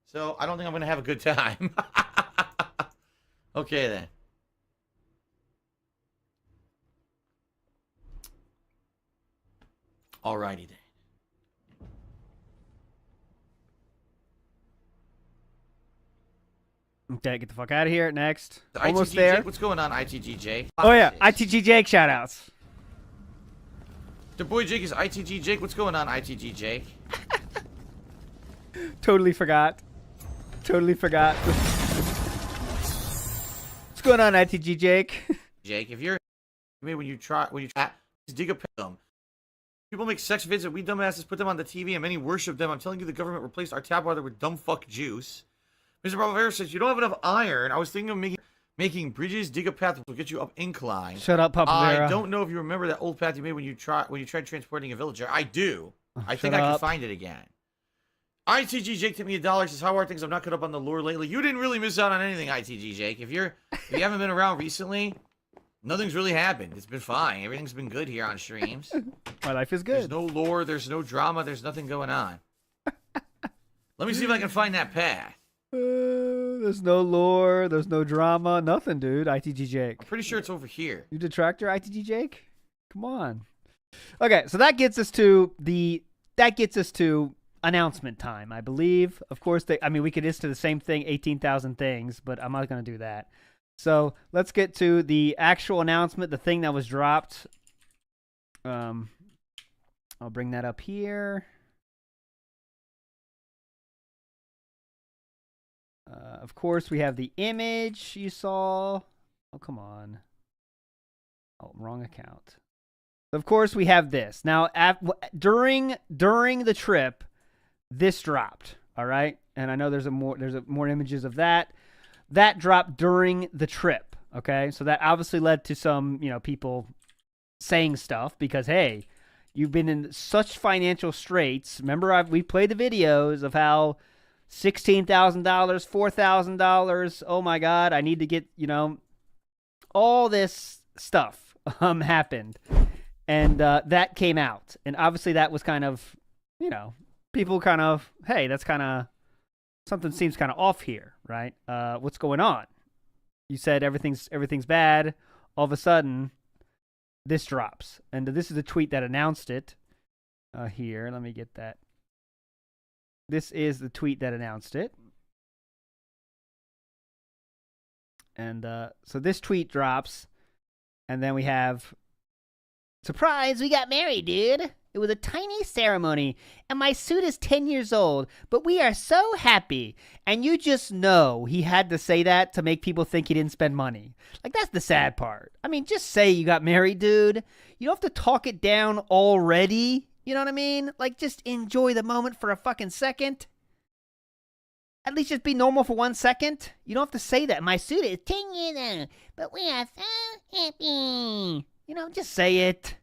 So I don't think I'm going to have a good time. Okay, then. Alrighty, then. Okay, get the fuck out of here. Next. The Almost ITG there. Jake, what's going on, ITG Jake? Oh, yeah. ITG Jake shoutouts. The boy Jake is ITG Jake. What's going on, ITG Jake? Totally forgot. Totally forgot. What's going on, ITG Jake? Jake, if you're, maybe when you try, just dig a pillow. People make sex vids and we dumbasses put them on the TV and many worship them. I'm telling you, the government replaced our tap water with dumb fuck juice. Mr. Bravera says, you don't have enough iron. I was thinking of making bridges, dig a path will get you up incline. Shut up, Papa Vera. I don't know if you remember that old path you made when you tried transporting a villager. I do. I think I Shut can up. find it again. ITG Jake tipped me $1. Says, how are things? I'm not caught up on the lore lately. You didn't really miss out on anything, ITG Jake. If you haven't been around recently, nothing's really happened. It's been fine. Everything's been good here on streams. My life is good. There's no lore. There's no drama. There's nothing going on. Let me see if I can find that path. There's no lore. There's no drama. Nothing, dude. ITG Jake. I'm pretty sure it's over here. You detractor, ITG Jake? Come on. Okay, so that gets us to announcement time, I believe. Of course, we could list to the same thing, 18,000 things, but I'm not going to do that. So let's get to the actual announcement, the thing that was dropped. I'll bring that up here. Of course, we have the image you saw. Oh, come on. Oh, wrong account. Of course, we have this. Now, during the trip, this dropped. All right, and I know there's more images of that. That dropped during the trip. Okay, so that obviously led to some people saying stuff because hey, you've been in such financial straits. Remember, we played the videos of how $16,000, $4,000. Oh my God, I need to get all this stuff happened. And that came out. And obviously that was kind of, people kind of, hey, that's kind of, something seems kind of off here, right? What's going on? You said everything's bad. All of a sudden, this drops. And this is the tweet that announced it. Here, let me get that. This is the tweet that announced it. And so this tweet drops. And then we have... Surprise, we got married, dude. It was a tiny ceremony, and my suit is 10 years old, but we are so happy. And you just know he had to say that to make people think he didn't spend money. Like, that's the sad part. I mean, just say you got married, dude. You don't have to talk it down already. You know what I mean? Like, just enjoy the moment for a fucking second. At least just be normal for 1 second. You don't have to say that. My suit is 10 years old, but we are so happy. Just say it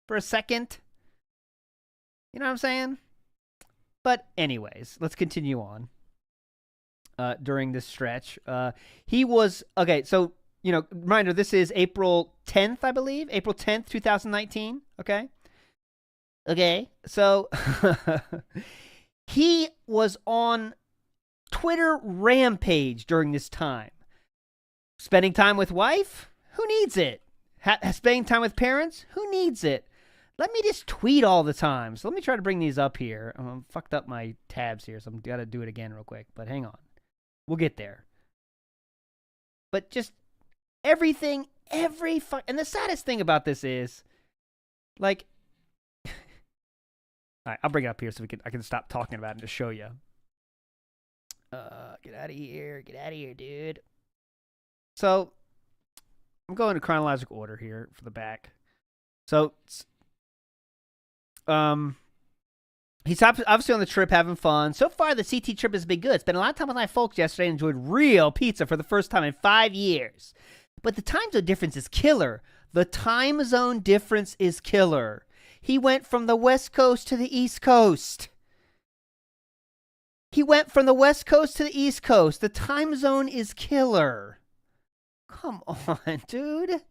for a second. You know what I'm saying? But anyways, let's continue on. During this stretch, he was okay. So reminder: this is April 10th, I believe. April 10th, 2019. Okay. So he was on Twitter rampage during this time. Spending time with wife? Who needs it? Spending time with parents? Who needs it? Let me just tweet all the time. So let me try to bring these up here. I'm fucked up my tabs here, so I'm got to do it again real quick. But hang on. We'll get there. But just everything, and the saddest thing about this is, like, all right, I'll bring it up here so I can stop talking about it and just show you. Get out of here, dude. So, I'm going to chronological order here for the back. So, he's obviously on the trip having fun. So far, the CT trip has been good. Spent a lot of time with my folks yesterday and enjoyed real pizza for the first time in 5 years. But the time zone difference is killer. He went from the West Coast to the East Coast. The time zone is killer. Come on, dude.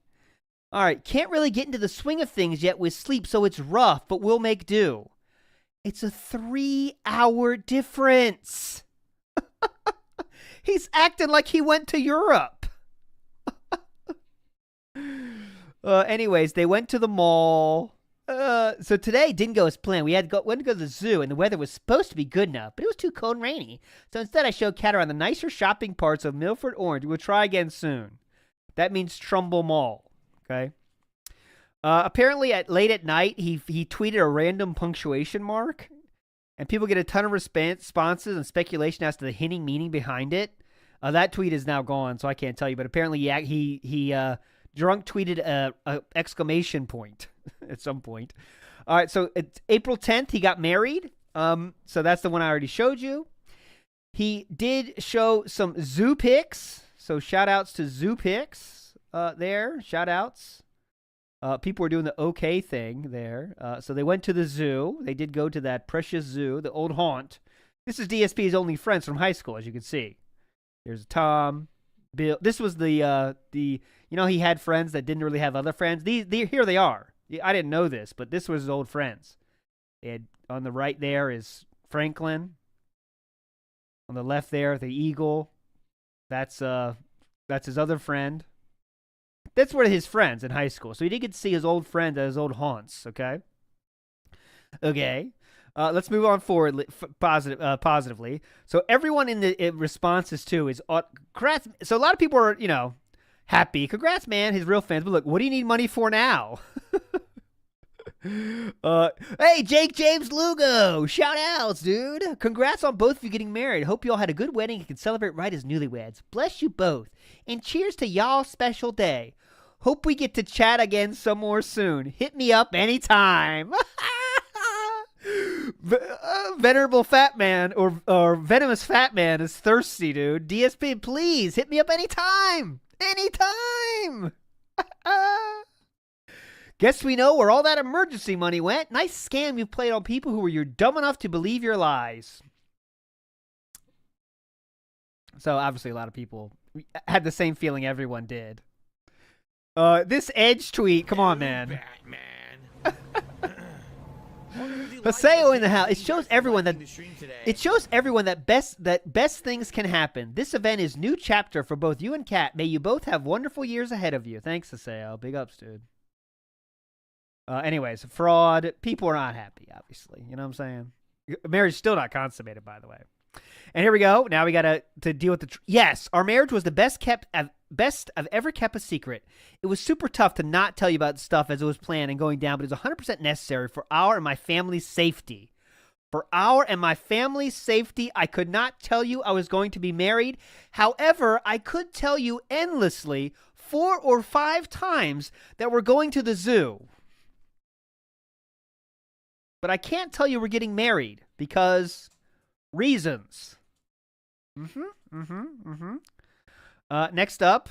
All right, can't really get into the swing of things yet with sleep, so it's rough, but we'll make do. It's a 3-hour difference. He's acting like he went to Europe. Anyways, they went to the mall. So today didn't go as planned. Went to go to the zoo, and the weather was supposed to be good enough, but it was too cold and rainy. So instead, I showed Kat around the nicer shopping parts of Milford Orange. We'll try again soon. That means Trumbull Mall. Okay. Apparently, late at night, he tweeted a random punctuation mark, and people get a ton of responses and speculation as to the hidden meaning behind it. That tweet is now gone, so I can't tell you. But apparently, he drunk tweeted a exclamation point at some point. All right, so it's April 10th. He got married. So that's the one I already showed you. He did show some zoo pics. So shout outs to zoo pics there. Shout outs. People were doing the okay thing there. So they went to the zoo. They did go to that precious zoo, the old haunt. This is DSP's only friends from high school, as you can see. There's Tom, Bill. This was the he had friends that didn't really have other friends. Here they are. I didn't know this, but this was his old friends. On the right there is Franklin. On the left there, the eagle. That's his other friend. That's one of his friends in high school. So he did get to see his old friends at his old haunts, okay? Okay. Let's move on forward positively. So everyone in the responses to is congrats. So a lot of people are, happy. Congrats, man, his real fans. But look, what do you need money for now? Hey, Jake James Lugo. Shout outs, dude. Congrats on both of you getting married. Hope you all had a good wedding and can celebrate right as newlyweds. Bless you both. And cheers to y'all's special day. Hope we get to chat again some more soon. Hit me up anytime. Venerable Fat Man or Venomous Fat Man is thirsty, dude. DSP, please hit me up anytime. Anytime. Guess we know where all that emergency money went. Nice scam you've played on people who were dumb enough to believe your lies. So obviously a lot of people had the same feeling everyone did. This Edge tweet, come on, man. Haseo in the house. It shows everyone that best things can happen. This event is new chapter for both you and Kat. May you both have wonderful years ahead of you. Thanks, Haseo. Big ups, dude. Anyways, fraud. People are not happy, obviously. You know what I'm saying? Marriage is still not consummated, by the way. And here we go. Now we got to deal with yes, our marriage was the best I've ever kept a secret. It was super tough to not tell you about the stuff as it was planned and going down, but it was 100% necessary for our and my family's safety. For our and my family's safety, I could not tell you I was going to be married. However, I could tell you endlessly 4 or 5 times that we're going to the zoo. But I can't tell you we're getting married because reasons. Next up,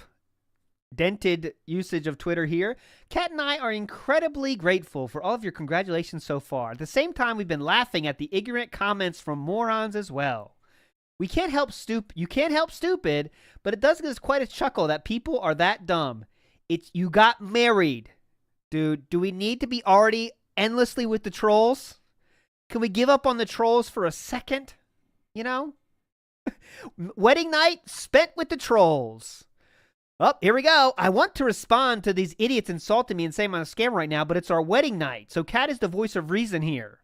dented usage of Twitter here. Kat and I are incredibly grateful for all of your congratulations so far. At the same time, we've been laughing at the ignorant comments from morons as well. You can't help stupid, but it does give us quite a chuckle that people are that dumb. You got married. Dude, do we need to be already endlessly with the trolls? Can we give up on the trolls for a second? Wedding night spent with the trolls. Oh, here we go. I want to respond to these idiots insulting me and say I'm on a scam right now, but it's our wedding night, so Kat is the voice of reason here.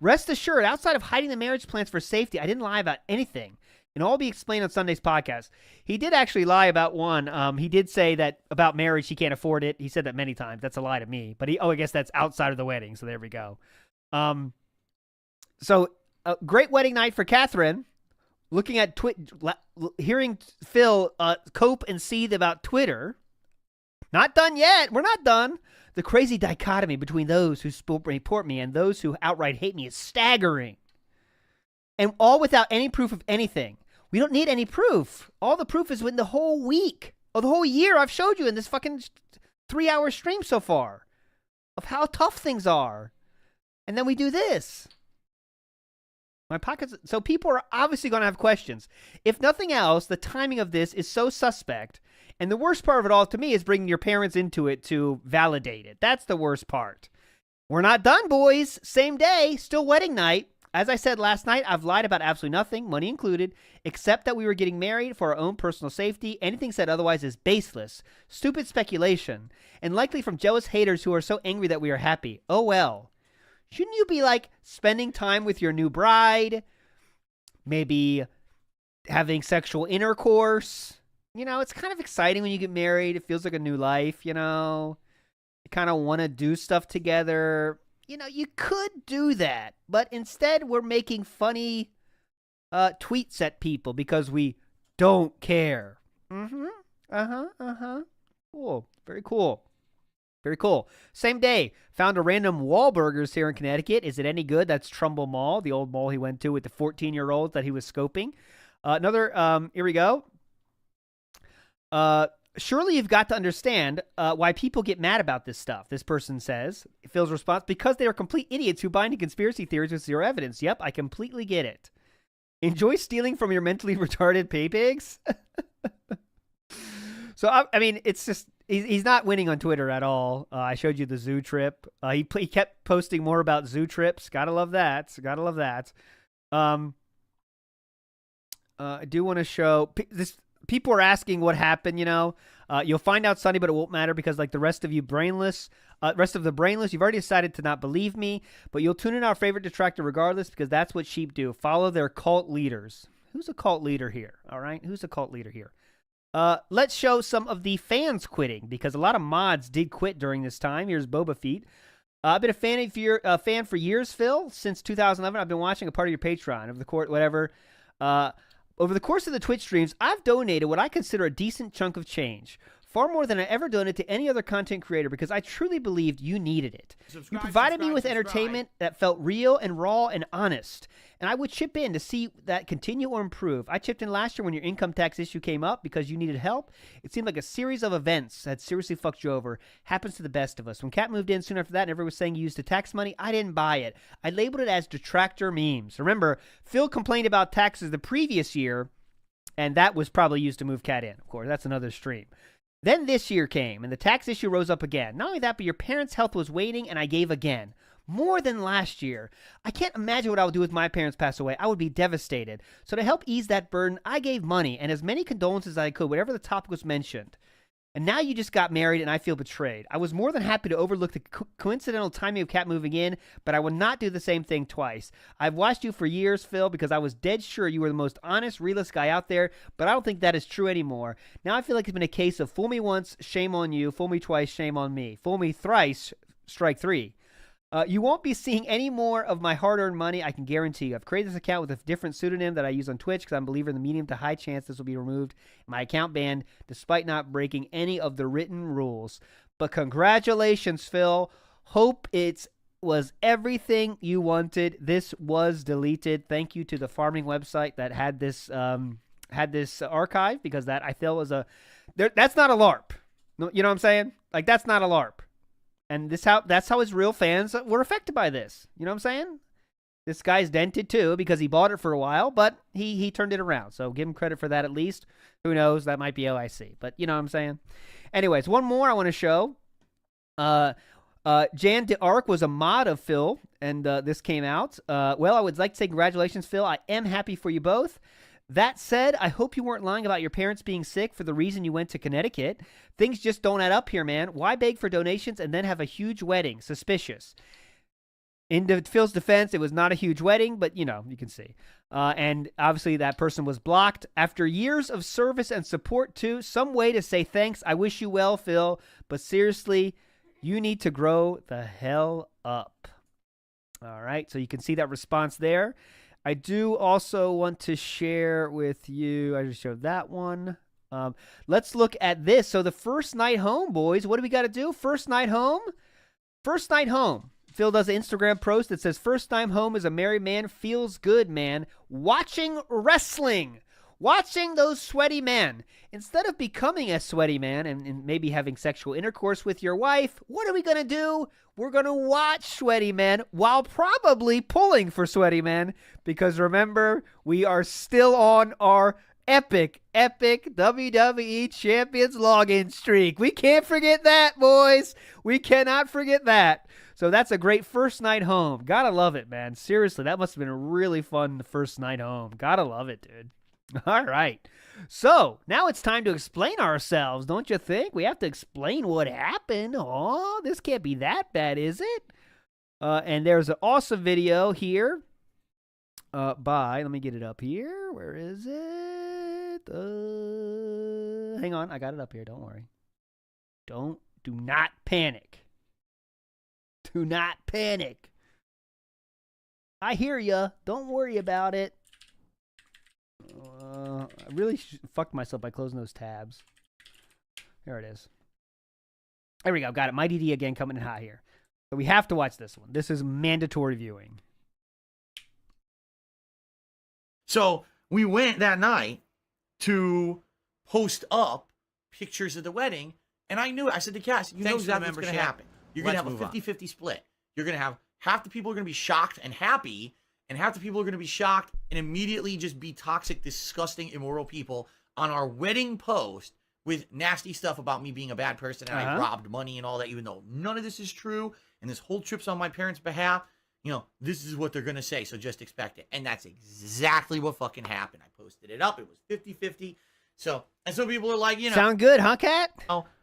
Rest assured, outside of hiding the marriage plans for safety, I didn't lie about anything. And all will be explained on Sunday's podcast. He did actually lie about one. He did say that about marriage, he can't afford it. He said that many times. That's a lie to me. But I guess that's outside of the wedding, so there we go. So a great wedding night for Catherine. Looking at hearing Phil cope and seethe about Twitter. Not done yet. We're not done. The crazy dichotomy between those who report me and those who outright hate me is staggering. And all without any proof of anything. We don't need any proof. All the proof is within the whole week. Or the whole year I've showed you in this fucking 3-hour stream so far. Of how tough things are. And then we do this. My pockets. So people are obviously going to have questions. If nothing else, the timing of this is so suspect. And the worst part of it all to me is bringing your parents into it to validate it. That's the worst part. We're not done, boys. Same day. Still wedding night. As I said last night, I've lied about absolutely nothing, money included, except that we were getting married for our own personal safety. Anything said otherwise is baseless, stupid speculation, and likely from jealous haters who are so angry that we are happy. Oh well. Shouldn't you be spending time with your new bride? Maybe having sexual intercourse? It's kind of exciting when you get married. It feels like a new life, You kind of want to do stuff together. You could do that, but instead we're making funny tweets at people because we don't care. Cool. Very cool. Very cool. Same day, found a random Wahlburgers here in Connecticut. Is it any good? That's Trumbull Mall, the old mall he went to with the 14-year-olds that he was scoping. Here we go. Surely you've got to understand why people get mad about this stuff. This person says, Phil's response, because they are complete idiots who buy into conspiracy theories with zero evidence. Yep, I completely get it. Enjoy stealing from your mentally retarded pay pigs? So, I mean, it's just, he's not winning on Twitter at all. I showed you the zoo trip. He kept posting more about zoo trips. Gotta love that. Gotta love that. I do want to show this. People are asking what happened, you know. You'll find out Sunday, but it won't matter because, like the rest of you brainless, rest of the brainless, you've already decided to not believe me, but you'll tune in our favorite detractor regardless because that's what sheep do. Follow their cult leaders. Who's a cult leader here? All right, who's a cult leader here? Let's show some of the fans quitting because a lot of mods did quit during this time. Here's Boba Fett. I've been a fan for years, Phil. Since 2011, I've been watching a part of your Patreon over the Over the course of the Twitch streams, I've donated what I consider a decent chunk of change. Far more than I ever donated to any other content creator because I truly believed you needed it. You provided me with entertainment that felt real and raw and honest. And I would chip in to see that continue or improve. I chipped in last year when your income tax issue came up because you needed help. It seemed like a series of events that seriously fucked you over. Happens to the best of us. When Kat moved in soon after that and everyone was saying you used the tax money, I didn't buy it. I labeled it as detractor memes. Remember, Phil complained about taxes the previous year, and that was probably used to move Kat in. Of course, that's another stream. Then this year came, and the tax issue rose up again. Not only that, but your parents' health was waiting, and I gave again. More than last year. I can't imagine what I would do if my parents passed away. I would be devastated. So to help ease that burden, I gave money, and as many condolences as I could, whatever the topic was mentioned. And now you just got married, and I feel betrayed. I was more than happy to overlook the coincidental timing of Kat moving in, but I would not do the same thing twice. I've watched you for years, Phil, because I was dead sure you were the most honest, realist guy out there, but I don't think that is true anymore. Now I feel like it's been a case of fool me once, shame on you. Fool me twice, shame on me. Fool me thrice, strike three. You won't be seeing any more of my hard-earned money, I can guarantee you. I've created this account with a different pseudonym that I use on Twitch because I'm a believer in the medium to high chance this will be removed. My account banned despite not breaking any of the written rules. But congratulations, Phil. Hope it was everything you wanted. This was deleted. Thank you to the farming website that had this archive because that I feel was that's not a LARP. You know what I'm saying? Like that's not a LARP. And that's how his real fans were affected by this. You know what I'm saying? This guy's dented too because he bought it for a while, but he turned it around. So give him credit for that at least. Who knows? That might be OIC. But you know what I'm saying? Anyways, one more I want to show. Jan DeArc was a mod of Phil, and this came out. Well, I would like to say congratulations, Phil. I am happy for you both. That said, I hope you weren't lying about your parents being sick for the reason you went to Connecticut. Things just don't add up here, man. Why beg for donations and then have a huge wedding? Suspicious. In Phil's defense, it was not a huge wedding, but, you know, you can see. And obviously that person was blocked. After years of service and support, too, some way to say thanks. I wish you well, Phil. But seriously, you need to grow the hell up. All right, so you can see that response there. I do also want to share with you, I just showed that one. Let's look at this. So the first night home, boys, what do we got to do? First night home? First night home. Phil does an Instagram post that says, first time home as a married man feels good, man. Watching wrestling. Watching those sweaty men. Instead of becoming a sweaty man and maybe having sexual intercourse with your wife, what are we going to do? We're going to watch sweaty men while probably pulling for sweaty men. Because remember, we are still on our epic WWE Champions login streak. We can't forget that, boys. We cannot forget that. So that's a great first night home. Gotta love it, man. Seriously, that must have been a really fun first night home. Gotta love it, dude. All right. So now it's time to explain ourselves, don't you think? We have to explain what happened. Oh, this can't be that bad, is it? And there's an awesome video here let me get it up here. Where is it? Hang on. I got it up here. Don't worry. Do not panic. Do not panic. I hear ya. Don't worry about it. I really fucked myself by closing those tabs. There it is. There we go. Got it. Mighty D again coming in hot here. So we have to watch this one. This is mandatory viewing. So we went that night to post up pictures of the wedding, and I knew it. I said to Cass, you know exactly what's going to happen. You're going to have a 50-50 split. You're going to have half the people are going to be shocked and happy, and half the people are going to be shocked and immediately just be toxic, disgusting, immoral people on our wedding post with nasty stuff about me being a bad person and I robbed money and all that, even though none of this is true, and this whole trip's on my parents' behalf. You know, this is what they're going to say, so just expect it. And that's exactly what fucking happened. I posted it up. It was 50-50. So, and some people are like, you know. Sound good, huh, Cat?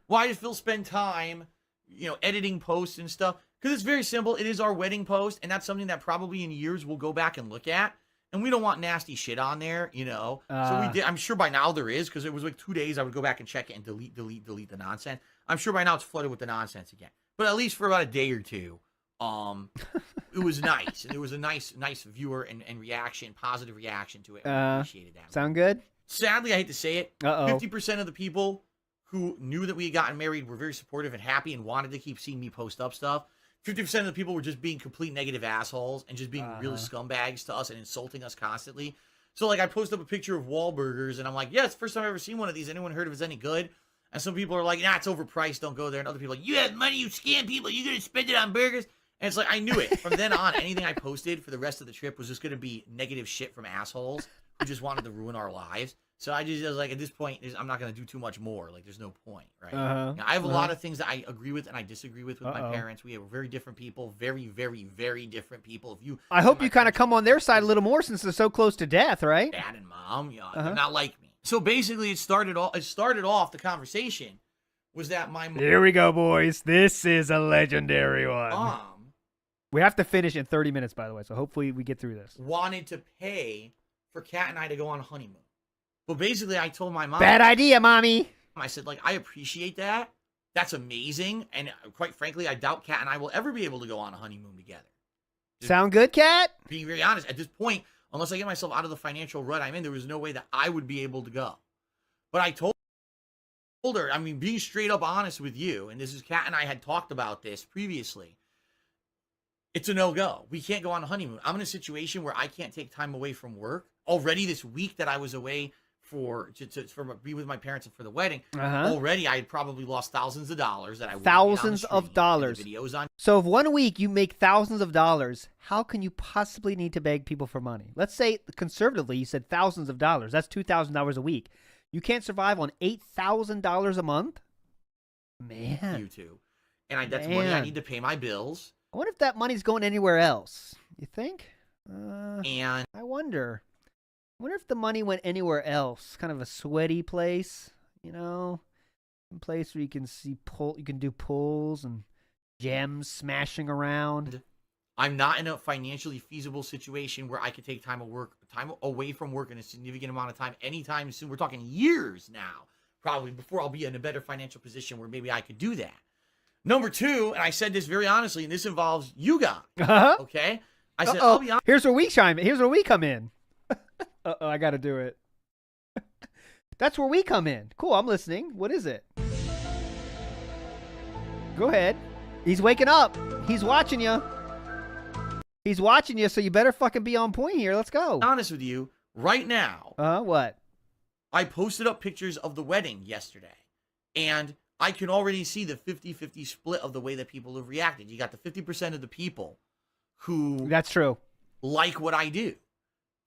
Why does Phil spend time, you know, editing posts and stuff? Because it's very simple. It is our wedding post, and that's something that probably in years we'll go back and look at. And we don't want nasty shit on there, you know. So we did. I'm sure by now there is, because it was like 2 days I would go back and check it and delete the nonsense. I'm sure by now it's flooded with the nonsense again. But at least for about a day or two, it was nice. And it was a nice viewer and reaction, positive reaction to it. I appreciated that. Sound good? Sadly, I hate to say it, 50% of the people who knew that we had gotten married were very supportive and happy and wanted to keep seeing me post up stuff. 50% of the people were just being complete negative assholes and just being real scumbags to us and insulting us constantly. So, like, I posted up a picture of Wahlburgers, and I'm like, yeah, it's the first time I've ever seen one of these. Anyone heard if it's any good? And some people are like, nah, it's overpriced. Don't go there. And other people are like, you have money, you scam people. You're going to spend it on burgers. And it's like, I knew it. From then on, anything I posted for the rest of the trip was just going to be negative shit from assholes who just wanted to ruin our lives. So I was like, at this point, I'm not going to do too much more. Like, there's no point, right? Now, I have a lot of things that I agree with and I disagree with my parents. We have very different people, very, very, very different people. I hope you kind of come on their side a little more since they're so close to death, right? Dad and mom, you know, they're not like me. So basically, it started off the conversation was that my mom. Here we go, boys. This is a legendary one. We have to finish in 30 minutes, by the way, so hopefully we get through this. Wanted to pay for Kat and I to go on a honeymoon. But basically, I told my mom. Bad idea, Mommy. I said, like, I appreciate that. That's amazing. And quite frankly, I doubt Kat and I will ever be able to go on a honeymoon together. Sound good, Kat? Being very honest, at this point, unless I get myself out of the financial rut I'm in, there was no way that I would be able to go. But I told her, I mean, being straight up honest with you, and this is Kat and I had talked about this previously, it's a no-go. We can't go on a honeymoon. I'm in a situation where I can't take time away from work. Already this week that I was away to be with my parents and for the wedding, already I had probably lost thousands of dollars that I thousands of dollars. Videos on. So if 1 week you make thousands of dollars, how can you possibly need to beg people for money? Let's say conservatively you said thousands of dollars. That's $2,000 a week. You can't survive on $8,000 a month? Man. You too. And that's money I need to pay my bills. I wonder if that money's going anywhere else. You think? And I wonder if the money went anywhere else. Kind of a sweaty place, you know, a place where you can you can do pulls and gems smashing around. I'm not in a financially feasible situation where I could take time away from work in a significant amount of time anytime soon. We're talking years now, probably before I'll be in a better financial position where maybe I could do that. Number two, and I said this very honestly, and this involves you guys. Okay, I said, I'll be honest. Here's where we chime in. Here's where we come in. I got to do it. That's where we come in. Cool, I'm listening. What is it? Go ahead. He's waking up. He's watching you. He's watching you, so you better fucking be on point here. Let's go. Honest with you, right now. What? I posted up pictures of the wedding yesterday, and I can already see the 50-50 split of the way that people have reacted. You got the 50% of the people who... That's true. ...like what I do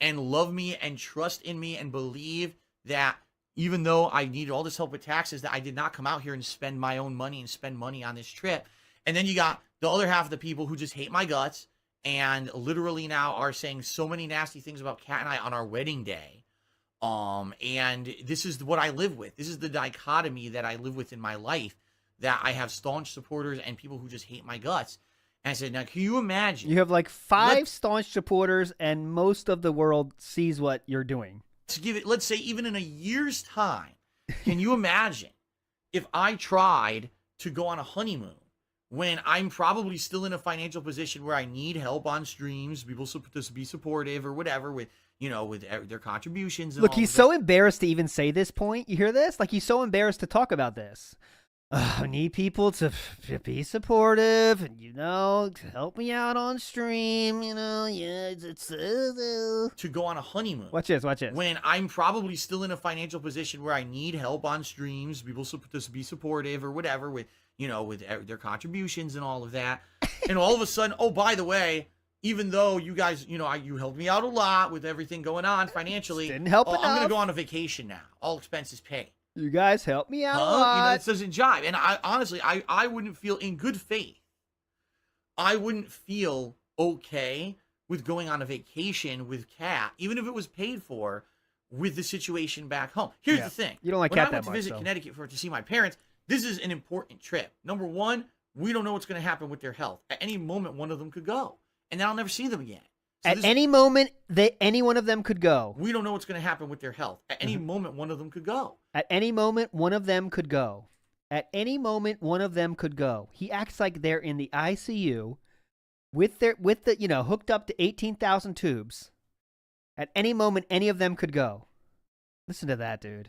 and love me and trust in me and believe that even though I needed all this help with taxes, that I did not come out here and spend my own money and spend money on this trip. And then you got the other half of the people who just hate my guts and literally now are saying so many nasty things about Kat and I on our wedding day. And this is what I live with. This is the dichotomy that I live with in my life, that I have staunch supporters and people who just hate my guts. And I said, now, can you imagine? You have like 5 staunch supporters and most of the world sees what you're doing. Let's say even in a year's time, can you imagine if I tried to go on a honeymoon when I'm probably still in a financial position where I need help on streams, people to be supportive or whatever with, you know, with their contributions. And Look, he's so embarrassed to even say this point. You hear this? Like, he's so embarrassed to talk about this. I need people to be supportive and, to help me out on stream, yeah, to go on a honeymoon. Watch this. When I'm probably still in a financial position where I need help on streams, people to be supportive or whatever with, with their contributions and all of that. And all of a sudden, oh, by the way, even though you guys, you helped me out a lot with everything going on financially, didn't help enough. I'm going to go on a vacation now. All expenses paid. You guys help me out a lot. It doesn't jive. And I honestly, I wouldn't feel in good faith. I wouldn't feel okay with going on a vacation with Kat, even if it was paid for, with the situation back home. Here's the thing. You don't like Kat that much. When I went to visit Connecticut to see my parents, this is an important trip. Number one, we don't know what's going to happen with their health. At any moment, one of them could go, and then I'll never see them again. So At any moment, any one of them could go. We don't know what's going to happen with their health. At any moment, one of them could go. At any moment, one of them could go. At any moment, one of them could go. He acts like they're in the ICU with the hooked up to 18,000 tubes. At any moment, any of them could go. Listen to that, dude.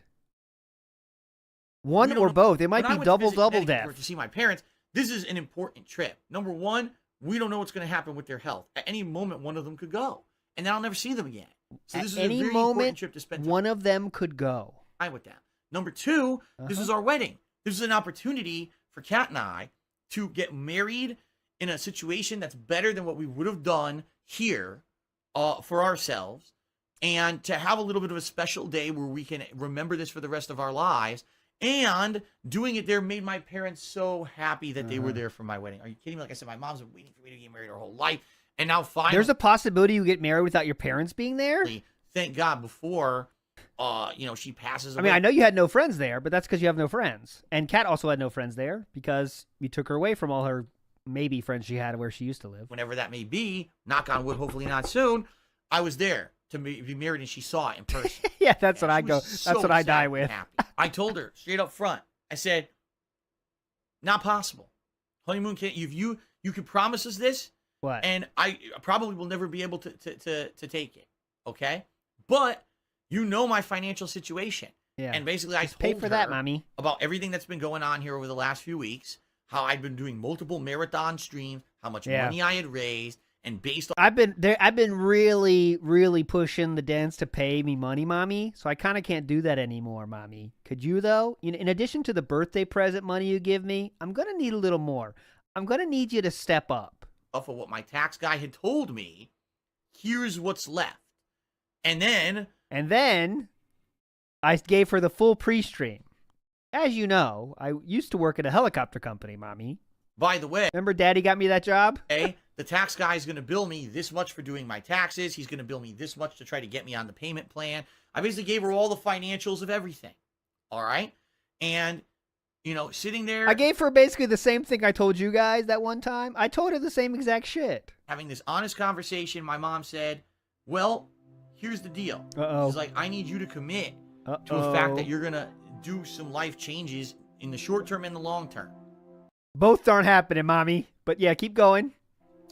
One or both. It might be double death. To see my parents, this is an important trip. Number one, we don't know what's going to happen with their health. At any moment, one of them could go, and then I'll never see them again. So this is a very important trip to spend time. One of them could go. I'm with that. Number two, this is our wedding. This is an opportunity for Kat and I to get married in a situation that's better than what we would have done here for ourselves, and to have a little bit of a special day where we can remember this for the rest of our lives. And doing it there made my parents so happy that they were there for my wedding. Are you kidding me? Like I said, my mom's been waiting for me to get married her whole life. And now finally... There's a possibility you get married without your parents being there? Thank God, before, she passes away. I mean, I know you had no friends there, but that's because you have no friends. And Kat also had no friends there because you took her away from all her maybe friends she had where she used to live. Whenever that may be, knock on wood, hopefully not soon, I was there to be married, and she saw it in person. Yeah, that's what I go. That's what I die with. I told her straight up front. I said, "Not possible. Honeymoon can't. You could promise us this, what? And I probably will never be able to take it. Okay, but my financial situation. Yeah. And basically, I Just pay told for her that, mommy, about everything that's been going on here over the last few weeks. How I'd been doing multiple marathon streams. How much money I had raised." And based on I've been really, really pushing the dens to pay me money, mommy. So I kind of can't do that anymore, mommy. Could you though? In addition to the birthday present money you give me, I'm gonna need a little more. I'm gonna need you to step up. Off of what my tax guy had told me, here's what's left. And then I gave her the full pre-stream. As you know, I used to work at a helicopter company, mommy. By the way, remember Daddy got me that job? Hey, the tax guy is going to bill me this much for doing my taxes. He's going to bill me this much to try to get me on the payment plan. I basically gave her all the financials of everything. All right? And, sitting there. I gave her basically the same thing I told you guys that one time. I told her the same exact shit. Having this honest conversation, my mom said, well, here's the deal. She's like, I need you to commit to the fact that you're going to do some life changes in the short term and the long term. Both aren't happening, mommy. But yeah, keep going.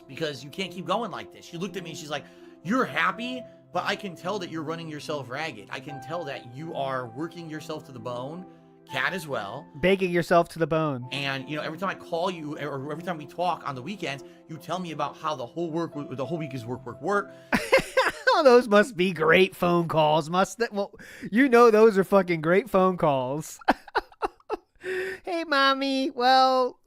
Because you can't keep going like this. She looked at me and she's like, you're happy, but I can tell that you're running yourself ragged. I can tell that you are working yourself to the bone. Kat as well. Baking yourself to the bone. And, every time I call you or every time we talk on the weekends, you tell me about how the whole week is work. Oh, those must be great phone calls. Well, those are fucking great phone calls. Hey, mommy. Well,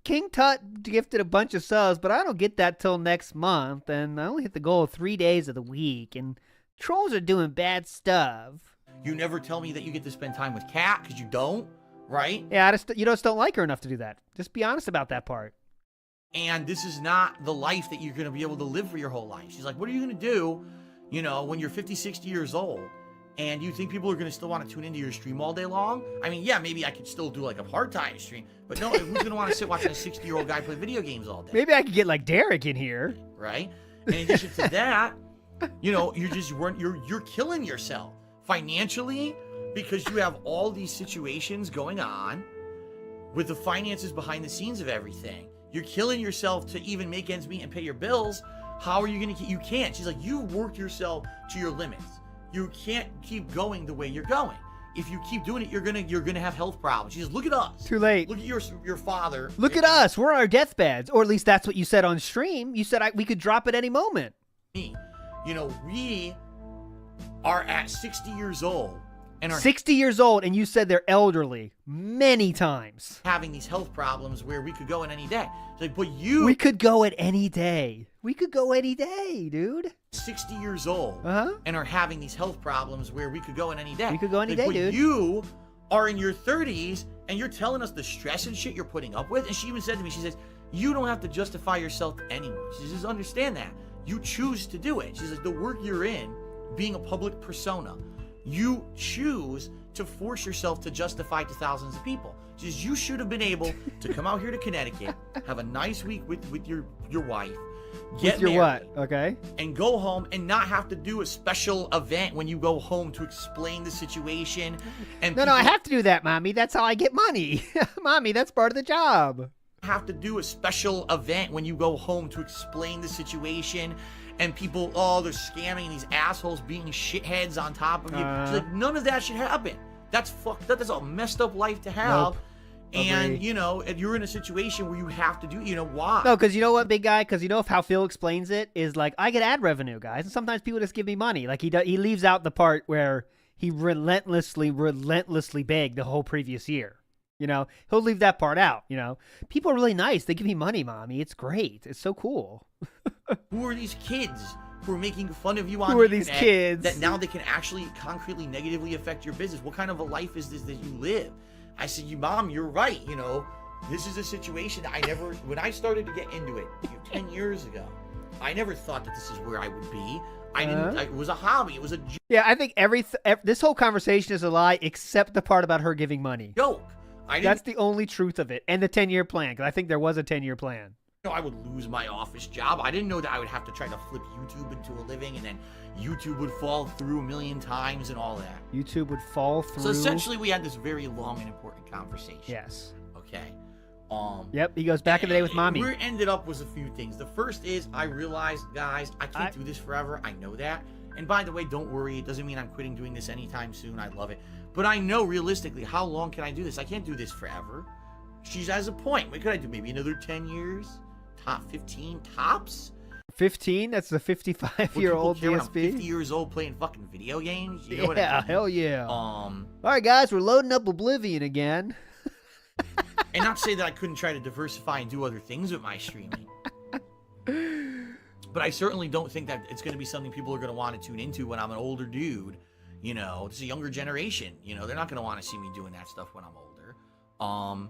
King Tut gifted a bunch of subs, but I don't get that till next month, and I only hit the goal of 3 days of the week, and trolls are doing bad stuff. You never tell me that you get to spend time with Kat, because you don't, right? Yeah, you just don't like her enough to do that. Just be honest about that part. And this is not the life that you're going to be able to live for your whole life. She's like, what are you going to do, when you're 50, 60 years old? And you think people are going to still want to tune into your stream all day long? I mean, yeah, maybe I could still do like a part-time stream, but no, who's going to want to sit watching a 60-year-old guy play video games all day? Maybe I could get like Derek in here. Right? And in addition to that, you're killing yourself financially because you have all these situations going on with the finances behind the scenes of everything. You're killing yourself to even make ends meet and pay your bills. How are you going to you can't. She's like, you've worked yourself to your limits. You can't keep going the way you're going. if you keep doing it, you're gonna have health problems. She says, look at us. Too late. Look at your father. Look at us. We're on our deathbeds. Or at least that's what you said on stream. You said we could drop at any moment. You know, we are at 60 years old. And are 60 years old, and you said they're elderly many times. having these health problems where we could go in any day. It's like, but We could go at any day. We could go any day, dude. 60 years old Uh-huh. and are having these health problems where we could go in any day. We could go any Like, day, but dude. You are in your 30s and you're telling us the stress and shit you're putting up with. And she even said to me, she says, you don't have to justify yourself to anyone. She says, understand that. You choose to do it. She says, the work you're in, being a public persona, you choose to force yourself to justify to thousands of people. She says, you should have been able to come out here to Connecticut, have a nice week with your wife, get With your married, what? Okay. and go home and not have to do a special event when you go home to explain the situation. And No, I have to do that, Mommy. That's how I get money. Mommy, that's part of the job. have to do a special event when you go home to explain the situation. And people, oh, they're scamming and these assholes being shitheads on top of you. She's like, none of that should happen. That's fucked up. That's a messed up life to have. Nope. And, Agree. you know, and you're in a situation where you have to do, you know, why? No, because you know what, big guy? Because you know how Phil explains it is like, I get ad revenue, guys. And sometimes people just give me money. Like, he leaves out the part where he relentlessly begged the whole previous year. You know, he'll leave that part out, you know. People are really nice. They give me money, Mommy. It's great. It's so cool. Who are these kids who are making fun of you on Who the are these internet kids? that now they can actually concretely negatively affect your business? What kind of a life is this that you live? I said, Mom, you're right. You know, this is a situation that I never, when I started to get into it 10 years ago, I never thought that this is where I would be. I didn't, it was a hobby. It was a Yeah, I think this whole conversation is a lie except the part about her giving money. joke. That's the only truth of it. And the 10-year plan, because I think there was a 10-year plan. I would lose my office job. I didn't know that I would have to try to flip YouTube into a living, and then YouTube would fall through a million times and all that. YouTube would fall through. So essentially, we had this very long and important conversation. Yes. Okay. Yep, he goes back in the day with Mommy. Where it ended up was a few things. The first is I realized, guys, I can't do this forever. I know that. And by the way, don't worry. It doesn't mean I'm quitting doing this anytime soon. I love it. But I know realistically, how long can I do this? I can't do this forever. She has a point. What could I do? Maybe another 10 years? Top 15 tops? 15? That's the 55-year-old People care when I'm DSP? 50 years old playing fucking video games? You know what I Yeah, mean? hell yeah. All right, guys, we're loading up Oblivion again. And not say that I couldn't try to diversify and do other things with my streaming. But I certainly don't think that it's going to be something people are going to want to tune into when I'm an older dude. You know, it's a younger generation. You know, they're not going to want to see me doing that stuff when I'm older.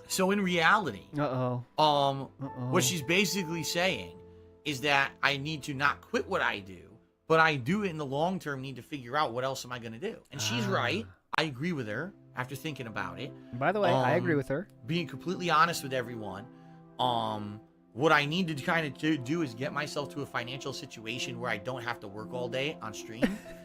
So in reality, what she's basically saying is that I need to not quit what I do, but I do in the long term need to figure out what else am I going to do. And she's right. I agree with her after thinking about it. By the way, I agree with her. Being completely honest with everyone, what I need to kind of do is get myself to a financial situation where I don't have to work all day on stream.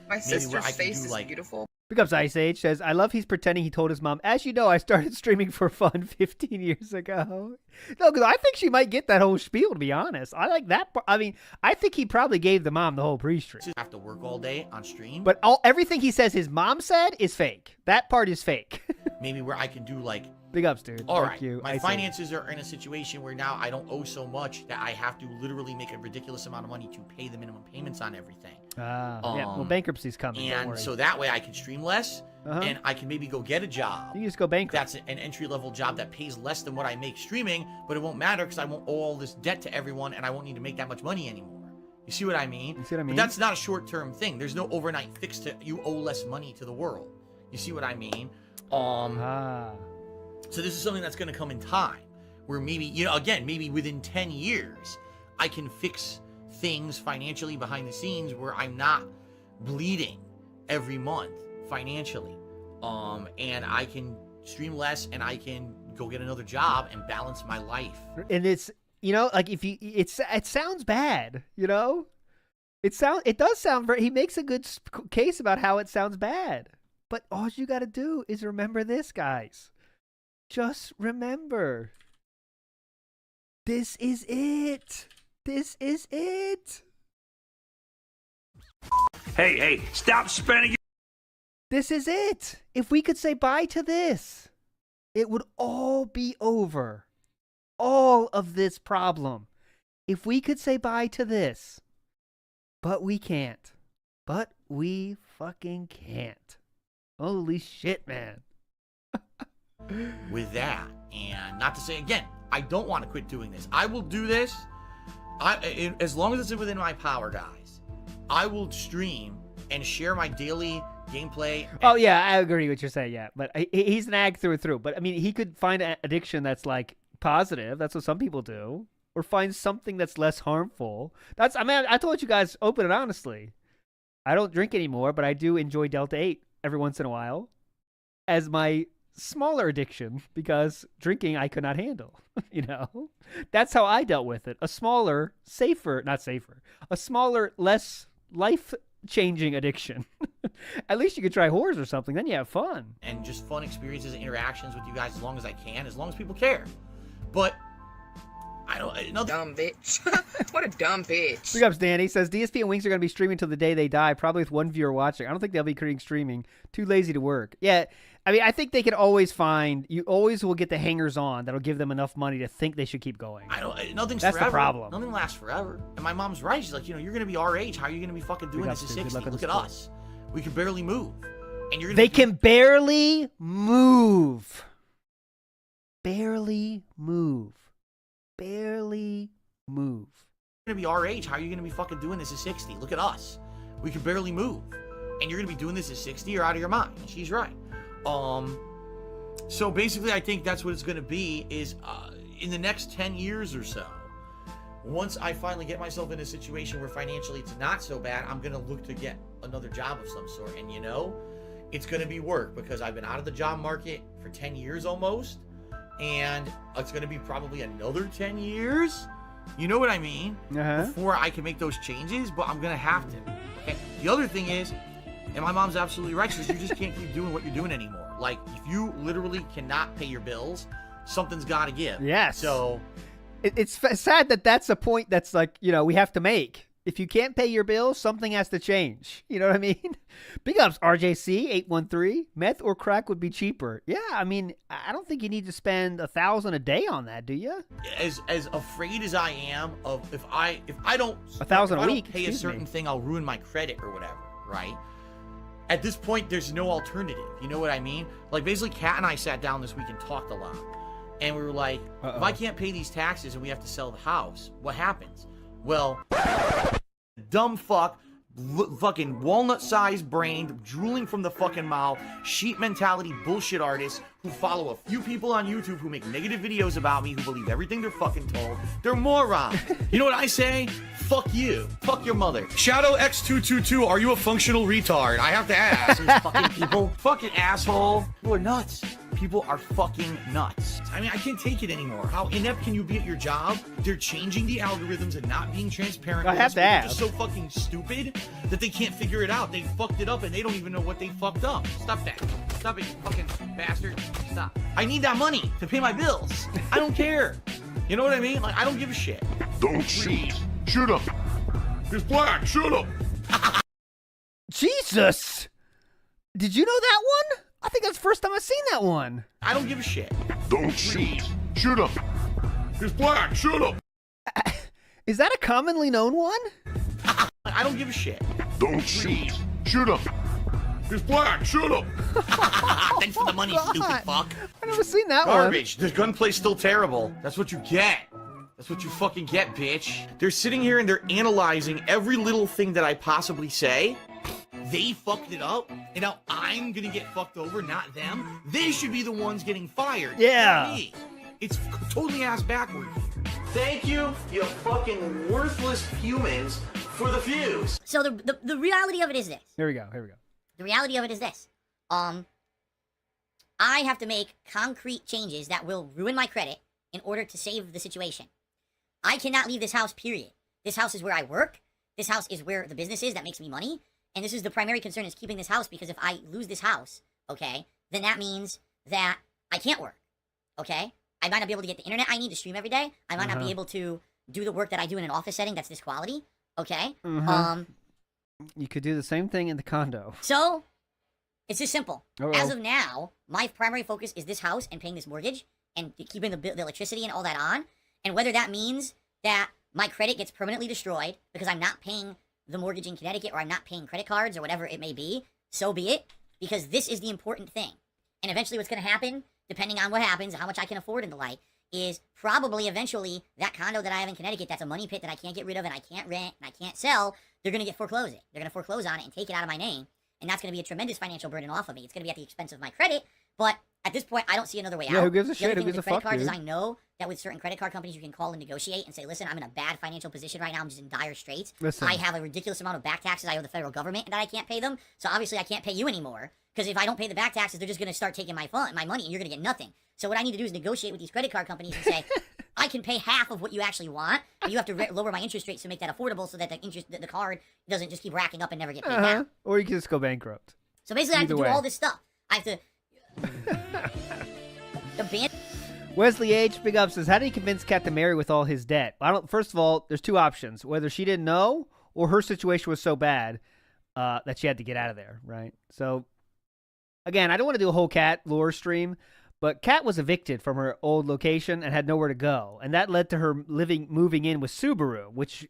My Maybe sister's where I can face do, is like, beautiful. Big ups Ice Age says, I love he's pretending he told his mom, as you know, I started streaming for fun 15 years ago. No, because I think she might get that whole spiel, to be honest. I like that part. I mean, I think he probably gave the mom the whole pre-stream. Have to work all day on stream. But everything he says his mom said is fake. That part is fake. Maybe where I can do like, big ups, dude. all Thank right, you. my Ice Age. finances are in a situation where now I don't owe so much that I have to literally make a ridiculous amount of money to pay the minimum payments on everything. Yeah, well, bankruptcy's coming. don't And worry. so that way I can stream less, and I can maybe go get a job. You just go bankrupt. That's an entry-level job that pays less than what I make streaming, but it won't matter because I won't owe all this debt to everyone, and I won't need to make that much money anymore. You see what I mean? You see what I mean? But that's not a short-term thing. There's no overnight fix to you owe less money to the world. You see what I mean? So this is something that's going to come in time, where maybe, you know, again, maybe within 10 years, I can fix things financially behind the scenes where I'm not bleeding every month financially. And I can stream less and I can go get another job and balance my life. And it's, you know, like if you, it sounds bad, you know, it does sound very, he makes a good case about how it sounds bad, but all you got to do is remember this, guys. Just remember, this is it. This is it. Hey, stop spending This is it. If we could say bye to this, it would all be over. All of this problem. If we could say bye to this. But we can't. But we fucking can't. Holy shit, man. With that, and not to say again, I don't want to quit doing this. I will do this. As long as it's within my power, guys. I will stream and share my daily gameplay. Oh yeah, I agree with what you're saying. Yeah, but he's an ag through and through. But I mean, he could find an addiction that's like positive. That's what some people do, or find something that's less harmful. I told you guys open and honestly. I don't drink anymore, but I do enjoy Delta 8 every once in a while as my smaller addiction because drinking I could not handle. You know, that's how I dealt with it. A smaller, a smaller, less life-changing addiction. At least you could try whores or something. Then you have fun. And just fun experiences and interactions with you guys as long as I can, as long as people care. But I don't. Dumb bitch. What a dumb bitch. Big ups, Danny. Says DSP and Wings are going to be streaming till the day they die, probably with one viewer watching. I don't think they'll be creating streaming. Too lazy to work. Yeah, I mean, I think they can always find. You always will get the hangers on that'll give them enough money to think they should keep going. Nothing's That's forever. the problem. Nothing lasts forever. And my mom's right. She's like, you're going to be our age. How are you going to be fucking doing this at 60? Look at us. We can barely move. And you're. They can barely move. Barely move. Barely move. You're gonna be our age. How are you gonna be fucking doing this at 60? Look at us. We can barely move. And you're gonna be doing this at 60? You're out of your mind. And she's right. So basically I think that's what it's gonna be is in the next 10 years or so, once I finally get myself in a situation where financially it's not so bad, I'm gonna look to get another job of some sort. And you know, it's gonna be work because I've been out of the job market for 10 years almost. And it's going to be probably another 10 years. You know what I mean? Before I can make those changes, but I'm going to have to. Okay. The other thing is, and my mom's absolutely right, she says you just can't keep doing what you're doing anymore. Like, if you literally cannot pay your bills, something's got to give. Yes. So it's sad that that's a point that's like, you know, we have to make. If you can't pay your bills, something has to change. You know what I mean? Big ups, RJC813. Meth or crack would be cheaper. Yeah, I mean, I don't think you need to spend $1,000 a day on that, do you? As afraid as I am of if I don't $1,000 a week, don't pay a certain thing, I'll ruin my credit or whatever, right? At this point, there's no alternative. You know what I mean? Like basically, Kat and I sat down this week and talked a lot, and we were like, if I can't pay these taxes and we have to sell the house, what happens? Well, dumb fuck, fucking walnut-sized brained, drooling from the fucking mouth, sheep mentality bullshit artists who follow a few people on YouTube who make negative videos about me, who believe everything they're fucking told. They're morons. You know what I say? Fuck you. Fuck your mother. Shadow X222, are you a functional retard? I have to ask. These fucking people. Fucking asshole. People are nuts. People are fucking nuts. I mean, I can't take it anymore. How inept can you be at your job? They're changing the algorithms and not being transparent. I have to They're ask. just so fucking stupid that they can't figure it out. They fucked it up and they don't even know what they fucked up. Stop that. Stop it, you fucking bastard. Stop. I need that money to pay my bills. I don't care. You know what I mean? Like, I don't give a shit. Don't shoot. Shoot him. He's black. Shoot him. Jesus! Did you know that one? I think that's the first time I've seen that one. I don't give a shit. Don't shoot. Shoot him. He's black. Shoot him. Is that a commonly known one? I don't give a shit. Don't shoot. Shoot him. He's black. Shoot him. Thanks for the money, stupid fuck. I've never seen that Garbage. The gunplay's still terrible. That's what you get. That's what you fucking get, bitch. They're sitting here and they're analyzing every little thing that I possibly say. They fucked it up, and now I'm gonna get fucked over, not them. They should be the ones getting fired. Yeah. Not me. It's totally ass backward. Thank you, you fucking worthless humans, for the views. So the reality of it is this. Here we go. The reality of it is this. I have to make concrete changes that will ruin my credit in order to save the situation. I cannot leave this house, period. This house is where I work. This house is where the business is that makes me money. And this is the primary concern, is keeping this house, because if I lose this house, okay, then that means that I can't work, okay? I might not be able to get the internet I need to stream every day. I might not be able to do the work that I do in an office setting that's this quality, okay? You could do the same thing in the condo. So, It's just simple. Uh-oh. As of now, my primary focus is this house and paying this mortgage and keeping the electricity and all that on. And whether that means that my credit gets permanently destroyed because I'm not paying the mortgage in Connecticut or I'm not paying credit cards or whatever it may be, so be it. Because this is the important thing. And eventually what's going to happen, depending on what happens, how much I can afford and the like, is probably eventually that condo that I have in Connecticut that's a money pit that I can't get rid of and I can't rent and I can't sell, they're going to get foreclosed. They're going to foreclose on it and take it out of my name. And that's going to be a tremendous financial burden off of me. It's going to be at the expense of my credit. But at this point, I don't see another way out. Yeah, who gives a The shit? other Who thing gives with a the fuck, credit cards dude? is I know that with certain credit card companies, you can call and negotiate and say, listen, I'm in a bad financial position right now. I'm just in dire straits. Listen. I have a ridiculous amount of back taxes I owe the federal government and that I can't pay them. So obviously I can't pay you anymore. Because if I don't pay the back taxes, they're just going to start taking my money and you're going to get nothing. So what I need to do is negotiate with these credit card companies and say, I can pay half of what you actually want, but you have to lower my interest rates to make that affordable so that the card doesn't just keep racking up and never get paid down. Or you can just go bankrupt. So basically I have to Either do way. all this stuff. I have to... Wesley H. Big Up says, how did he convince Kat to marry with all his debt? First of all, there's two options. Whether she didn't know or her situation was so bad that she had to get out of there, right? So, again, I don't want to do a whole Kat lore stream, but Kat was evicted from her old location and had nowhere to go. And that led to her moving in with Subaru, which...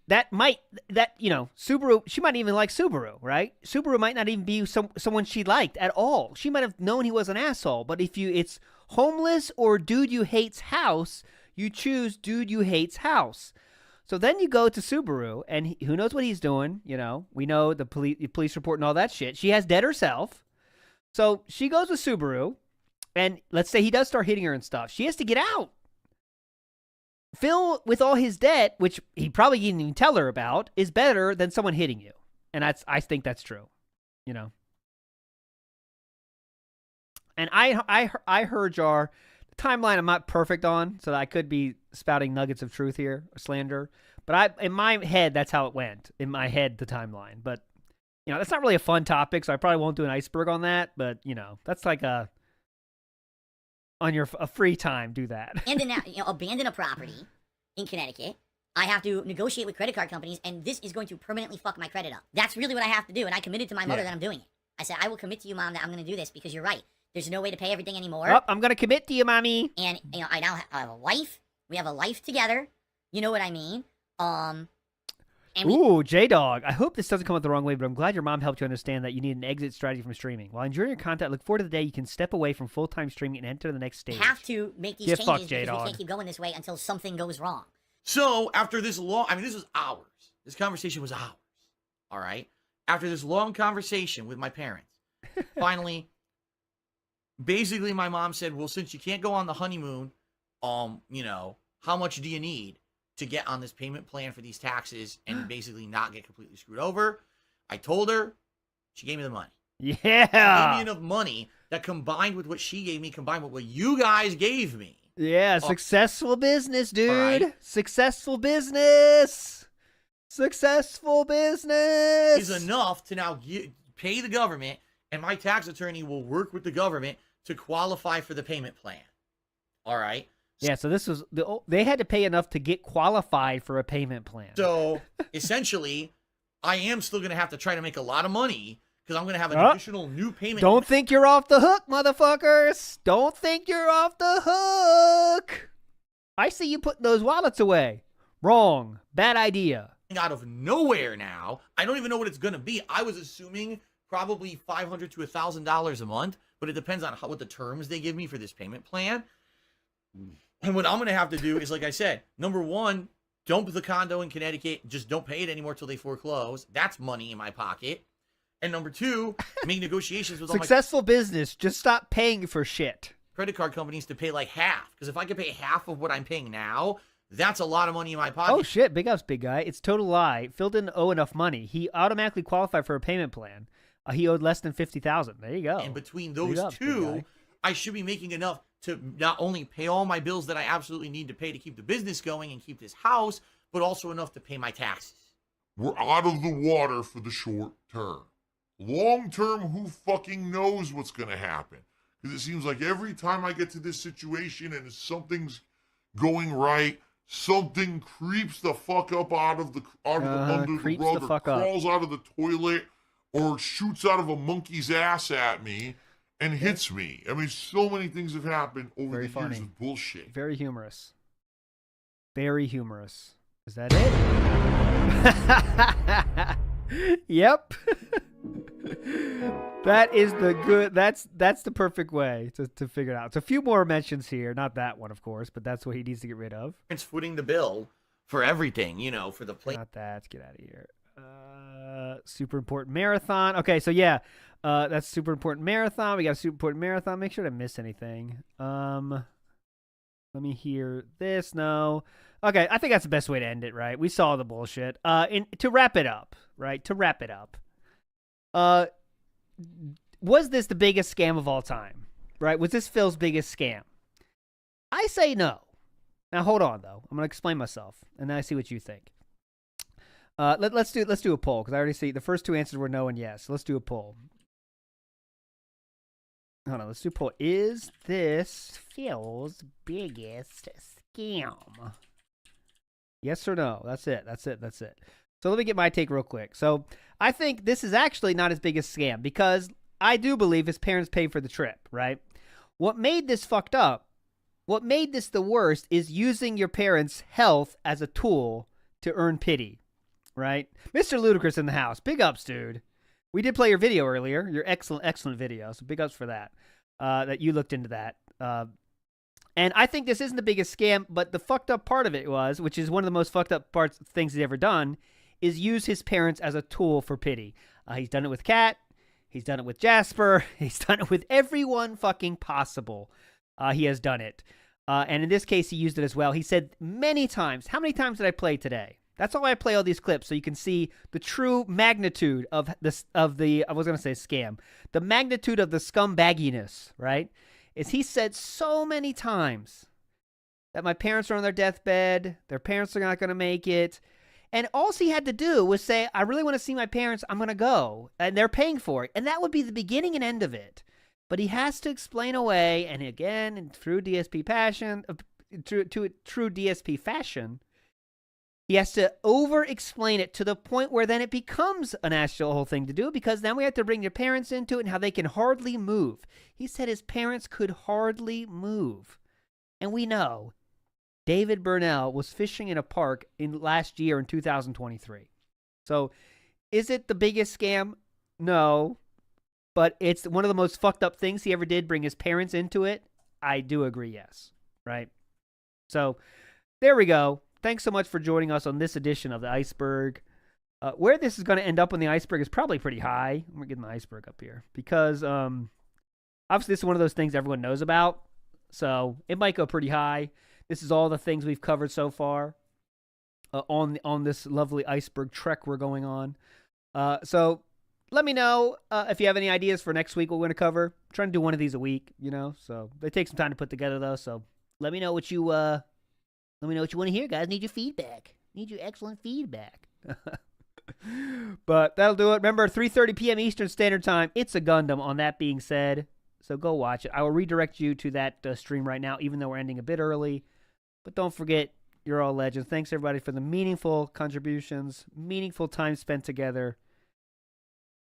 Subaru, she might even like Subaru, right? Subaru might not even be someone she liked at all. She might have known he was an asshole, but if it's homeless or dude you hates house, you choose dude you hates house. So then you go to Subaru, and who knows what he's doing, We know the police report and all that shit. She has debt herself. So she goes with Subaru, and let's say he does start hitting her and stuff. She has to get out. Phil, with all his debt, which he probably didn't even tell her about, is better than someone hitting you. And I think that's true, And I heard the timeline I'm not perfect on, so I could be spouting nuggets of truth here, or slander. But in my head, that's how it went. In my head, the timeline. But, that's not really a fun topic, so I probably won't do an iceberg on that. But, that's like on your free time, do that. And then abandon a property in Connecticut. I have to negotiate with credit card companies, and this is going to permanently fuck my credit up. That's really what I have to do, and I committed to my mother that I'm doing it. I said, I will commit to you, Mom, that I'm going to do this because you're right. There's no way to pay everything anymore. Oh, I'm going to commit to you, Mommy. And, I now have a wife. We have a life together. You know what I mean? Ooh, J-Dog. I hope this doesn't come out the wrong way, but I'm glad your mom helped you understand that you need an exit strategy from streaming. While enjoying your content, look forward to the day you can step away from full-time streaming and enter the next stage. We have to make these changes because we can't keep going this way until something goes wrong. So after this this was hours. This conversation was hours. All right. After this long conversation with my parents, finally, basically my mom said, well, since you can't go on the honeymoon, how much do you need to get on this payment plan for these taxes and basically not get completely screwed over? I told her. She gave me the money. Yeah. She gave me enough money that combined with what she gave me, combined with what you guys gave me. Yeah, successful business, dude. Right. Successful business. Successful business. Is enough to now pay the government, and my tax attorney will work with the government to qualify for the payment plan. All right. Yeah, so this was they had to pay enough to get qualified for a payment plan. So essentially, I am still going to have to try to make a lot of money because I'm going to have an additional new payment. Don't think you're off the hook, motherfuckers. Don't think you're off the hook. I see you putting those wallets away. Wrong. Bad idea. Out of nowhere now. I don't even know what it's going to be. I was assuming probably $500 to $1,000 a month, but it depends on what the terms they give me for this payment plan. And what I'm going to have to do is, like I said, number one, dump the condo in Connecticut. Just don't pay it anymore till they foreclose. That's money in my pocket. And number two, make negotiations with Successful business. Just stop paying for shit. Credit card companies to pay like half. Because if I could pay half of what I'm paying now, that's a lot of money in my pocket. Oh, shit. Big ups, big guy. It's total lie. Phil didn't owe enough money. He automatically qualified for a payment plan. He owed less than $50,000. There you go. And between those two, I should be making enough to not only pay all my bills that I absolutely need to pay to keep the business going and keep this house, but also enough to pay my taxes. We're out of the water for the short term. Long term, who fucking knows what's going to happen? Because it seems like every time I get to this situation and something's going right, something creeps the fuck up out of the under the rug or crawls out of the toilet or shoots out of a monkey's ass at me and hits me. I mean, so many things have happened over Very the funny. years of bullshit. Very humorous. Very humorous. Is that it? Yep. That is the good. That's the perfect way to figure it out. It's a few more mentions here. Not that one, of course, but that's what he needs to get rid of. It's footing the bill for everything, you know, for the play. Not that. Let's get out of here. Super important marathon. Okay, so yeah, that's super important marathon. We got a super important marathon. Make sure I didn't miss anything. Let me hear this. No. Okay, I think that's the best way to end it, right? We saw the bullshit. To wrap it up, right? To wrap it up. Was this the biggest scam of all time? Right? Was this Phil's biggest scam? I say no. Now hold on though. I'm gonna explain myself, and then I see what you think. Let's do a poll because I already see the first two answers were no and yes. Let's do a poll. Hold on. Let's do a poll. Is this Phil's biggest scam? Yes or no? That's it. So let me get my take real quick. So I think this is actually not his biggest scam because I do believe his parents paid for the trip, right? What made this fucked up, what made this the worst is using your parents' health as a tool to earn pity, right? Mr. Ludacris in the house. Big ups, dude. We did play your video earlier, your excellent video. So big ups for that, that you looked into that. And I think this isn't the biggest scam, but the fucked up part of it was, which is one of the most fucked up things he's ever done, is use his parents as a tool for pity. He's done it with Kat. He's done it with Jasper. He's done it with everyone fucking possible. He has done it. And in this case, he used it as well. He said many times, how many times did I play today? That's why I play all these clips, so you can see the true magnitude of the, I was going to say scam, the magnitude of the scumbagginess, right? Is he said so many times that my parents are on their deathbed, their parents are not going to make it, and all he had to do was say, I really want to see my parents, I'm going to go, and they're paying for it, and that would be the beginning and end of it. But he has to explain away, and again, in true DSP passion, true DSP fashion, he has to over-explain it to the point where then it becomes an actual whole thing to do, because then we have to bring your parents into it and how they can hardly move. He said his parents could hardly move. And we know David Burnell was fishing in a park last year in 2023. So is it the biggest scam? No. But it's one of the most fucked up things he ever did, bring his parents into it. I do agree, yes. Right? So there we go. Thanks so much for joining us on this edition of the Iceberg. Where this is going to end up on the iceberg is probably pretty high. I'm going to get my iceberg up here because obviously this is one of those things everyone knows about. So it might go pretty high. This is all the things we've covered so far on this lovely iceberg trek we're going on. So let me know if you have any ideas for next week what we're going to cover. I'm trying to do one of these a week, you know. So they take some time to put together though. So let me know what you want to hear, guys. Need your feedback. Need your excellent feedback. But that'll do it. Remember, 3:30 p.m. Eastern Standard Time. It's a Gundam, on that being said. So go watch it. I will redirect you to that stream right now, even though we're ending a bit early. But don't forget, you're all legends. Thanks, everybody, for the meaningful contributions, meaningful time spent together.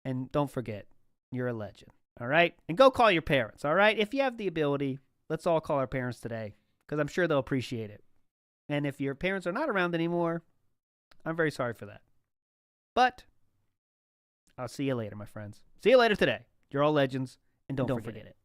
And don't forget, you're a legend. All right? And go call your parents. All right? If you have the ability, let's all call our parents today, because I'm sure they'll appreciate it. And if your parents are not around anymore, I'm very sorry for that. But I'll see you later, my friends. See you later today. You're all legends, and don't forget it.